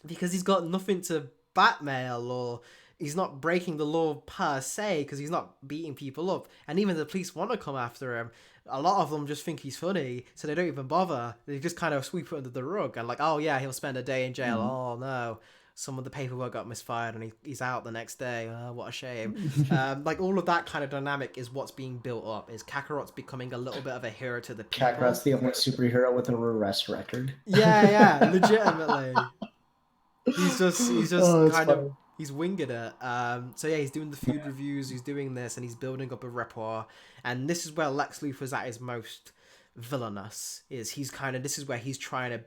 because he's got nothing to blackmail, or he's not breaking the law per se because he's not beating people up. And even the police want to come after him. A lot of them just think he's funny, so they don't even bother. They just kind of sweep it under the rug and like, oh yeah, he'll spend a day in jail. Oh no, some of the paperwork got misfired and he's out the next day. Oh, what a shame. Like, all of that kind of dynamic is what's being built up. Is Kakarot's becoming a little bit of a hero to the people. Kakarot's the only superhero with a arrest record. Yeah, legitimately. He's just he's winging it. So yeah, he's doing the food reviews, he's doing this, and he's building up a rapport. And this is where Lex Luthor's at his most villainous. This is where he's trying to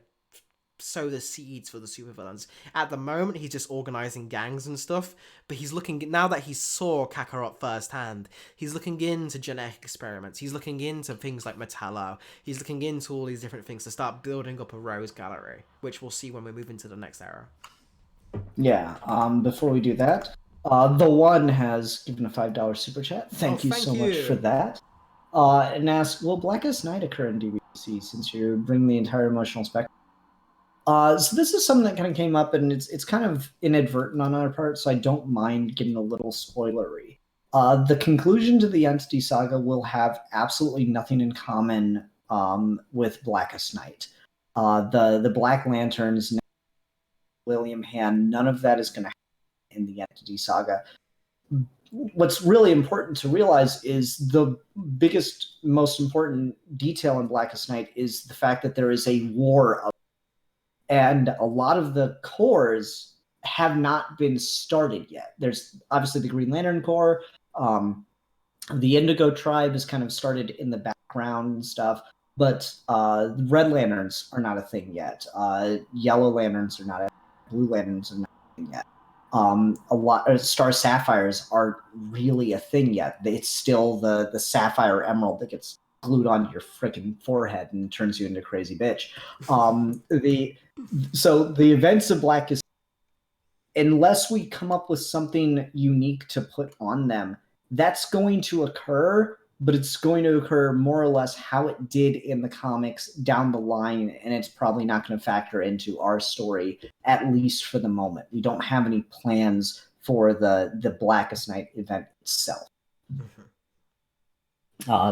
sow the seeds for the supervillains. At the moment, he's just organizing gangs and stuff, but he's looking, now that he saw Kakarot firsthand, he's looking into genetic experiments, he's looking into things like Metallo, he's looking into all these different things to start building up a Rose Gallery, which we'll see when we move into the next era. Yeah, before we do that, The One has given a $5 super chat. Thank you so much for that. And asks, will Blackest Night occur in DBDC since you bring the entire emotional spectrum? So this is something that kind of came up, and it's kind of inadvertent on our part, so I don't mind getting a little spoilery. The conclusion to the Entity Saga will have absolutely nothing in common with Blackest Night. The Black Lanterns, William Hand, none of that is going to happen in the Entity Saga. what's really important to realize is the biggest, most important detail in Blackest Night is the fact that there is a war, and a lot of the cores have not been started yet. There's obviously the Green Lantern Corps. The Indigo Tribe is kind of started in the background and stuff, but Red Lanterns are not a thing yet. Yellow Lanterns are not a Blue Lanterns are not a thing yet. A lot Star Sapphires aren't really a thing yet. It's still the Sapphire Emerald that gets glued onto your freaking forehead and turns you into a crazy bitch. So the events of Blackest, unless we come up with something unique to put on them, that's going to occur, but it's going to occur more or less how it did in the comics down the line, and it's probably not going to factor into our story, at least for the moment. We don't have any plans for the Blackest Night event itself. Mm-hmm.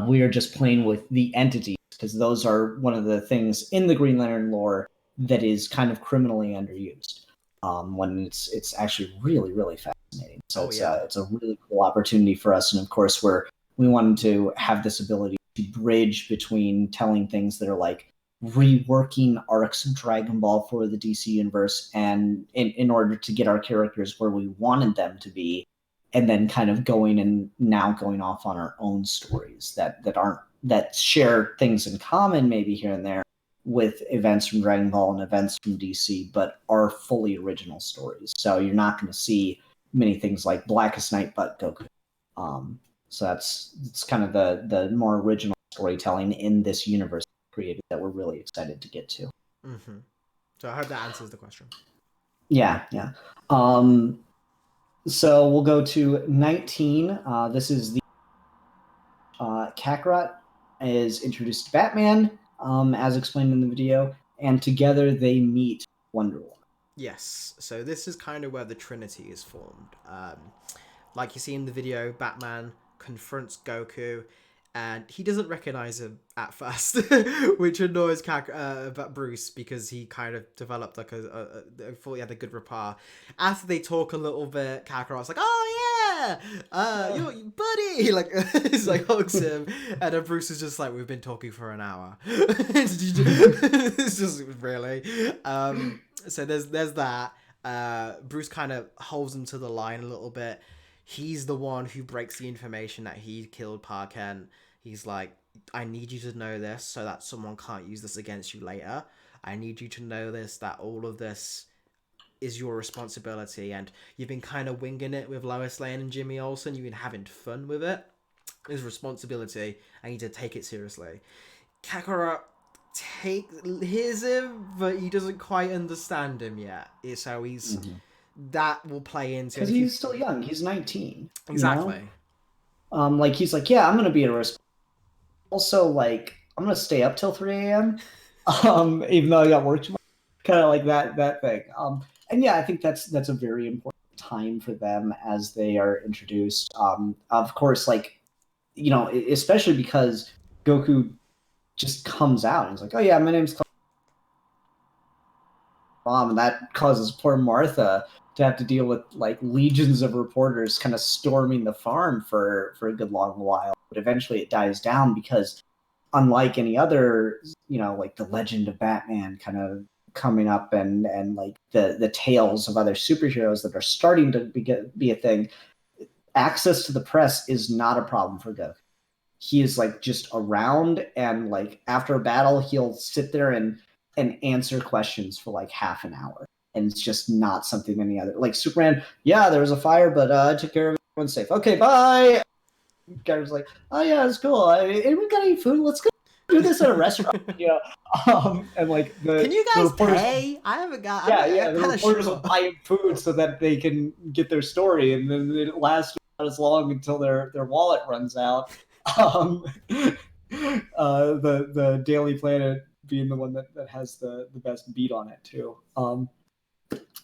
We are just playing with the entities, because those are one of the things in the Green Lantern lore that is kind of criminally underused. When it's actually really, really fascinating. So it's a really cool opportunity for us. And of course, we wanted to have this ability to bridge between telling things that are like reworking arcs of Dragon Ball for the DC universe, and in order to get our characters where we wanted them to be, and then kind of going off on our own stories that share things in common, maybe here and there, with events from Dragon Ball and events from DC, but are fully original stories. So you're not going to see many things like Blackest Night but Goku. So it's kind of the more original storytelling in this universe created that we're really excited to get to. Mm-hmm. So I hope that answers the question. Yeah. So we'll go to 19. This is the Kakarot is introduced to Batman, as explained in the video, and together they meet Wonder Woman. Yes, so this is kind of where the Trinity is formed. Like you see in the video, Batman confronts Goku, and he doesn't recognize him at first, which annoys Bruce, because he kind of developed like thought he had a good rapport. After they talk a little bit, Kakarot's like, "Oh yeah, you're buddy," like he's like hugs him, and then Bruce is just like, "We've been talking for an hour." It's just really. So there's that. Bruce kind of holds him to the line a little bit. He's the one who breaks the information that he killed Pa Kent. He's like, I need you to know this so that someone can't use this against you later. I need you to know this, that all of this is your responsibility, and you've been kind of winging it with Lois Lane and Jimmy Olsen. You've been having fun with it. It's responsibility. I need to take it seriously. Kakarot hears him, but he doesn't quite understand him yet. So he's... Mm-hmm. That will play into... Because he's still young. He's 19. Exactly. You know? Like, he's like, yeah, I'm going to be a risk. Also, like, I'm going to stay up till 3 a.m. Even though I got work tomorrow. Kind of like that thing. And yeah, I think that's a very important time for them as they are introduced. Of course, like, you know, especially because Goku just comes out and he's like, oh yeah, my name's Mom, and that causes poor Martha to have to deal with like legions of reporters kind of storming the farm for a good long while. But eventually it dies down because, unlike any other, you know, like the Legend of Batman kind of coming up and like the tales of other superheroes that are starting to be a thing, access to the press is not a problem for Goku. He is like just around, and like after a battle, he'll sit there and answer questions for like half an hour. And it's just not something any other, like Superman. Yeah, there was a fire, but I took care of it. Everyone's safe. Okay, bye. Guy was like, oh yeah, it's cool. Anyone got any food? Let's go do this at a restaurant. You know, and like can you guys pay? I haven't got. Yeah. The reporters will buy food so that they can get their story, and then it lasts not as long until their wallet runs out. The Daily Planet being the one that has the best beat on it too.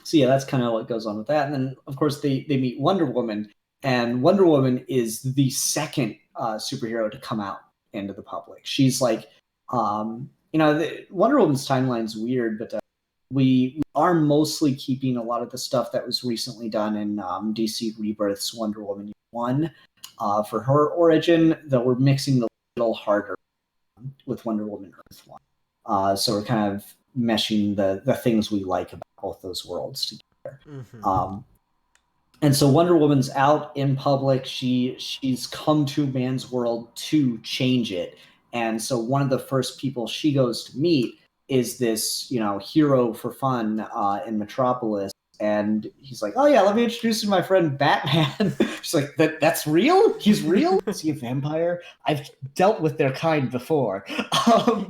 So yeah, that's kind of what goes on with that. And then of course they meet Wonder Woman, and Wonder Woman is the second superhero to come out into the public. She's like, you know, Wonder Woman's timeline's weird, but we are mostly keeping a lot of the stuff that was recently done in DC Rebirth's Wonder Woman 1 for her origin, though we're mixing the a little harder with Wonder Woman Earth 1. So we're kind of meshing the things we like about both those worlds together. And so Wonder Woman's out in public. She's come to man's world to change it. And so one of the first people she goes to meet is this, hero for fun in Metropolis. And he's like, "Oh yeah, let me introduce you to my friend Batman." She's like, "That's real? He's real? Is he a vampire? I've dealt with their kind before."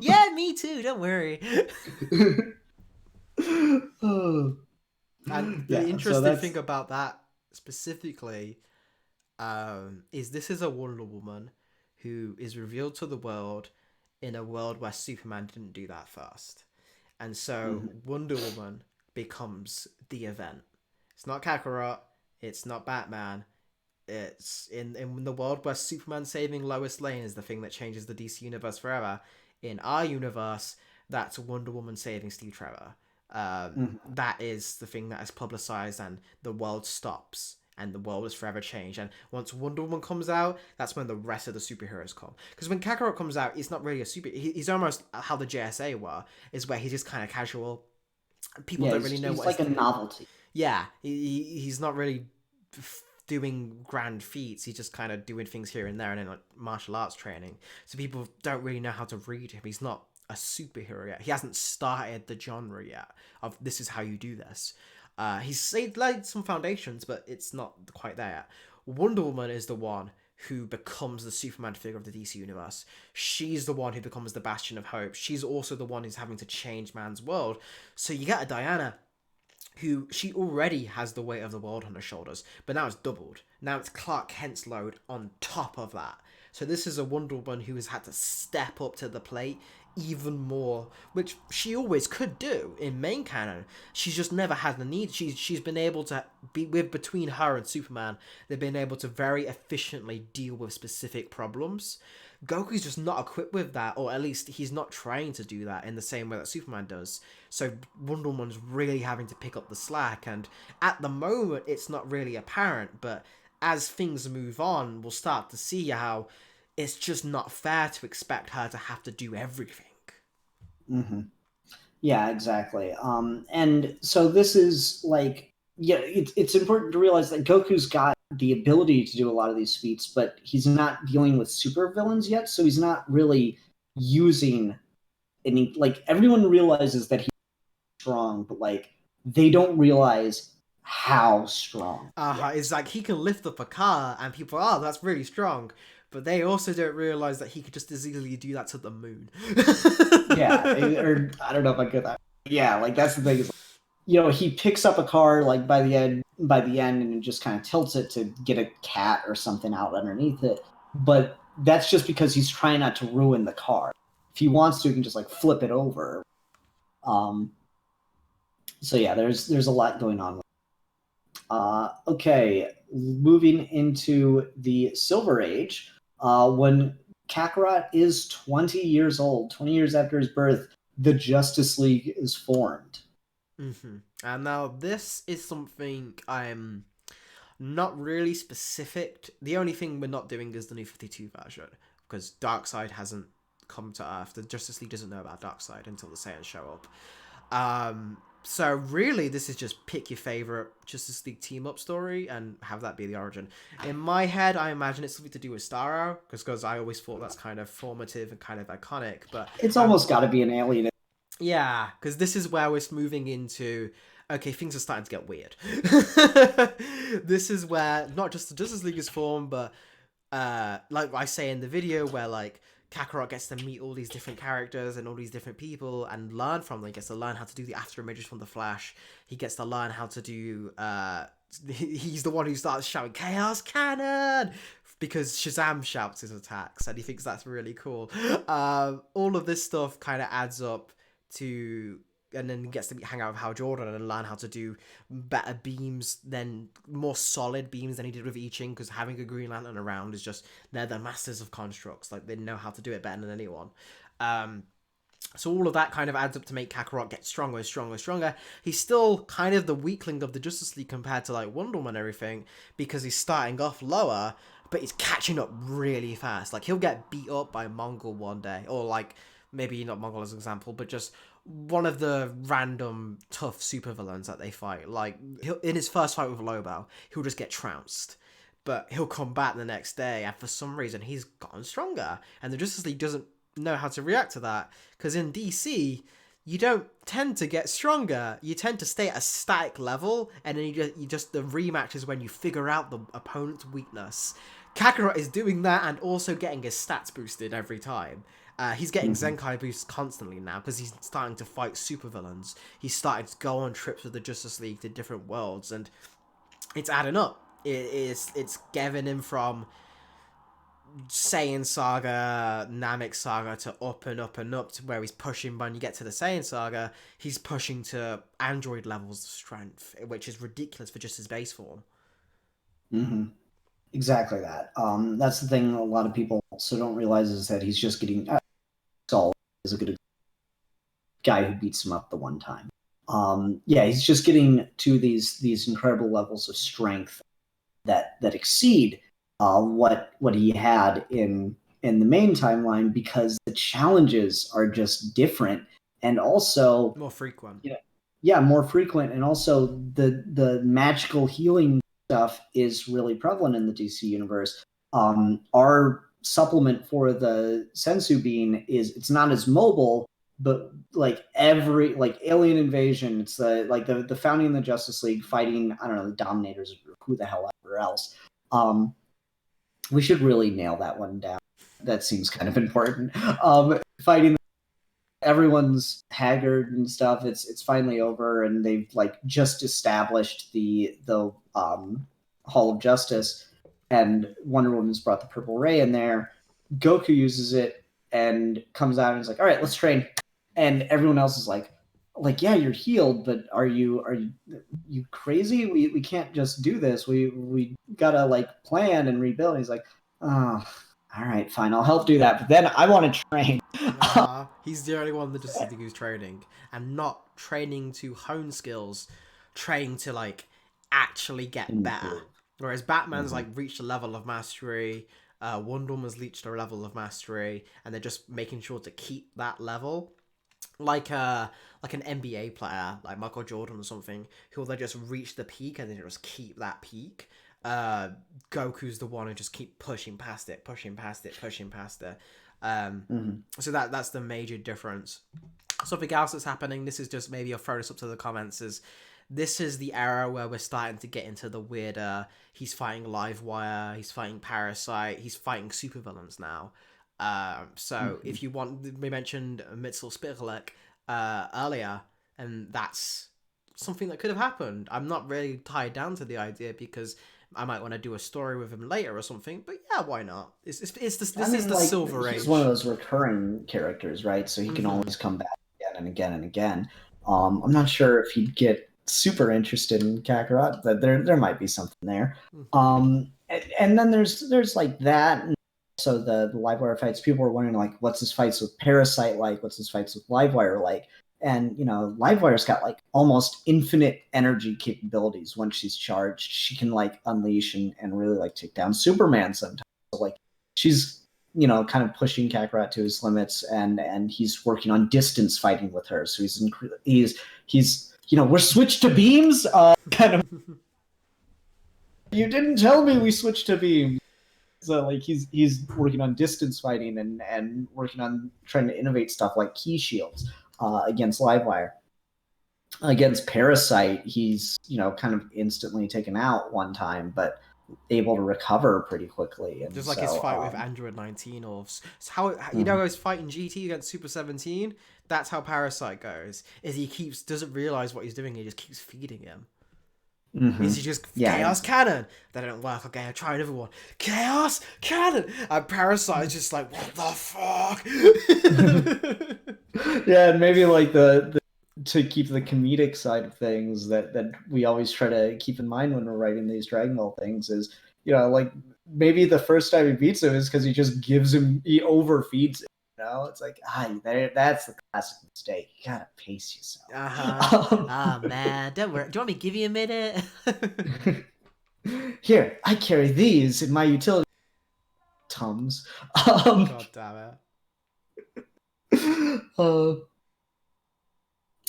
Yeah, me too. Don't worry. And the interesting thing about that specifically is this is a Wonder Woman who is revealed to the world in a world where Superman didn't do that first. And so Wonder Woman becomes the event. It's not Kakarot. It's not Batman. It's in the world where Superman saving Lois Lane is the thing that changes the DC universe forever. In our universe, that's Wonder Woman saving Steve Trevor. That is the thing that is publicized, and the world stops, and the world is forever changed. And once Wonder Woman comes out, that's when the rest of the superheroes come. Because when Kakarot comes out, he's not really a super. He's almost how the JSA were, is where he's just kind of casual. People don't really know he's what like a novelty. Yeah, he's not really doing grand feats. He's just kind of doing things here and there, and in like martial arts training. So people don't really know how to read him. He's not a superhero yet. He hasn't started the genre yet of this is how you do this. He's laid some foundations, but it's not quite there yet. Wonder Woman is the one who becomes the Superman figure of the DC universe. She's the one who becomes the bastion of hope. She's also the one who's having to change man's world. So you get a Diana who she already has the weight of the world on her shoulders, but now it's doubled. Now it's Clark Kent's load on top of that. So this is a Wonder Woman who has had to step up to the plate even more, which she always could do in main canon. She's just never had the need. She's been able to be with between her and Superman. They've been able to very efficiently deal with specific problems. Goku's just not equipped with that, or at least he's not trying to do that in the same way that Superman does. So Wonder Woman's really having to pick up the slack, and at the moment it's not really apparent, but as things move on, we'll start to see how it's just not fair to expect her to have to do everything. Yeah, exactly. And so this is like, it's important to realize that Goku's got the ability to do a lot of these feats, but he's not dealing with super villains yet, so he's not really using any, like, everyone realizes that he's strong, but like they don't realize how strong. It's like he can lift up a car and people are, that's really strong, but they also don't realize that he could just as easily do that to the moon. Or I don't know if I could that. Yeah, like that's the thing is, he picks up a car like by the end and it just kind of tilts it to get a cat or something out underneath it. But that's just because he's trying not to ruin the car. If he wants to, he can just like flip it over. So yeah, there's a lot going on. Okay, moving into the Silver Age, when Kakarot is 20 years old, 20 years after his birth, the Justice League is formed. And now this is something I'm not really specific. The only thing we're not doing is the New 52 version, because Darkseid hasn't come to Earth. The Justice League doesn't know about Darkseid until the Saiyans show up. So really, this is just pick your favorite Justice League team-up story and have that be the origin. In my head, I imagine it's something to do with Starro, because I always thought that's kind of formative and kind of iconic. But it's almost got to be an alien. Yeah, because this is where we're moving into, okay, things are starting to get weird. This is where not just the Justice League is formed, but like I say in the video, where like Kakarot gets to meet all these different characters and all these different people and learn from them. He gets to learn how to do the after images from the Flash. He gets to learn how to do he's the one who starts shouting Chaos Cannon because Shazam shouts his attacks and he thinks that's really cool. All of this stuff kind of adds up to, and then gets to hang out with Hal Jordan and learn how to do better beams, then more solid beams than he did with I Ching, because having a Green Lantern around is just, they're the masters of constructs, like they know how to do it better than anyone. So all of that kind of adds up to make Kakarot get stronger and stronger and stronger. He's still kind of the weakling of the Justice League compared to like Wonder Woman and everything, because he's starting off lower, but he's catching up really fast. Like, he'll get beat up by Mongol one day, or like maybe not Mongol as an example, but just one of the random tough supervillains that they fight. Like, in his first fight with Lobo, he'll just get trounced. But he'll come back the next day, and for some reason, he's gotten stronger. And the Justice League doesn't know how to react to that, because in DC you don't tend to get stronger, you tend to stay at a static level, and then you just the rematch is when you figure out the opponent's weakness. Kakarot is doing that and also getting his stats boosted every time. He's getting Zenkai boosts constantly now because he's starting to fight supervillains. He's starting to go on trips with the Justice League to different worlds, and it's adding up. It's giving him from Saiyan Saga, Namek Saga to up and up and up to where he's pushing. When you get to the Saiyan Saga, he's pushing to android levels of strength, which is ridiculous for just his base form. Exactly that. That's the thing a lot of people also don't realize, is that he's just getting Skull is a good guy who beats him up the one time. He's just getting to these incredible levels of strength that exceed what he had in the main timeline, because the challenges are just different, and also more frequent. More frequent, and also the magical healing stuff is really prevalent in the DC universe. Our supplement for the Sensu Bean it's not as mobile, but like every alien invasion, it's the founding of the Justice League fighting, I don't know, the Dominators or who the hell ever else. We should really nail that one down. That seems kind of important. Fighting, everyone's haggard and stuff. It's finally over, and they've just established the Hall of Justice, and Wonder Woman's brought the Purple Ray in there. Goku uses it and comes out and is like, "All right, let's train." And everyone else is like, yeah, you're healed, but are you crazy? We can't just do this. We gotta plan and rebuild. And he's like, oh, all right, fine, I'll help do that, but then I want to train. He's the only one that just who's training, and not training to hone skills, training to actually get better. Whereas Batman's reached a level of mastery, Wonder Woman's reached a level of mastery, and they're just making sure to keep that level. Like an NBA player, like Michael Jordan or something, who will just reach the peak and then just keep that peak. Goku's the one who just keep pushing past it. So that's the major difference. Something else that's happening, this is just maybe I'll throw this up to the comments, is this is the era where we're starting to get into the weirder, he's fighting Livewire, he's fighting Parasite, he's fighting supervillains now. If you want, we mentioned Mitzel Spitalik earlier, and that's something that could have happened. I'm not really tied down to the idea because I might want to do a story with him later or something, but yeah, why not? This is the Silver Age. He's one of those recurring characters, right? So he can always come back again and again and again. I'm not sure if he'd get super interested in Kakarot, but there might be something there. And then there's that. And so the Livewire fights, people were wondering what's his fights with Parasite like? What's his fights with Livewire like? And Livewire's got almost infinite energy capabilities. Once she's charged, she can unleash and really take down Superman sometimes. So she's kind of pushing Kakarot to his limits, and he's working on distance fighting with her. So he's we're switched to beams. Kind of. You didn't tell me we switched to beams. So he's working on distance fighting and working on trying to innovate stuff like key shields against Livewire. Against Parasite, he's kind of instantly taken out one time, but able to recover pretty quickly. And just his fight with Android 19, or how he's fighting GT against Super 17. That's how Parasite goes. Is he doesn't realize what he's doing. He just keeps feeding him. Is he just Chaos Cannon? That didn't work. Okay, I'll try another one. Chaos Cannon! And Parasite's just what the fuck? Yeah, and maybe the to keep the comedic side of things that we always try to keep in mind when we're writing these Dragon Ball things is, maybe the first time he beats him is because he overfeeds him. It's that's the classic mistake. You gotta pace yourself. Ah, man, don't worry. Do you want me to give you a minute? Here, I carry these in my utility Tums. Um, God damn it.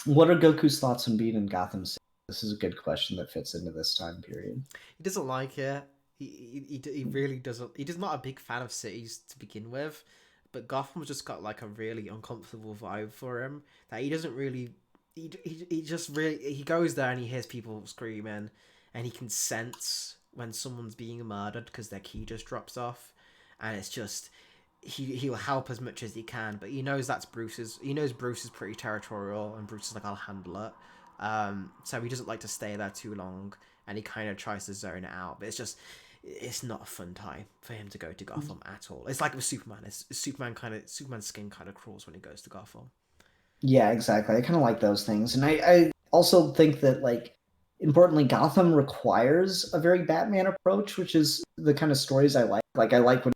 What are Goku's thoughts on being in Gotham City? This is a good question that fits into this time period. He doesn't like it. He really doesn't. He's not a big fan of cities to begin with, but Gotham's just got like a really uncomfortable vibe for him that he doesn't really. He just really he goes there and he hears people screaming, and he can sense when someone's being murdered because their key just drops off, and it's just he'll help as much as he can, but he knows that's Bruce's. He knows Bruce is pretty territorial, and Bruce is like, I'll handle it. So he doesn't like to stay there too long, and he kind of tries to zone it out. But it's not a fun time for him to go to Gotham at all. It's like with Superman. Superman's skin kind of crawls when he goes to Gotham. Yeah, exactly. I kind of like those things, and I also think that like importantly, Gotham requires a very Batman approach, which is the kind of stories I like. Like I like when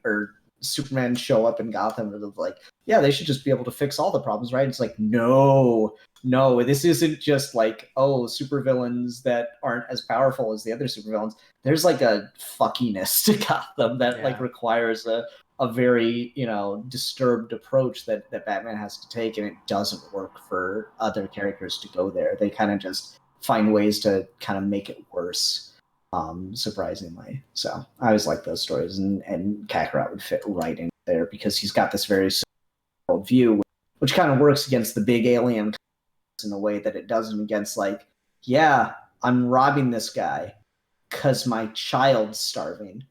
or Superman show up in Gotham and it's like, yeah, they should just be able to fix all the problems, right? It's like, no, this isn't just like, oh, supervillains that aren't as powerful as the other supervillains. There's like a fuckiness to Gotham that like requires a very, disturbed approach that Batman has to take, and it doesn't work for other characters to go there. They kind of just find ways to kind of make it worse. Surprisingly. So I always like those stories, and Kakarot would fit right in there because he's got this very world view, which kind of works against the big alien in a way that it doesn't against like, yeah, I'm robbing this guy because my child's starving.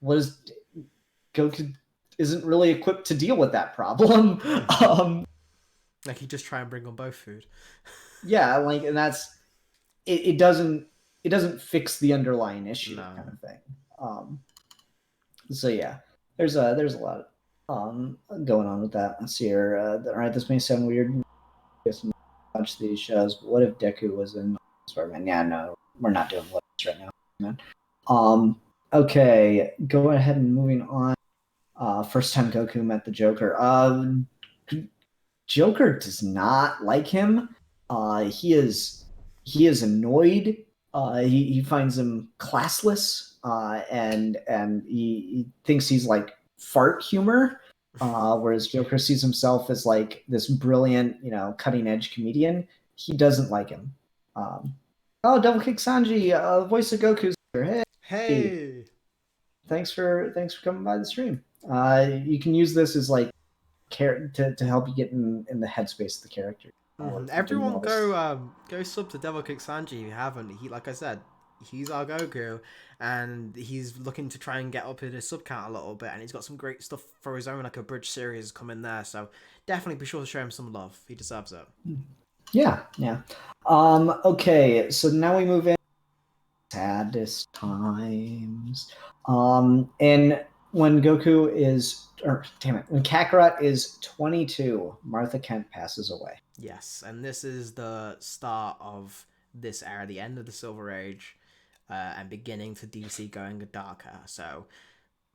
Goku isn't really equipped to deal with that problem. Like he just try and bring on both food. Yeah, like, and that's it doesn't fix the underlying issue kind of thing. So yeah, there's a lot going on with that. Let's see here. All right, this may sound weird. Watch these shows, but what if Deku was in Spider-Man? Yeah, no, we're not doing what right now, man. Okay, go ahead and moving on. First time Goku met the Joker. Joker does not like him. He is annoyed. He finds him classless, and he thinks he's like fart humor, whereas Joker sees himself as like this brilliant, cutting edge comedian. He doesn't like him. Double Kick Sanji, voice of Goku's here. Hey, thanks for coming by the stream. You can use this as like to help you get in the headspace of the character. Everyone go sub to Devil Kick Sanji if you haven't. He, like I said, he's our Goku, and he's looking to try and get up in his sub count a little bit, and he's got some great stuff for his own, like a bridge series coming there, so definitely be sure to show him some love. He deserves it. Yeah. Okay, so now we move in saddest times. And when Goku is when Kakarot is 22, Martha Kent passes away. Yes, and this is the start of this era, the end of the Silver Age, and beginning for DC going darker. So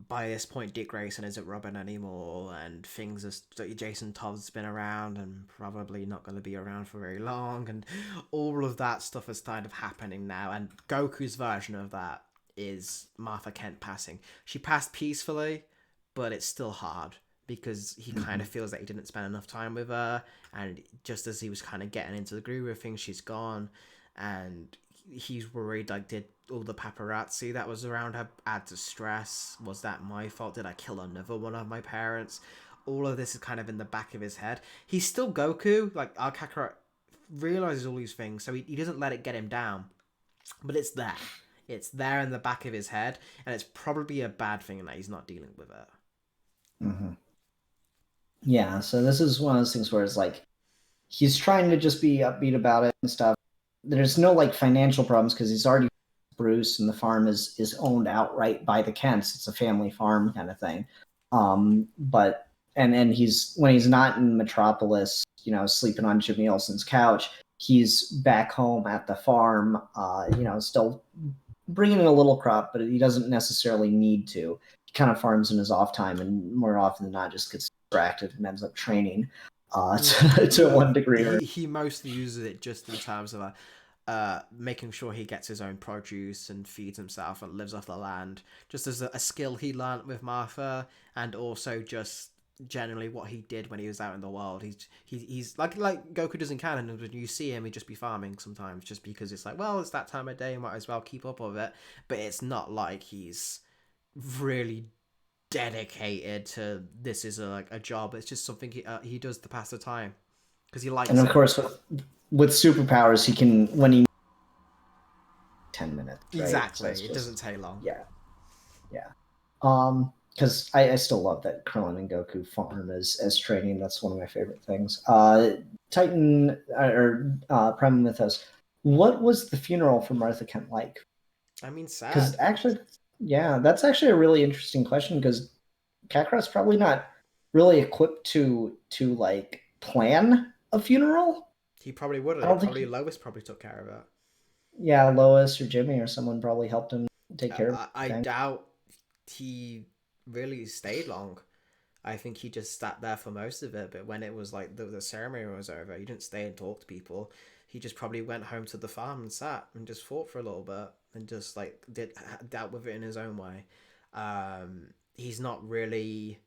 by this point, Dick Grayson isn't Robin anymore, and things are Jason Todd's been around and probably not going to be around for very long, and all of that stuff is kind of happening now. And Goku's version of that is Martha Kent passing. She passed peacefully, but it's still hard because he kind of feels that he didn't spend enough time with her, and just as he was kind of getting into the groove of things, she's gone, and he's worried, like, did all the paparazzi that was around her add to stress? Was that my fault? Did I kill another one of my parents? All of this is kind of in the back of his head. He's still Goku, like, our Kakarot realizes all these things, so he doesn't let it get him down, but it's there. It's there in the back of his head, and it's probably a bad thing that he's not dealing with it. Mm-hmm. Yeah, so this is one of those things where it's like he's trying to just be upbeat about it and stuff. There's no like financial problems because he's already Bruce, and the farm is owned outright by the Kents. It's a family farm kind of thing. But he's when he's not in Metropolis, sleeping on Jimmy Olsen's couch, he's back home at the farm, still bringing in a little crop, but he doesn't necessarily need to. He kind of farms in his off time, and more often than not just gets distracted and ends up training to one degree or he mostly uses it just in terms of making sure he gets his own produce and feeds himself and lives off the land, just as a skill he learnt with Martha, and also just generally what he did when he was out in the world. He's like Goku does in canon, and when you see him, he'd just be farming sometimes, just because it's like, well, it's that time of day, might as well keep up with it. But it's not like he's really dedicated to this is a job. It's just something he does to pass the time because he likes and of it. course with superpowers he can when he 10 minutes, right? Exactly. So it doesn't take long. Yeah. Because I still love that Krillin and Goku farm as training. That's one of my favorite things. Titan or Prime Mythos. What was the funeral for Martha Kent like? I mean, sad. Because actually, yeah, that's actually a really interesting question. Because Kakarot's probably not really equipped to like plan a funeral. He probably would I have. don't think Lois probably took care of it. Yeah, Lois or Jimmy or someone probably helped him take care of it. I doubt he really stayed long. I think he just sat there for most of it. But when it was like the ceremony was over, he didn't stay and talk to people. He just probably went home to the farm and sat and just fought for a little bit and just like dealt with it in his own way. He's not really.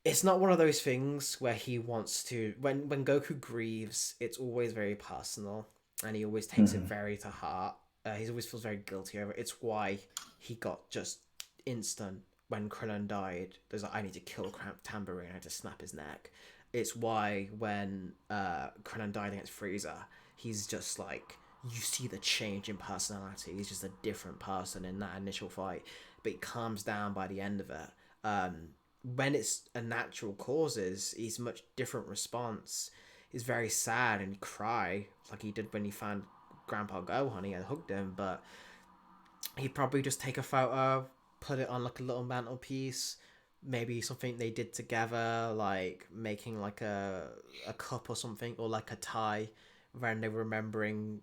It's not one of those things where he wants to. When Goku grieves, it's always very personal, and he always takes it very to heart. He always feels very guilty over it. It's why he got just instant when Krillin died. There's like, I need to kill Tambourine. I had to snap his neck. It's why when Krillin died against Frieza, he's just like, you see the change in personality. He's just a different person in that initial fight, but he calms down by the end of it. When it's a natural causes, he's much different response. He's very sad and cry like he did when he found Grandpa Gohan. He had hugged him, but he'd probably just take a photo, put it on like a little mantelpiece, maybe something they did together, like making like a cup or something, or like a tie when they were remembering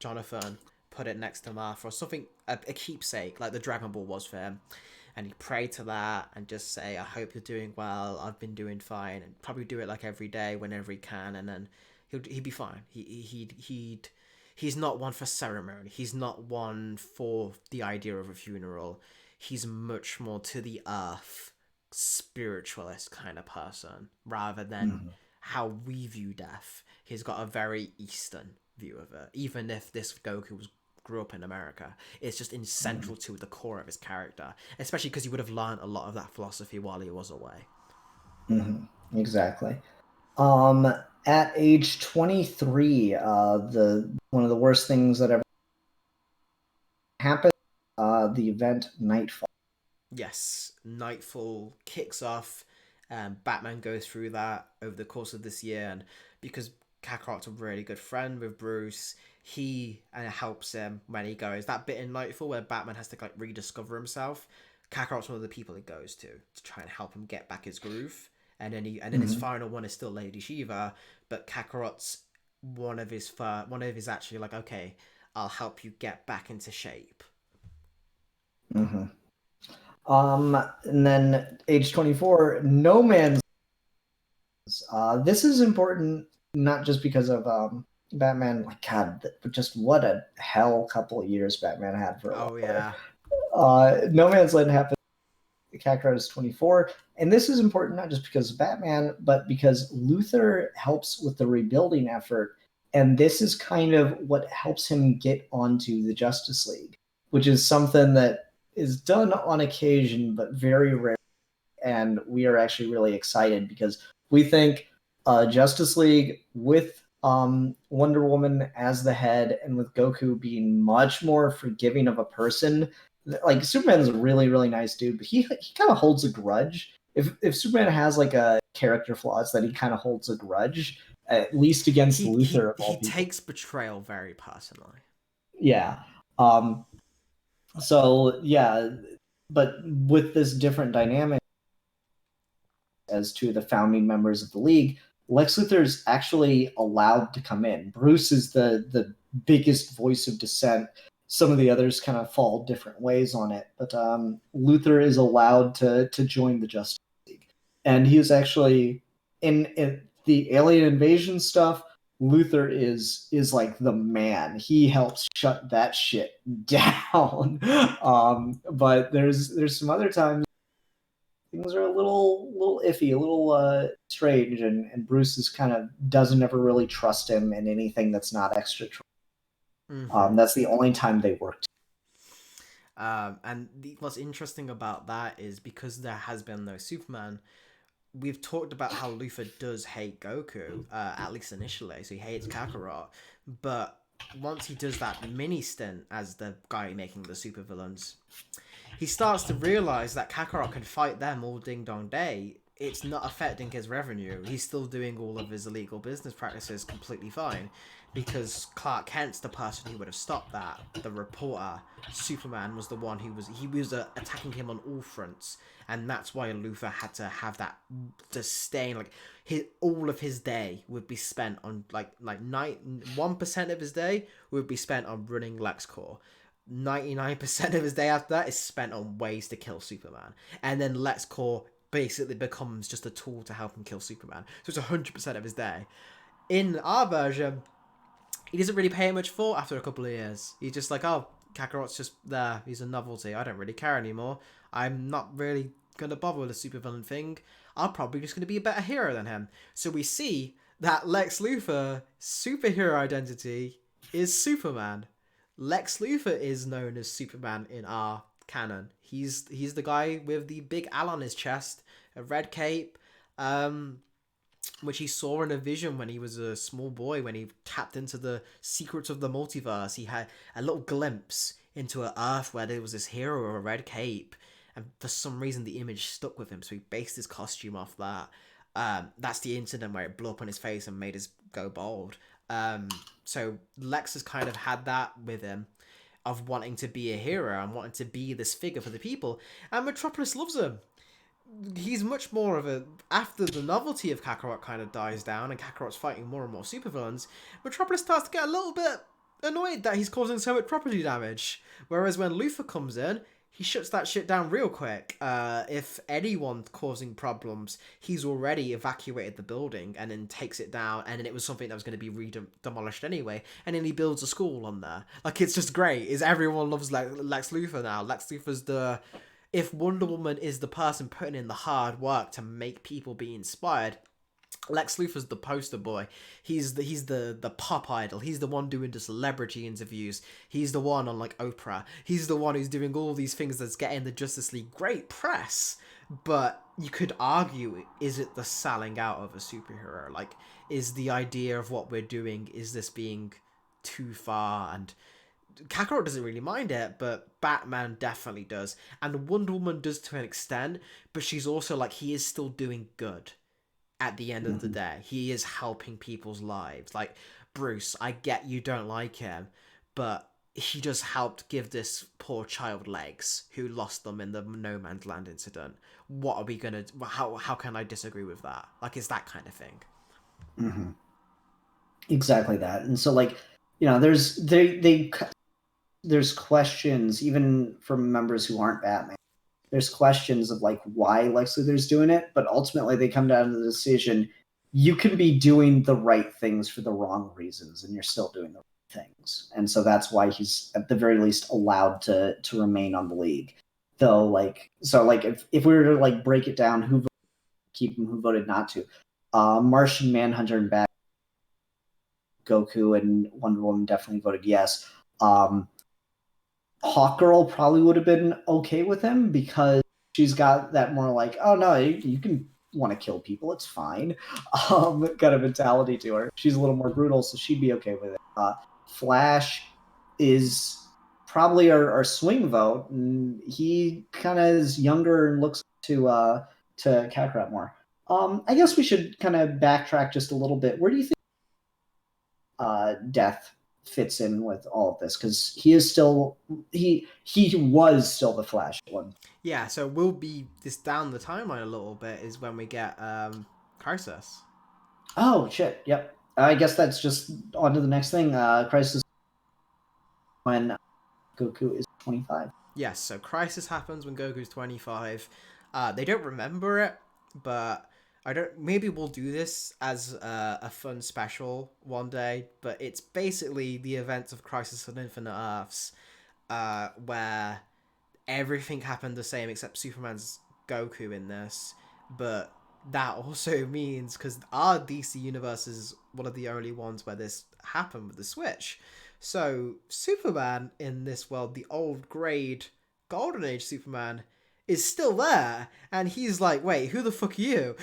Jonathan, put it next to Martha or something, a keepsake like the Dragon Ball was for him. And he'd pray to that and just say, I hope you're doing well, I've been doing fine, and probably do it like every day whenever he can, and then he'd be fine. He's not one for ceremony. He's not one for the idea of a funeral. He's much more to the earth, spiritualist kind of person, rather than how we view death. He's got a very Eastern view of it. Even if this Goku grew up in America, it's just central to the core of his character, especially because he would have learned a lot of that philosophy while he was away. Exactly. At age 23, one of the worst things that ever happened, the event Nightfall. Yes, Nightfall kicks off, and Batman goes through that over the course of this year, and because Kakarot's a really good friend with Bruce, he helps him when he goes. That bit in Nightfall where Batman has to like rediscover himself, Kakarot's one of the people he goes to try and help him get back his groove. And then his final one is still Lady Shiva, but Kakarot's one of his actually like, okay, I'll help you get back into shape. And then age 24, No Man's. This is important not just because of Batman. Like God, just what a hell couple of years Batman had for a while. Oh yeah. No Man's Land happened. Kakarot is 24, and this is important not just because of Batman, but because Luthor helps with the rebuilding effort, and this is kind of what helps him get onto the Justice League, which is something that is done on occasion, but very rare. And we are actually really excited because we think Justice League with Wonder Woman as the head and with Goku being much more forgiving of a person. Like Superman's a really, really nice dude, but he kind of holds a grudge. If Superman has like a character flaws, that he kind of holds a grudge, at least against Luthor. He takes betrayal very personally. Yeah. So yeah, but with this different dynamic as to the founding members of the League, Lex Luthor is actually allowed to come in. Bruce is the biggest voice of dissent. Some of the others kind of fall different ways on it, but Luthor is allowed to join the Justice League. and he was actually in the alien invasion stuff. Luther is like the man. He helps shut that shit down. But there's some other times things are a little iffy, a little strange, and Bruce is kind of doesn't ever really trust him in anything that's not extra. That's the only time they worked. And what's interesting about that is because there has been no Superman, we've talked about how Luther does hate Goku, at least initially, so he hates Kakarot, but once he does that mini stint as the guy making the supervillains, he starts to realize that Kakarot can fight them all ding dong day. It's not affecting his revenue. He's still doing all of his illegal business practices completely fine, because Clark Kent's the person who would have stopped that. The reporter, Superman, was the one who was attacking him on all fronts, and that's why Luther had to have that disdain. Like all of his day would be spent on 1% of his day would be spent on running LexCorp. 99% of his day after that is spent on ways to kill Superman, and then LexCorp basically becomes just a tool to help him kill Superman. So it's 100% of his day. In our version, he doesn't really pay it much thought after a couple of years. He's just like, oh, Kakarot's just there. He's a novelty. I don't really care anymore. I'm not really going to bother with a supervillain thing. I'm probably just going to be a better hero than him. So we see that Lex Luthor superhero identity is Superman. Lex Luthor is known as Superman in our canon. He's the guy with the big L on his chest, a red cape, which he saw in a vision when he was a small boy, when he tapped into the secrets of the multiverse. He had a little glimpse into an Earth where there was this hero with a red cape, and for some reason the image stuck with him, so he based his costume off that. That's the incident where it blew up on his face and made his go bald. So Lex has kind of had that with him, of wanting to be a hero and wanting to be this figure for the people, and Metropolis loves him. He's much more of a... After the novelty of Kakarot kind of dies down and Kakarot's fighting more and more supervillains, Metropolis starts to get a little bit annoyed that he's causing so much property damage. Whereas when Luthor comes in, he shuts that shit down real quick. If anyone's causing problems, he's already evacuated the building and then takes it down, and then it was something that was going to be demolished anyway, and then he builds a school on there. Like, it's just great. Everyone loves Lex Luthor now. Lex Luthor's the... If Wonder Woman is the person putting in the hard work to make people be inspired, Lex Luthor's the poster boy. He's the pop idol. He's the one doing the celebrity interviews. He's the one on like Oprah. He's the one who's doing all these things that's getting the Justice League great press. But you could argue, is it the selling out of a superhero? Like, is the idea of what we're doing, is this being too far? And Kakarot doesn't really mind it, but Batman definitely does. And Wonder Woman does to an extent, but she's also like, he is still doing good at the end of the day. He is helping people's lives. Like, Bruce, I get you don't like him, but he just helped give this poor child legs who lost them in the No Man's Land incident. What are we gonna... How can I disagree with that? Like, it's that kind of thing. Mm-hmm. Exactly that. And so, like, you know, there's questions, even from members who aren't Batman. There's questions of like why Lex Luthor's doing it, but ultimately they come down to the decision: you can be doing the right things for the wrong reasons, and you're still doing the right things. And so that's why he's at the very least allowed to remain on the league. Though, like, so like if we were to like break it down, who voted to keep him, who voted not to, Martian Manhunter and Bat, Goku and Wonder Woman definitely voted yes. Hawkgirl probably would have been okay with him because she's got that more like, oh no, you can want to kill people, it's fine, kind of mentality to her. She's a little more brutal, so she'd be okay with it. Flash is probably our swing vote, and he kind of is younger and looks to Kakarot more. I guess we should kind of backtrack just a little bit. Where do you think Death fits in with all of this, because he is still he was still the Flash one? Yeah, so we'll be this down the timeline a little bit is when we get Crisis. Oh shit, yep. I guess that's just on to the next thing. Crisis, when Goku is 25. Yes, so Crisis happens when Goku's 25. They don't remember it, but I don't. Maybe we'll do this as a fun special one day. But it's basically the events of Crisis on Infinite Earths, where everything happened the same except Superman's Goku in this. But that also means, because our DC universe is one of the only ones where this happened with the Switch. So Superman in this world, the old grade Golden Age Superman, is still there, and he's like, "Wait, who the fuck are you?"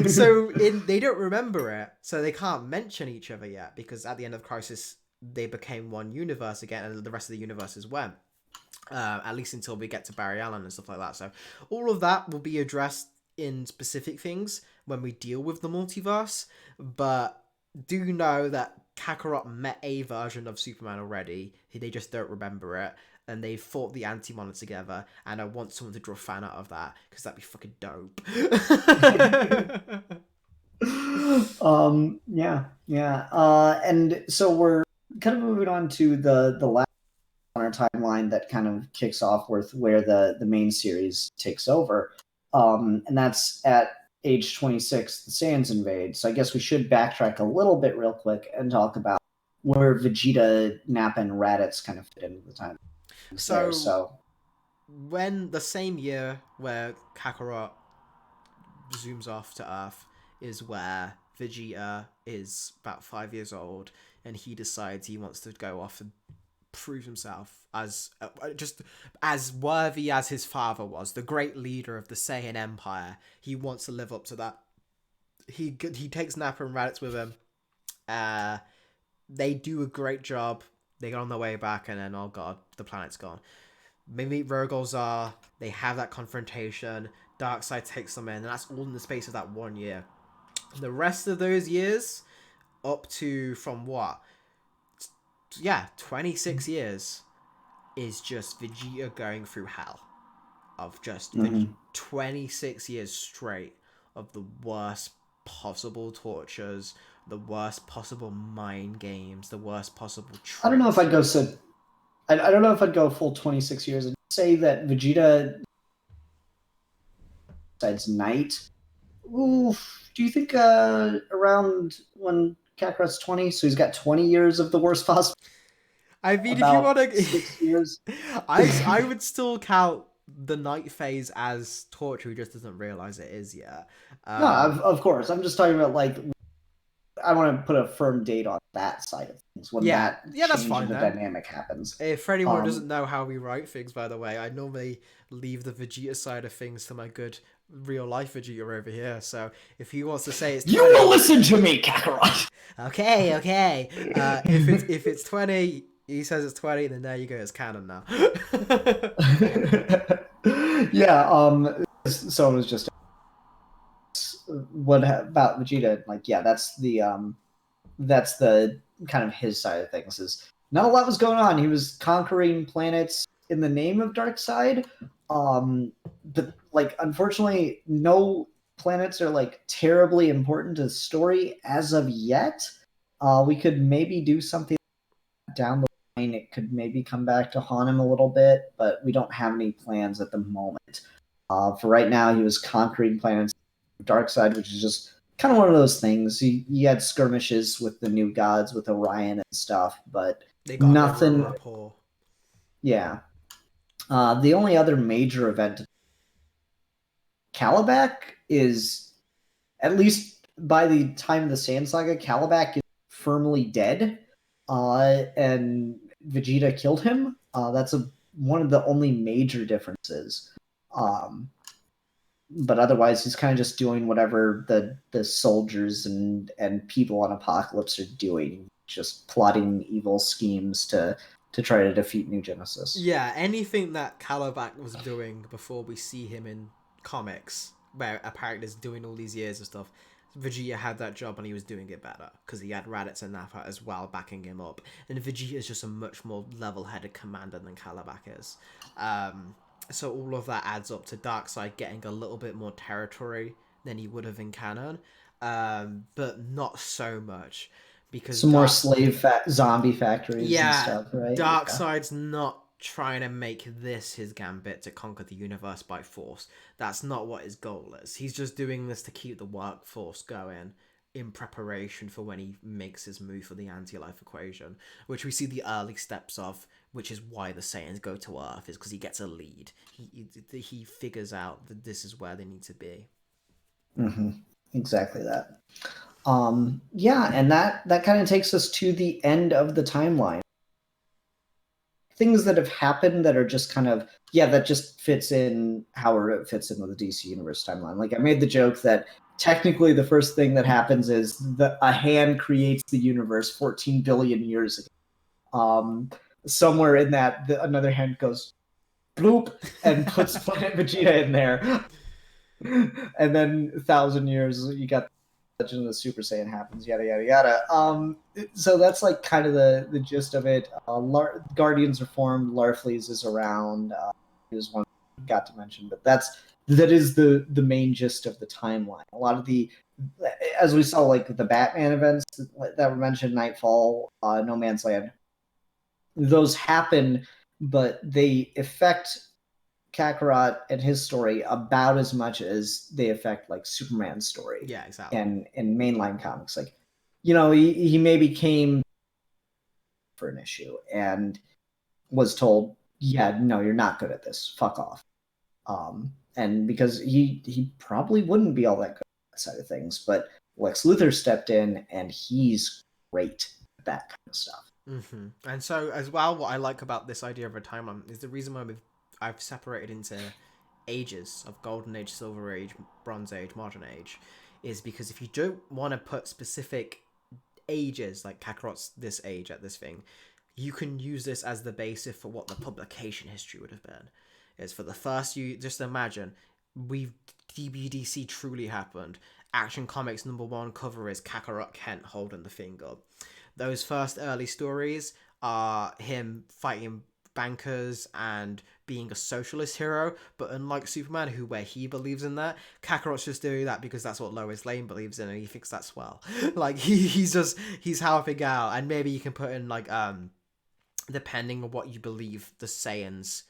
So they don't remember it, so they can't mention each other yet, because at the end of Crisis, they became one universe again, and the rest of the universes went. At least until we get to Barry Allen and stuff like that. So all of that will be addressed in specific things when we deal with the multiverse. But do know that Kakarot met a version of Superman already. They just don't remember it. And they fought the Anti-Monitor together. And I want someone to draw a fan out of that, because that'd be fucking dope. And so we're kind of moving on to the last on our timeline that kind of kicks off with where the main series takes over. And that's at age 26, the Saiyans invade. So I guess we should backtrack a little bit real quick and talk about where Vegeta, Nappa, and Raditz kind of fit into the time. So when the same year where Kakarot zooms off to Earth is where Vegeta is about 5 years old, and he decides he wants to go off and prove himself as just as worthy as his father was, the great leader of the Saiyan Empire. He wants to live up to that. He takes Nappa and Raditz with him. They do a great job. They get on their way back, and then, oh god, the planet's gone. They meet Rogolzar. They have that confrontation. Darkseid takes them in, and that's all in the space of that 1 year. The rest of those years, up to from what? 26 years, is just Vegeta going through hell. Of just 26 years straight of the worst possible tortures, the worst possible mind games, the worst possible tricks. I don't know if I'd go I don't know if I'd go full 26 years and say that Vegeta besides Night. Oof, do you think around when Kakarot's 20, so he's got 20 years of the worst possible? I mean, if you want to 6 years. I would still count the Night phase as torture. He just doesn't realize it is yet. No, of course. I'm just talking about, like, I want to put a firm date on that side of things when that that's fine, of the then. dynamic happens. For anyone who doesn't know how we write things, by the way, I normally leave the Vegeta side of things to my good real life Vegeta over here. So if he wants to say it's 20, you will listen to me, Kakarot. Okay. If it's 20, he says it's 20, then there you go, it's canon now. Yeah. So it was just what about Vegeta? Like, yeah, that's the kind of his side of things. Is not a lot was going on. He was conquering planets in the name of Darkseid. But, like, unfortunately, no planets are, like, terribly important to the story as of yet. We could maybe do something down the line. It could maybe come back to haunt him a little bit, but we don't have any plans at the moment. For right now, he was conquering planets of Darkseid, which is just kind of one of those things. He had skirmishes with the new gods, with Orion and stuff, but they got nothing. Rapport. Yeah. The only other major event, Calabac, is, at least by the time of the Saiyan Saga, Calabac is firmly dead, and Vegeta killed him. That's one of the only major differences. But otherwise, he's kind of just doing whatever the soldiers and people on Apocalypse are doing, just plotting evil schemes to try to defeat New Genesis. Yeah, anything that Calabac was doing before we see him in comics, where apparently is doing all these years of stuff, Vegeta had that job and he was doing it better, because he had Raditz and Nappa as well backing him up. And Vegeta is just a much more level-headed commander than Calabac is. So all of that adds up to Darkseid getting a little bit more territory than he would have in canon, but not so much, because some more slave zombie factories and stuff, right? Darkseid's not trying to make this his gambit to conquer the universe by force. That's not what his goal is. He's just doing this to keep the workforce going in preparation for when he makes his move for the anti-life equation, which we see the early steps of, which is why the Saiyans go to Earth, is because he gets a lead. He figures out that this is where they need to be. Mm-hmm. Exactly that. Yeah, and that kind of takes us to the end of the timeline. Things that have happened that are just kind of, that just fits in how it fits in with the DC Universe timeline. Like, I made the joke that technically the first thing that happens is that a hand creates the universe 14 billion years ago. Somewhere in that, another hand goes bloop and puts Planet Vegeta in there. And then 1,000 years, you got Legend of the Super Saiyan happens, yada yada yada. So that's like kind of the gist of it. Guardians are formed. Larfleeze is around. Is one I got to mention, but that is the main gist of the timeline. A lot of as we saw, like the Batman events that were mentioned, Nightfall, No Man's Land. Those happen, but they affect Kakarot and his story about as much as they affect like Superman's story. Yeah, exactly. And in mainline comics, like, he maybe came for an issue and was told, yeah, no, you're not good at this. Fuck off. And because he probably wouldn't be all that good at that side of things, but Lex Luthor stepped in and he's great at that kind of stuff. Mm-hmm. And so as well, what I like about this idea of a timeline is the reason why I've separated into ages of Golden Age, Silver Age, Bronze Age, Modern Age, is because if you don't want to put specific ages, like Kakarot's this age at this thing, you can use this as the basis for what the publication history would have been. It's for the first, you just imagine, DBDC truly happened. Action Comics #1 cover is Kakarot Kent holding the thing up. Those first early stories are him fighting bankers and being a socialist hero, but unlike Superman, where he believes in that, Kakarot's just doing that because that's what Lois Lane believes in and he thinks that's swell. Like, he's helping out, and maybe you can put in, like, depending on what you believe the Saiyans'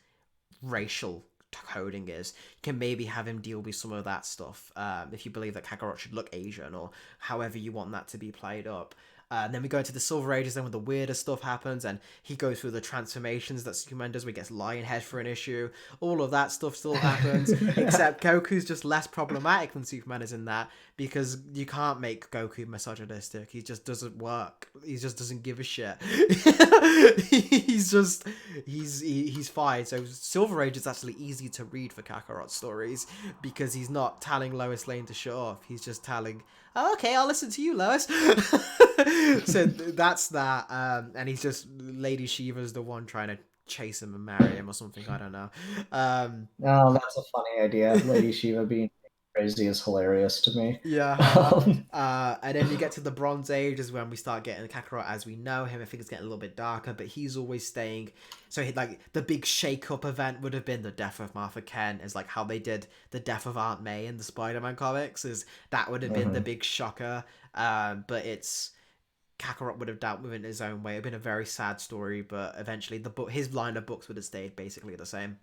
racial coding is, you can maybe have him deal with some of that stuff, if you believe that Kakarot should look Asian, or however you want that to be played up. And then we go into the Silver Ages, then when the weirdest stuff happens, and he goes through the transformations that Superman does, where he gets Lion Head for an issue. All of that stuff still happens, except Goku's just less problematic than Superman is in that, because you can't make Goku misogynistic. He just doesn't work. He just doesn't give a shit. He's fine. So Silver Age is actually easy to read for Kakarot stories, because he's not telling Lois Lane to shut off. He's just telling, oh, okay, I'll listen to you, Lois. So that's that. And he's just, Lady Shiva's the one trying to chase him and marry him or something. I don't know. Oh, that's a funny idea. Lady Shiva being crazy is hilarious to me. Yeah. And then you get to the Bronze Age, is when we start getting Kakarot as we know him. I think it's getting a little bit darker, but he's always staying. So like the big shake-up event would have been the death of Martha Kent, is like how they did the death of Aunt May in the Spider-Man comics. Is that would have been the big shocker. But it's Kakarot would have dealt with it in his own way. It'd been a very sad story, but eventually his line of books would have stayed basically the same.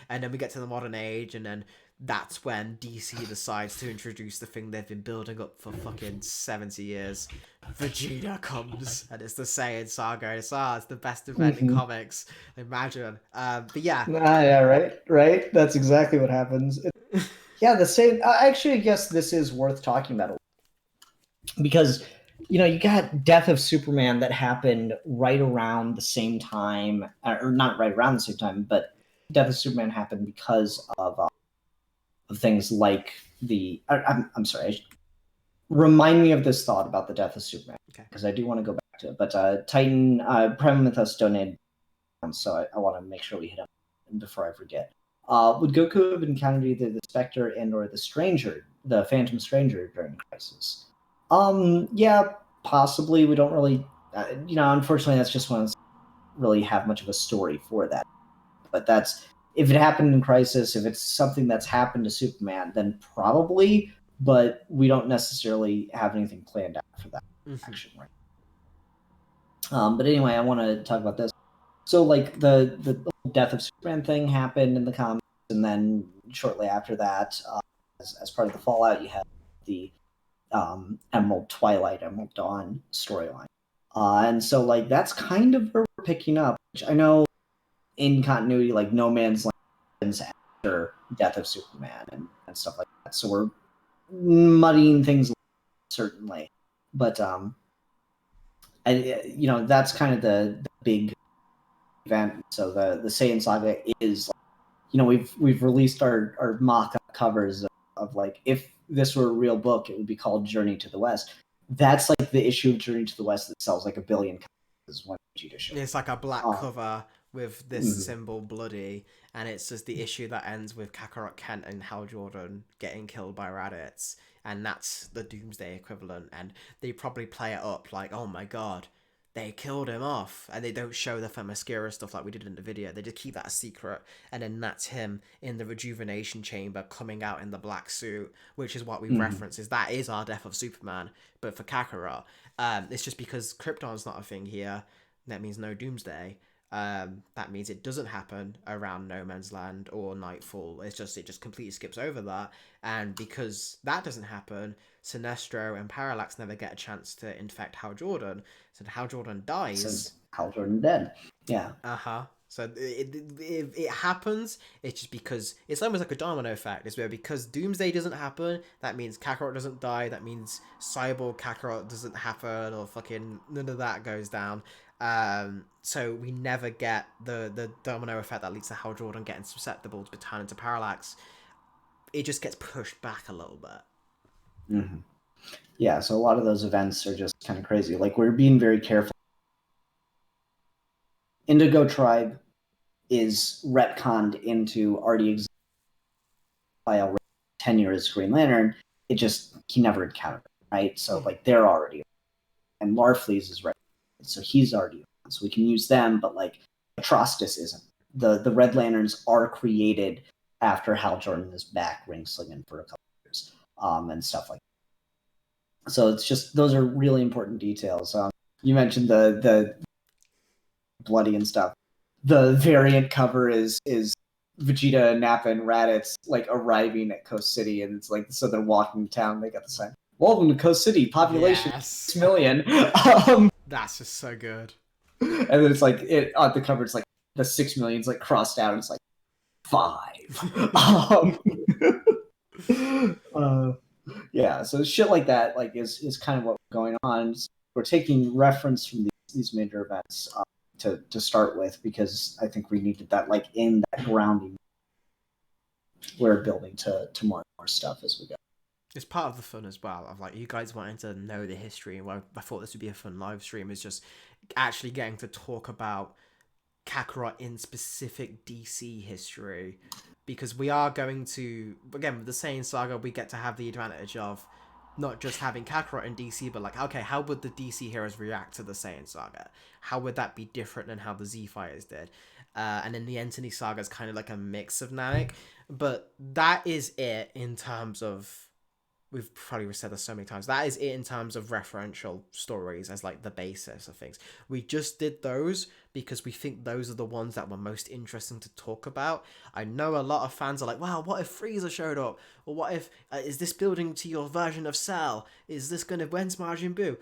And then we get to the Modern Age, and then that's when DC decides to introduce the thing they've been building up for fucking 70 years. Vegeta comes, and it's the Saiyan saga. It's the best event in comics. Imagine. But yeah. Yeah, right. That's exactly what happens. Yeah, the same. Actually, I guess this is worth talking about, because you got Death of Superman that happened right around the same time, or not right around the same time, but Death of Superman happened because of things like I'm sorry. Remind me of this thought about the Death of Superman, because I do want to go back to it. But Titan Premethus donated, so I want to make sure we hit up before I forget. Would Goku have encountered either the Spectre and/or the Phantom Stranger during Crisis? Yeah, possibly. We don't really, unfortunately, that's just one of really have much of a story for that. But that's, if it happened in Crisis, if it's something that's happened to Superman, then probably, but we don't necessarily have anything planned out for that action, right? But anyway, I want to talk about this. So, like, the Death of Superman thing happened in the comics, and then shortly after that, as part of the Fallout, you had the Emerald Twilight, Emerald Dawn storyline. And so, like, that's kind of where we're picking up, which I know in continuity, like, No Man's Land ends after Death of Superman and stuff like that. So we're muddying things certainly. But, that's kind of the big event. So the Saiyan Saga is, we've released our mock-up covers of like, if this were a real book, it would be called Journey to the West. That's like the issue of Journey to the West that sells like 1 billion copies when Vegeta shows. It's like a black cover with this symbol bloody, and it's just the issue that ends with Kakarot Kent and Hal Jordan getting killed by Raditz, and that's the Doomsday equivalent, and they probably play it up like, oh my god, they killed him off, and they don't show the Themyscira stuff like we did in the video. They just keep that a secret, and then that's him in the rejuvenation chamber coming out in the black suit, which is what we reference. Is that is our Death of Superman, but for Kakarot. It's just because Krypton's not a thing here. That means no Doomsday. That means it doesn't happen around No Man's Land or Nightfall. It just completely skips over that, and because that doesn't happen, Sinestro and Parallax never get a chance to infect Hal Jordan. So Hal Jordan dies. Since Hal Jordan dead. Yeah. So it happens. It's just because it's almost like a domino effect. It's where because Doomsday doesn't happen, that means Kakarot doesn't die. That means Cyborg Kakarot doesn't happen, or fucking none of that goes down. So we never get the domino effect that leads to Hal Jordan getting susceptible to turn into Parallax. It just gets pushed back a little bit. Mm-hmm. Yeah, so a lot of those events are just kind of crazy. Like, we're being very careful. Indigo Tribe is retconned into already existing by already tenure as Green Lantern. It just, he never encountered it, right? So, like, they're already, and Larfleeze is right. So he's already, so we can use them, but, like, Atrocitus isn't. The Red Lanterns are created after Hal Jordan is back ring slinging for a couple of years, and stuff like that. So it's just, those are really important details. You mentioned the bloody and stuff. The variant cover is Vegeta, Nappa, and Raditz like arriving at Coast City, and it's like, so they're walking town. They got the sign, "Welcome to Coast City, population 6 million." That's just so good. And then it's like on the cover, it's like the 6 million's like crossed out, and it's like 5. Yeah, so shit like that like is kind of what's going on. So we're taking reference from these major events to start with, because I think we needed that, like, in that grounding. We're building to more and more stuff as we go. It's part of the fun as well, of like you guys wanting to know the history, and I thought this would be a fun live stream is just actually getting to talk about Kakarot in specific DC history, because we are going to, again, with the Saiyan Saga, we get to have the advantage of not just having Kakarot in DC, but like, okay, how would the DC heroes react to the Saiyan Saga? How would that be different than how the Z Fighters did? And then the Entity Saga is kind of like a mix of Namek, but that is it in terms of, we've probably said this so many times, that is it in terms of referential stories as like the basis of things. We just did those because we think those are the ones that were most interesting to talk about. I know a lot of fans are like, wow, what if Frieza showed up? Or what if, is this building to your version of Cell? Is this going to, when's Majin Buu?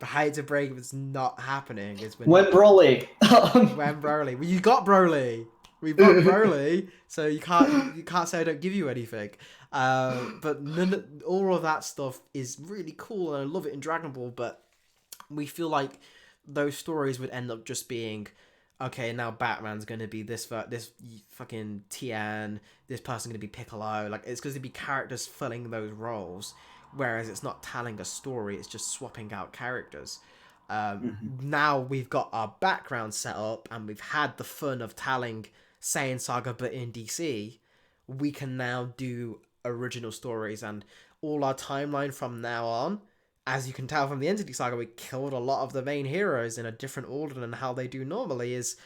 I hate to break it, it's not happening. It's when Broly. When Broly. Well, you got Broly. We've got Broly, so you can't say I don't give you anything. But all of that stuff is really cool, and I love it in Dragon Ball. But we feel like those stories would end up just being, okay, now Batman's gonna be this fucking Tien, this person gonna be Piccolo. Like, it's going to be characters filling those roles, whereas it's not telling a story; it's just swapping out characters. Now we've got our background set up, and we've had the fun of telling Saiyan Saga, but in DC, we can now do original stories, and all our timeline from now on, as you can tell from the Entity Saga, we killed a lot of the main heroes in a different order than how they do normally. Is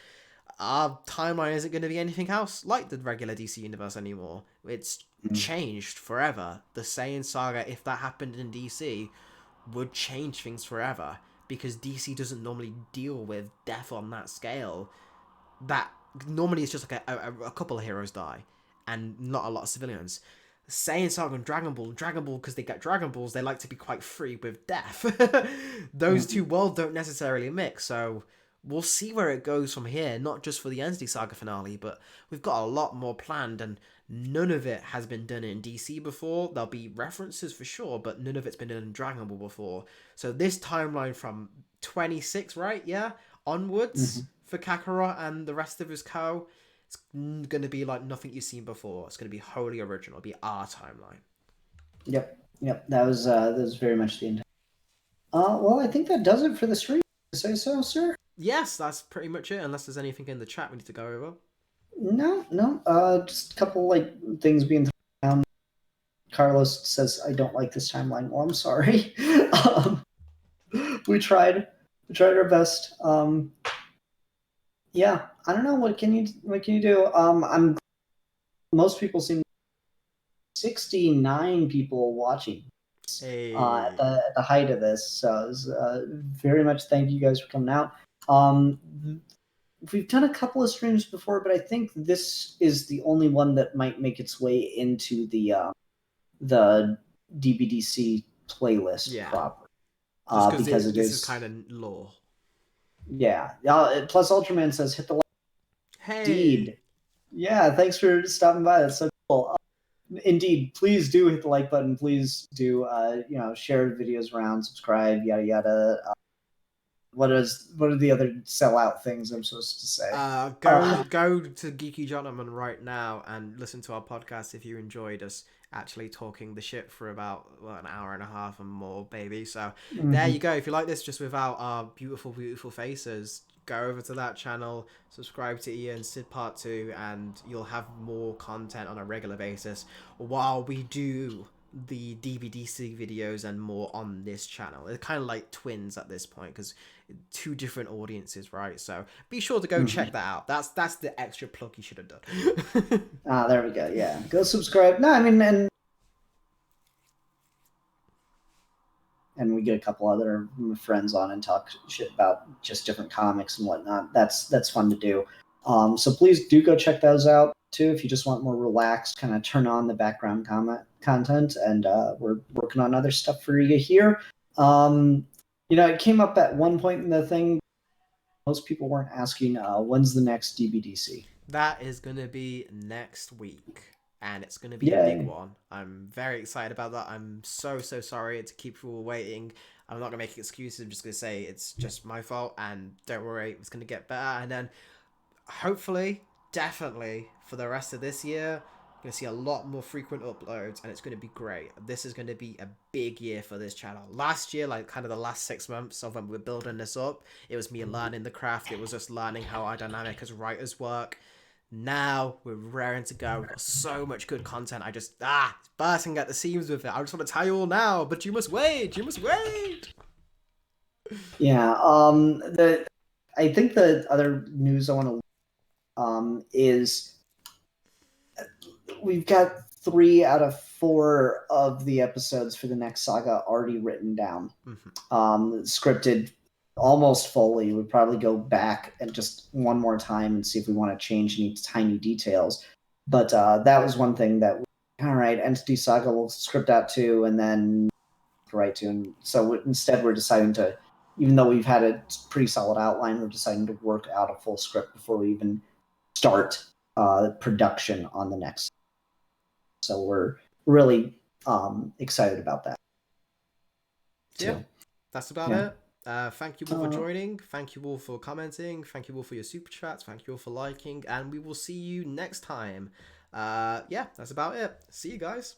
our timeline isn't going to be anything else like the regular DC universe anymore. It's changed forever. The Saiyan Saga, if that happened in DC, would change things forever, because DC doesn't normally deal with death on that scale. That normally it's just like a couple of heroes die, and not a lot of civilians. Saiyan Saga and Dragon Ball, because they get Dragon Balls, they like to be quite free with death. Those two worlds don't necessarily mix, so we'll see where it goes from here, not just for the Entity Saga finale, but we've got a lot more planned, and none of it has been done in DC before. There'll be references for sure, but none of it's been done in Dragon Ball before. So this timeline from 26, right? Yeah? Onwards for Kakarot and the rest of his co, it's going to be like nothing you've seen before. It's going to be wholly original. It'll be our timeline. Yep. That was very much the intent. Well, I think that does it for the stream. Say so, sir. Yes, that's pretty much it. Unless there's anything in the chat we need to go over. No. Just a couple like things being thrown down. Carlos says, "I don't like this timeline." Well, I'm sorry. We tried our best. Yeah, I don't know. What can you do? I'm most people seem 69 people watching Hey. at the height of this. So it was, very much thank you guys for coming out. We've done a couple of streams before, but I think this is the only one that might make its way into the DBDC playlist proper. Because this is kind of lore. Yeah. Plus, Ultraman says, "Hit the like." Hey. Indeed. Yeah. Thanks for stopping by. That's so cool. Indeed. Please do hit the like button. Please do share the videos around, subscribe, yada yada. What are the other sellout things I'm supposed to say? Go to Geeky Gentleman right now and listen to our podcast if you enjoyed us actually talking the shit for about an hour and a half and more, baby. So there you go. If you like this just without our beautiful faces, go over to that channel, subscribe to Ian Sid Part 2, and you'll have more content on a regular basis while we do the DBDC videos and more on this channel. They're kind of like twins at this point because two different audiences, right? So be sure to go check that out. That's the extra plug you should have done. There we go. Yeah, go subscribe. No, I mean, and we get a couple other friends on and talk shit about just different comics and whatnot. That's fun to do. So please do go check those out too if you just want more relaxed, kind of turn on the background content. And we're working on other stuff for you here. It came up at one point in the thing. Most people weren't asking, when's the next DBDC? That is going to be next week. And it's going to be a big one. I'm very excited about that. I'm so sorry to keep people waiting. I'm not going to make excuses. I'm just going to say it's just my fault. And don't worry, it's going to get better. And then hopefully, definitely, for the rest of this year, you're going to see a lot more frequent uploads. And it's going to be great. This is going to be a big year for this channel. Last year, like kind of the last 6 months of when we were building this up, it was me learning the craft. It was just learning how our dynamic as writers work. Now we're raring to go. We've got so much good content. I just it's bursting at the seams with it. I just want to tell you all now, but you must wait. Yeah. I think the other news I want to is we've got 3 out of 4 of the episodes for the next saga already written down, scripted. Almost fully. We'd probably go back and just one more time and see if we want to change any tiny details. But that was one thing that, all right, Entity Saga will script out to and then write to. And so instead we're deciding to, even though we've had a pretty solid outline, we're deciding to work out a full script before we even start production on the next. So we're really excited about that. Yeah, that's about it. Thank you all for joining. Thank you all for commenting. Thank you all for your super chats. Thank you all for liking. And we will see you next time. That's about it. See you guys.